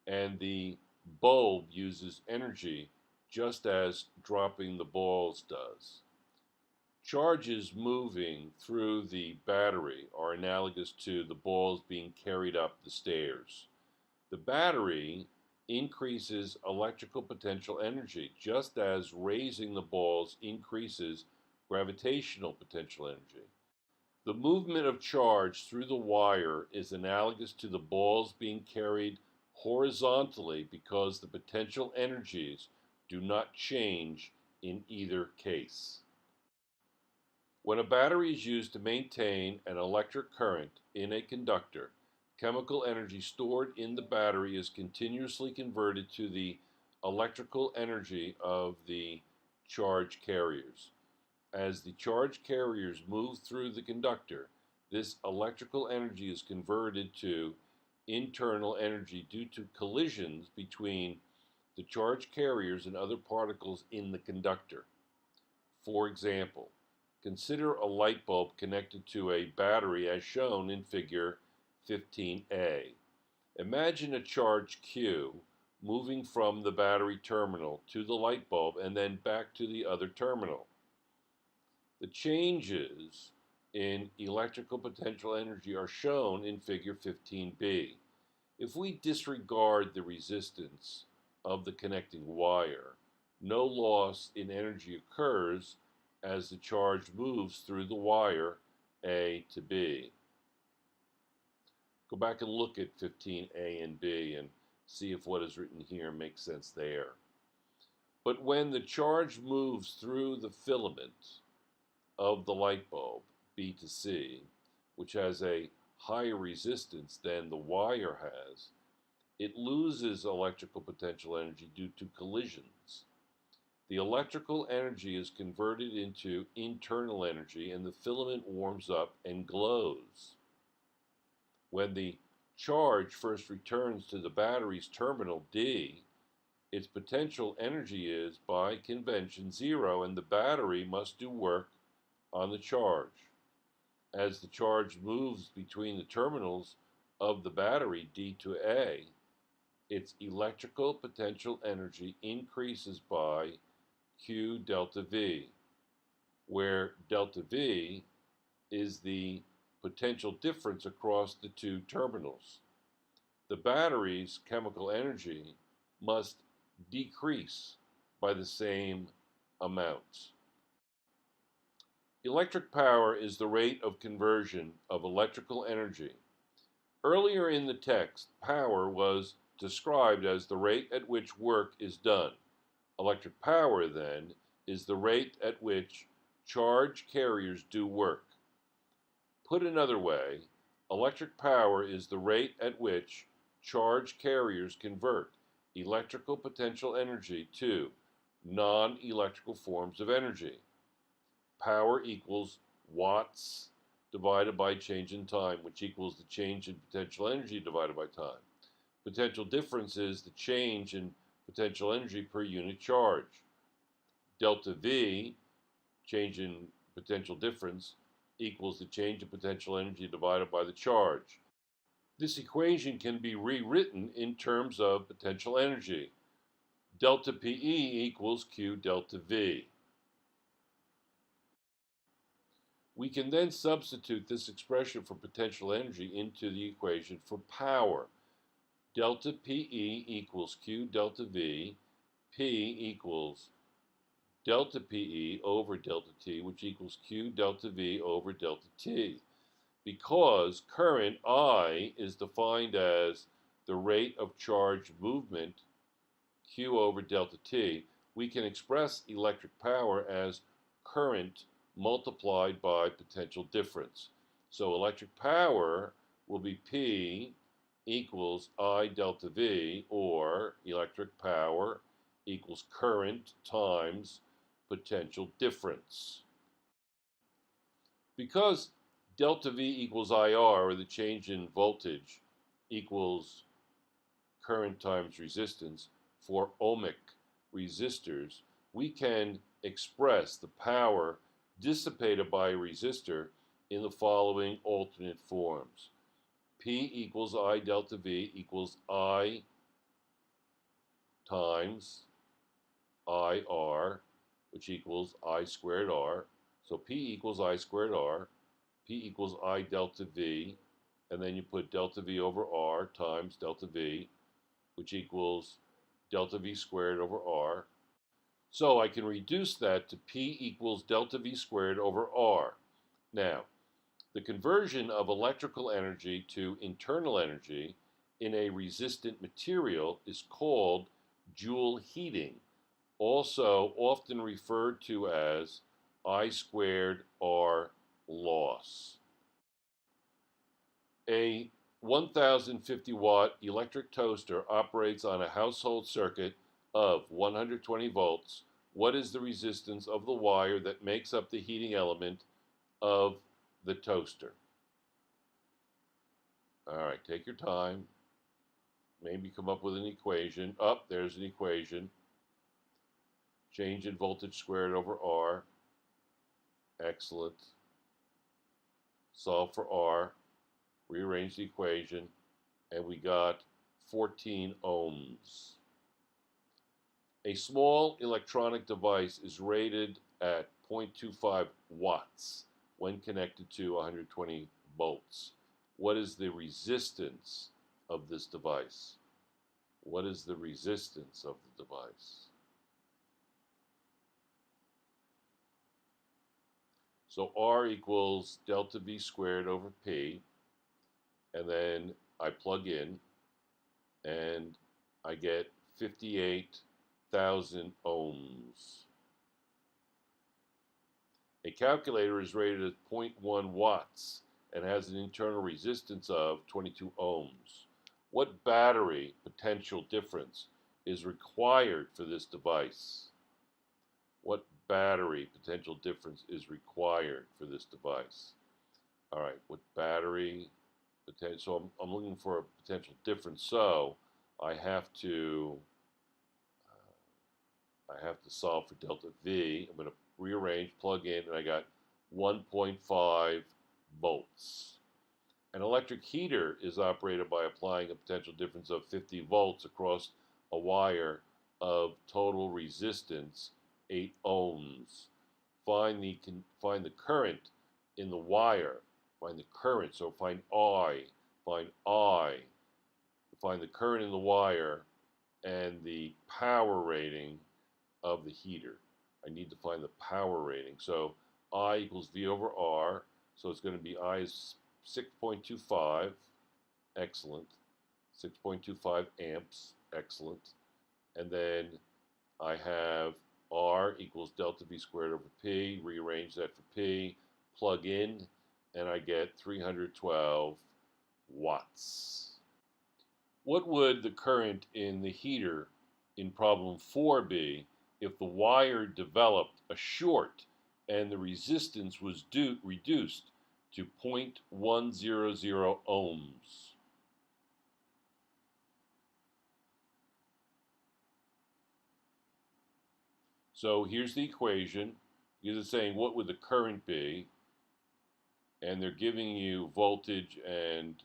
and the bulb uses energy just as dropping the balls does. Charges moving through the battery are analogous to the balls being carried up the stairs. The battery increases electrical potential energy just as raising the balls increases gravitational potential energy. The movement of charge through the wire is analogous to the balls being carried horizontally because the potential energies do not change in either case. When a battery is used to maintain an electric current in a conductor, chemical energy stored in the battery is continuously converted to the electrical energy of the charge carriers. As the charge carriers move through the conductor, this electrical energy is converted to internal energy due to collisions between the charge carriers and other particles in the conductor. For example, consider a light bulb connected to a battery as shown in figure 15A. Imagine a charge Q moving from the battery terminal to the light bulb and then back to the other terminal. The changes in electrical potential energy are shown in figure 15b. If we disregard the resistance of the connecting wire, no loss in energy occurs as the charge moves through the wire A to B. Go back and look at 15A and B and see if what is written here makes sense there. But when the charge moves through the filament of the light bulb, B to C, which has a higher resistance than the wire has, it loses electrical potential energy due to collisions. The electrical energy is converted into internal energy and the filament warms up and glows. When the charge first returns to the battery's terminal D, its potential energy is, by convention, zero, and the battery must do work on the charge. As the charge moves between the terminals of the battery D to A, its electrical potential energy increases by Q delta V, where delta V is the potential difference across the two terminals. The battery's chemical energy must decrease by the same amount. Electric power is the rate of conversion of electrical energy. Earlier in the text, power was described as the rate at which work is done. Electric power, then, is the rate at which charge carriers do work. Put another way, electric power is the rate at which charge carriers convert electrical potential energy to non-electrical forms of energy. Power equals watts divided by change in time, which equals the change in potential energy divided by time. Potential difference is the change in potential energy per unit charge. Delta V, change in potential difference, equals the change in potential energy divided by the charge. This equation can be rewritten in terms of potential energy. Delta PE equals Q delta V. We can then substitute this expression for potential energy into the equation for power. Delta PE equals Q delta V, P equals delta PE over delta T, which equals Q delta V over delta T. Because current I is defined as the rate of charge movement, Q over delta T, we can express electric power as current multiplied by potential difference. So electric power will be P equals I delta V, or electric power equals current times potential difference. Because delta V equals IR, or the change in voltage, equals current times resistance for ohmic resistors, we can express the power dissipated by a resistor in the following alternate forms. P equals I delta V equals I times IR, which equals I squared R. So P equals I squared R, P equals I delta V, and then you put delta V over R times delta V, which equals delta V squared over R. So I can reduce that to P equals delta V squared over R. Now, the conversion of electrical energy to internal energy in a resistant material is called Joule heating, also often referred to as I squared R loss. A 1050 watt electric toaster operates on a household circuit of 120 volts. What is the resistance of the wire that makes up the heating element of the toaster? All right, take your time. Maybe come up with an equation. There's an equation. Change in voltage squared over R. Excellent. Solve for R. Rearrange the equation. And we got 14 ohms. A small electronic device is rated at 0.25 watts. when connected to 120 volts. What is the resistance of this device? What is the resistance of the device? So R equals delta V squared over P, and then I plug in, and I get 58,000 ohms. A calculator is rated at 0.1 watts and has an internal resistance of 22 ohms. What battery potential difference is required for this device? What battery potential difference is required for this device? All right, what battery potential? So I'm looking for a potential difference. So I have to solve for delta V. I'm going to rearrange, plug in, and I got 1.5 volts. An electric heater is operated by applying a potential difference of 50 volts across a wire of total resistance 8 ohms. Find the current in the wire. Find the current. So find I. Find the current in the wire and the power rating of the heater. I need to find the power rating. So I equals V over R. So it's going to be I is 6.25. Excellent. 6.25 amps. Excellent. And then I have R equals delta V squared over P. Rearrange that for P. Plug in, and I get 312 watts. What would the current in the heater in problem 4 be if the wire developed a short and the resistance was reduced to 0.100 ohms? So here's the equation. Because it's saying what would the current be, and they're giving you voltage and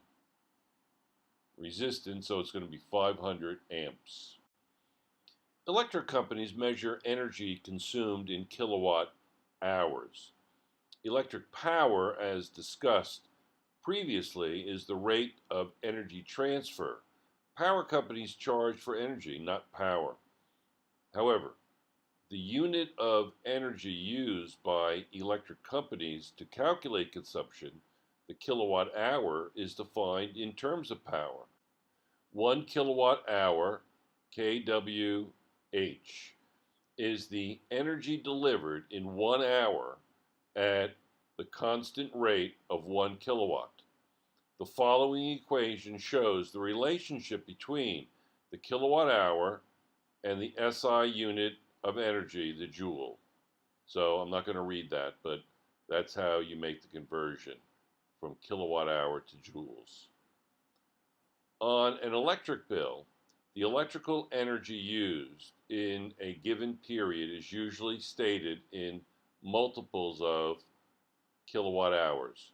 resistance, so it's going to be 500 amps. Electric companies measure energy consumed in kilowatt hours. Electric power, as discussed previously, is the rate of energy transfer. Power companies charge for energy, not power. However, the unit of energy used by electric companies to calculate consumption, the kilowatt hour, is defined in terms of power. 1 kilowatt hour, kWh, is the energy delivered in 1 hour at the constant rate of 1 kilowatt. The following equation shows the relationship between the kilowatt hour and the SI unit of energy, the joule. So I'm not going to read that, but that's how you make the conversion from kilowatt hour to joules. On an electric bill, the electrical energy used in a given period is usually stated in multiples of kilowatt hours.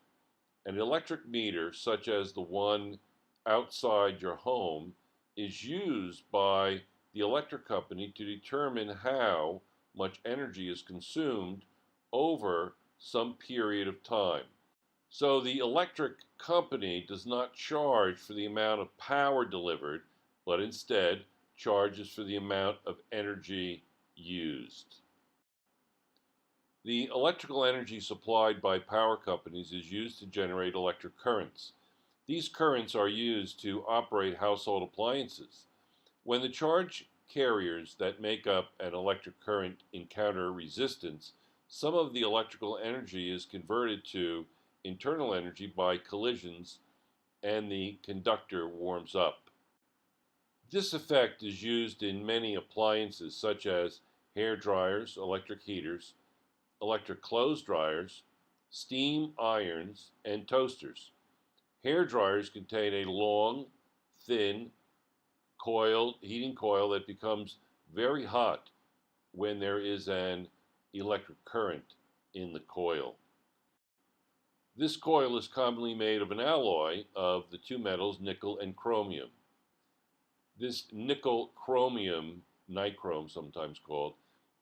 An electric meter, such as the one outside your home, is used by the electric company to determine how much energy is consumed over some period of time. So the electric company does not charge for the amount of power delivered, but instead charges for the amount of energy used. The electrical energy supplied by power companies is used to generate electric currents. These currents are used to operate household appliances. When the charge carriers that make up an electric current encounter resistance, some of the electrical energy is converted to internal energy by collisions, and the conductor warms up. This effect is used in many appliances such as hair dryers, electric heaters, electric clothes dryers, steam irons, and toasters. Hair dryers contain a long, thin, heating coil that becomes very hot when there is an electric current in the coil. This coil is commonly made of an alloy of the two metals nickel and chromium. This nickel-chromium, nichrome sometimes called,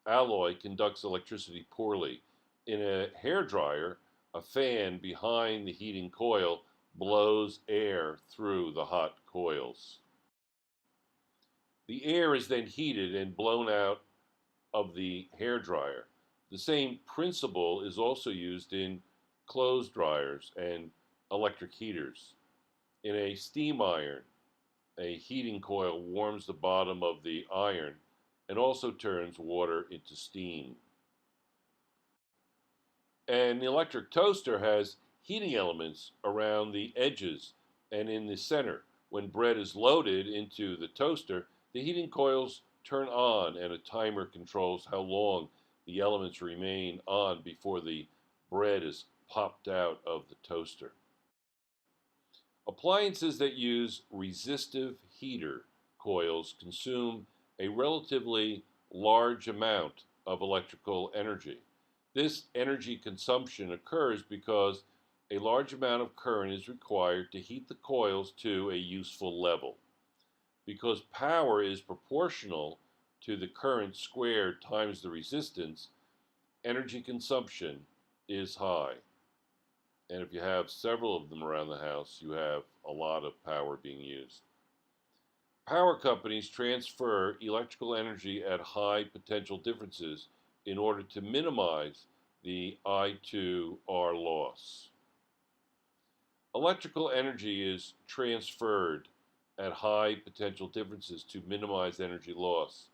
alloy conducts electricity poorly. In a hair dryer, A fan behind the heating coil blows air through the hot coils. The air is then heated and blown out of the hair dryer. The same principle is also used in clothes dryers and electric heaters. In a steam iron, a heating coil warms the bottom of the iron and also turns water into steam. And the electric toaster has heating elements around the edges and in the center. When bread is loaded into the toaster, the heating coils turn on and a timer controls how long the elements remain on before the bread is popped out of the toaster. Appliances that use resistive heater coils consume a relatively large amount of electrical energy. This energy consumption occurs because a large amount of current is required to heat the coils to a useful level. Because power is proportional to the current squared times the resistance, energy consumption is high. And if you have several of them around the house, you have a lot of power being used. Power companies transfer electrical energy at high potential differences in order to minimize the I2R loss. Electrical energy is transferred at high potential differences to minimize energy loss.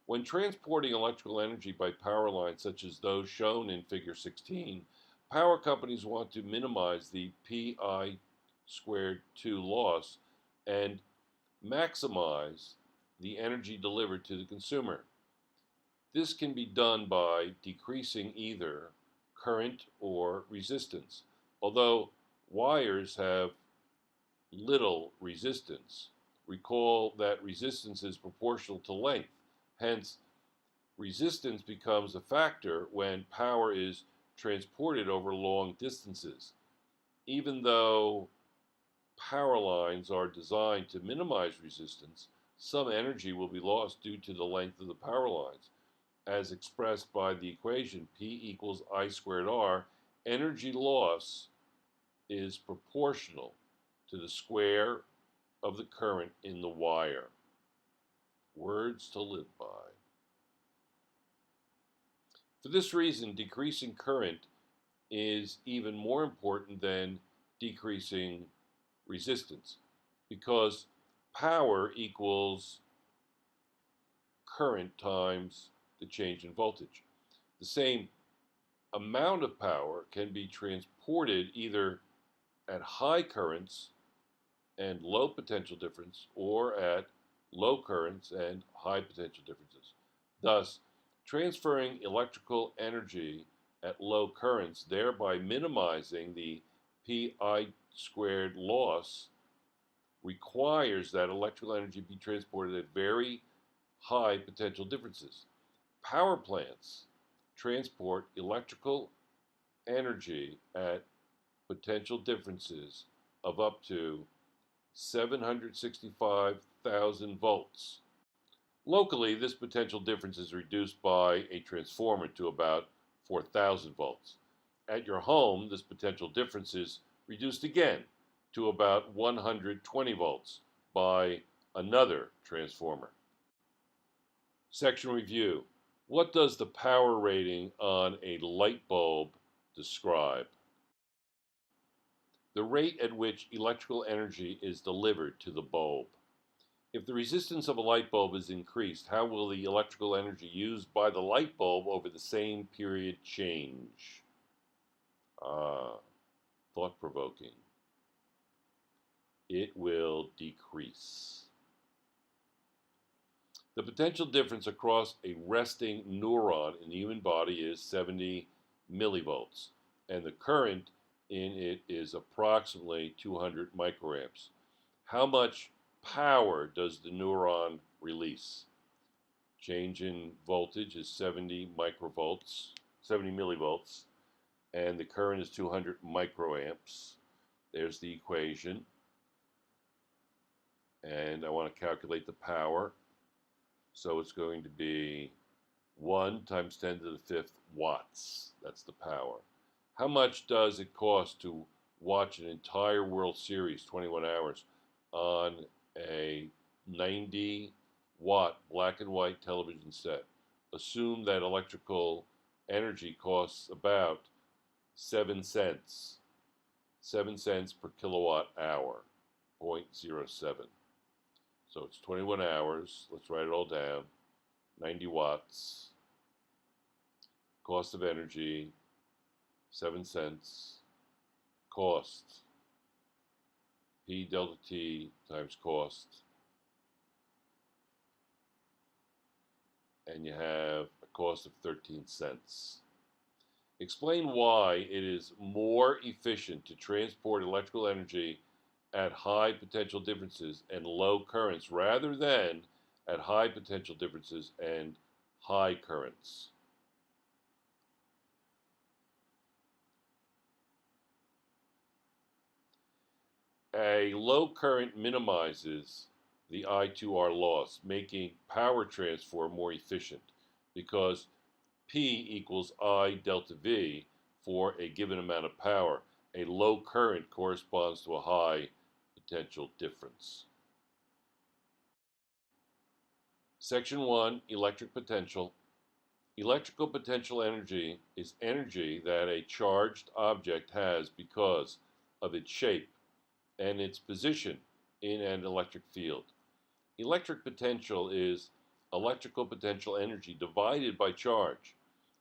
When transporting electrical energy by power lines such as those shown in Figure 16, power companies want to minimize the Pi squared 2 loss and maximize the energy delivered to the consumer. This can be done by decreasing either current or resistance. Although wires have little resistance, recall that resistance is proportional to length. Hence, resistance becomes a factor when power is transported over long distances. Even though power lines are designed to minimize resistance, some energy will be lost due to the length of the power lines. As expressed by the equation P equals I squared R, energy loss is proportional to the square of the current in the wire. Words to live by. For this reason, decreasing current is even more important than decreasing resistance, because power equals current times the change in voltage. The same amount of power can be transported either at high currents and low potential difference or at low currents and high potential differences. Thus, transferring electrical energy at low currents, thereby minimizing the Pi squared loss, requires that electrical energy be transported at very high potential differences. Power plants transport electrical energy at potential differences of up to 765,000 volts. Locally, this potential difference is reduced by a transformer to about 4,000 volts. At your home, this potential difference is reduced again to about 120 volts by another transformer. Section review. What does the power rating on a light bulb describe? The rate at which electrical energy is delivered to the bulb. If the resistance of a light bulb is increased, how will the electrical energy used by the light bulb over the same period change? Thought-provoking. It will decrease. The potential difference across a resting neuron in the human body is 70 millivolts, and the current in it is approximately 200 microamps. How much power does the neuron release? Change in voltage is 70 millivolts, and the current is 200 microamps. There's the equation. And I want to calculate the power. So it's going to be 1 times 10 to the 5th watts. That's the power. How much does it cost to watch an entire World Series, 21 hours, on a 90-watt black and white television set? Assume that electrical energy costs about 7 cents. 7 cents per kilowatt hour, 0.07. So it's 21 hours. Let's write it all down. 90 watts. Cost of energy, 7 cents. Cost, P delta T times cost. And you have a cost of 13 cents. Explain why it is more efficient to transport electrical energy at high potential differences and low currents rather than at high potential differences and high currents. A low current minimizes the I2R loss, making power transfer more efficient because P equals I delta V for a given amount of power. A low current corresponds to a high potential difference. Section 1, Electric Potential. Electrical potential energy is energy that a charged object has because of its shape and its position in an electric field. Electric potential is electrical potential energy divided by charge.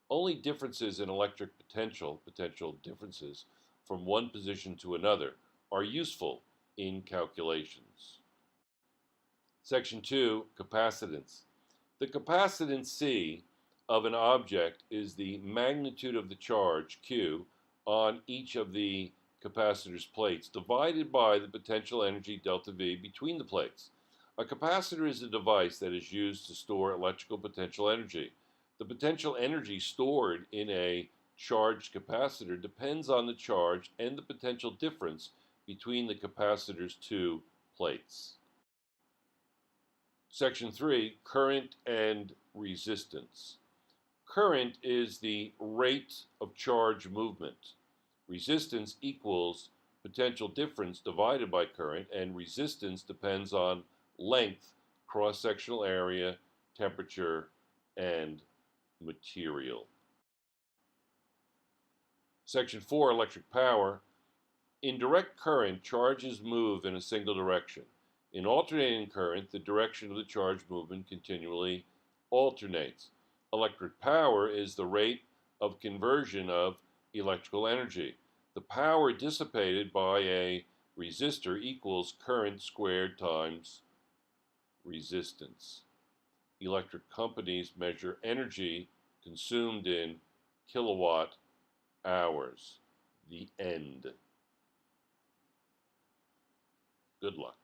Only differences in electric potential differences from one position to another, are useful in calculations. Section 2, Capacitance. The capacitance C of an object is the magnitude of the charge Q on each of the capacitor's plates divided by the potential energy delta V between the plates. A capacitor is a device that is used to store electrical potential energy. The potential energy stored in a charged capacitor depends on the charge and the potential difference between the capacitor's two plates. Section 3, Current and Resistance. Current is the rate of charge movement. Resistance equals potential difference divided by current, and resistance depends on length, cross-sectional area, temperature, and material. Section 4, Electric Power. In direct current, charges move in a single direction. In alternating current, the direction of the charge movement continually alternates. Electric power is the rate of conversion of electrical energy. The power dissipated by a resistor equals current squared times resistance. Electric companies measure energy consumed in kilowatt hours. The end. Good luck.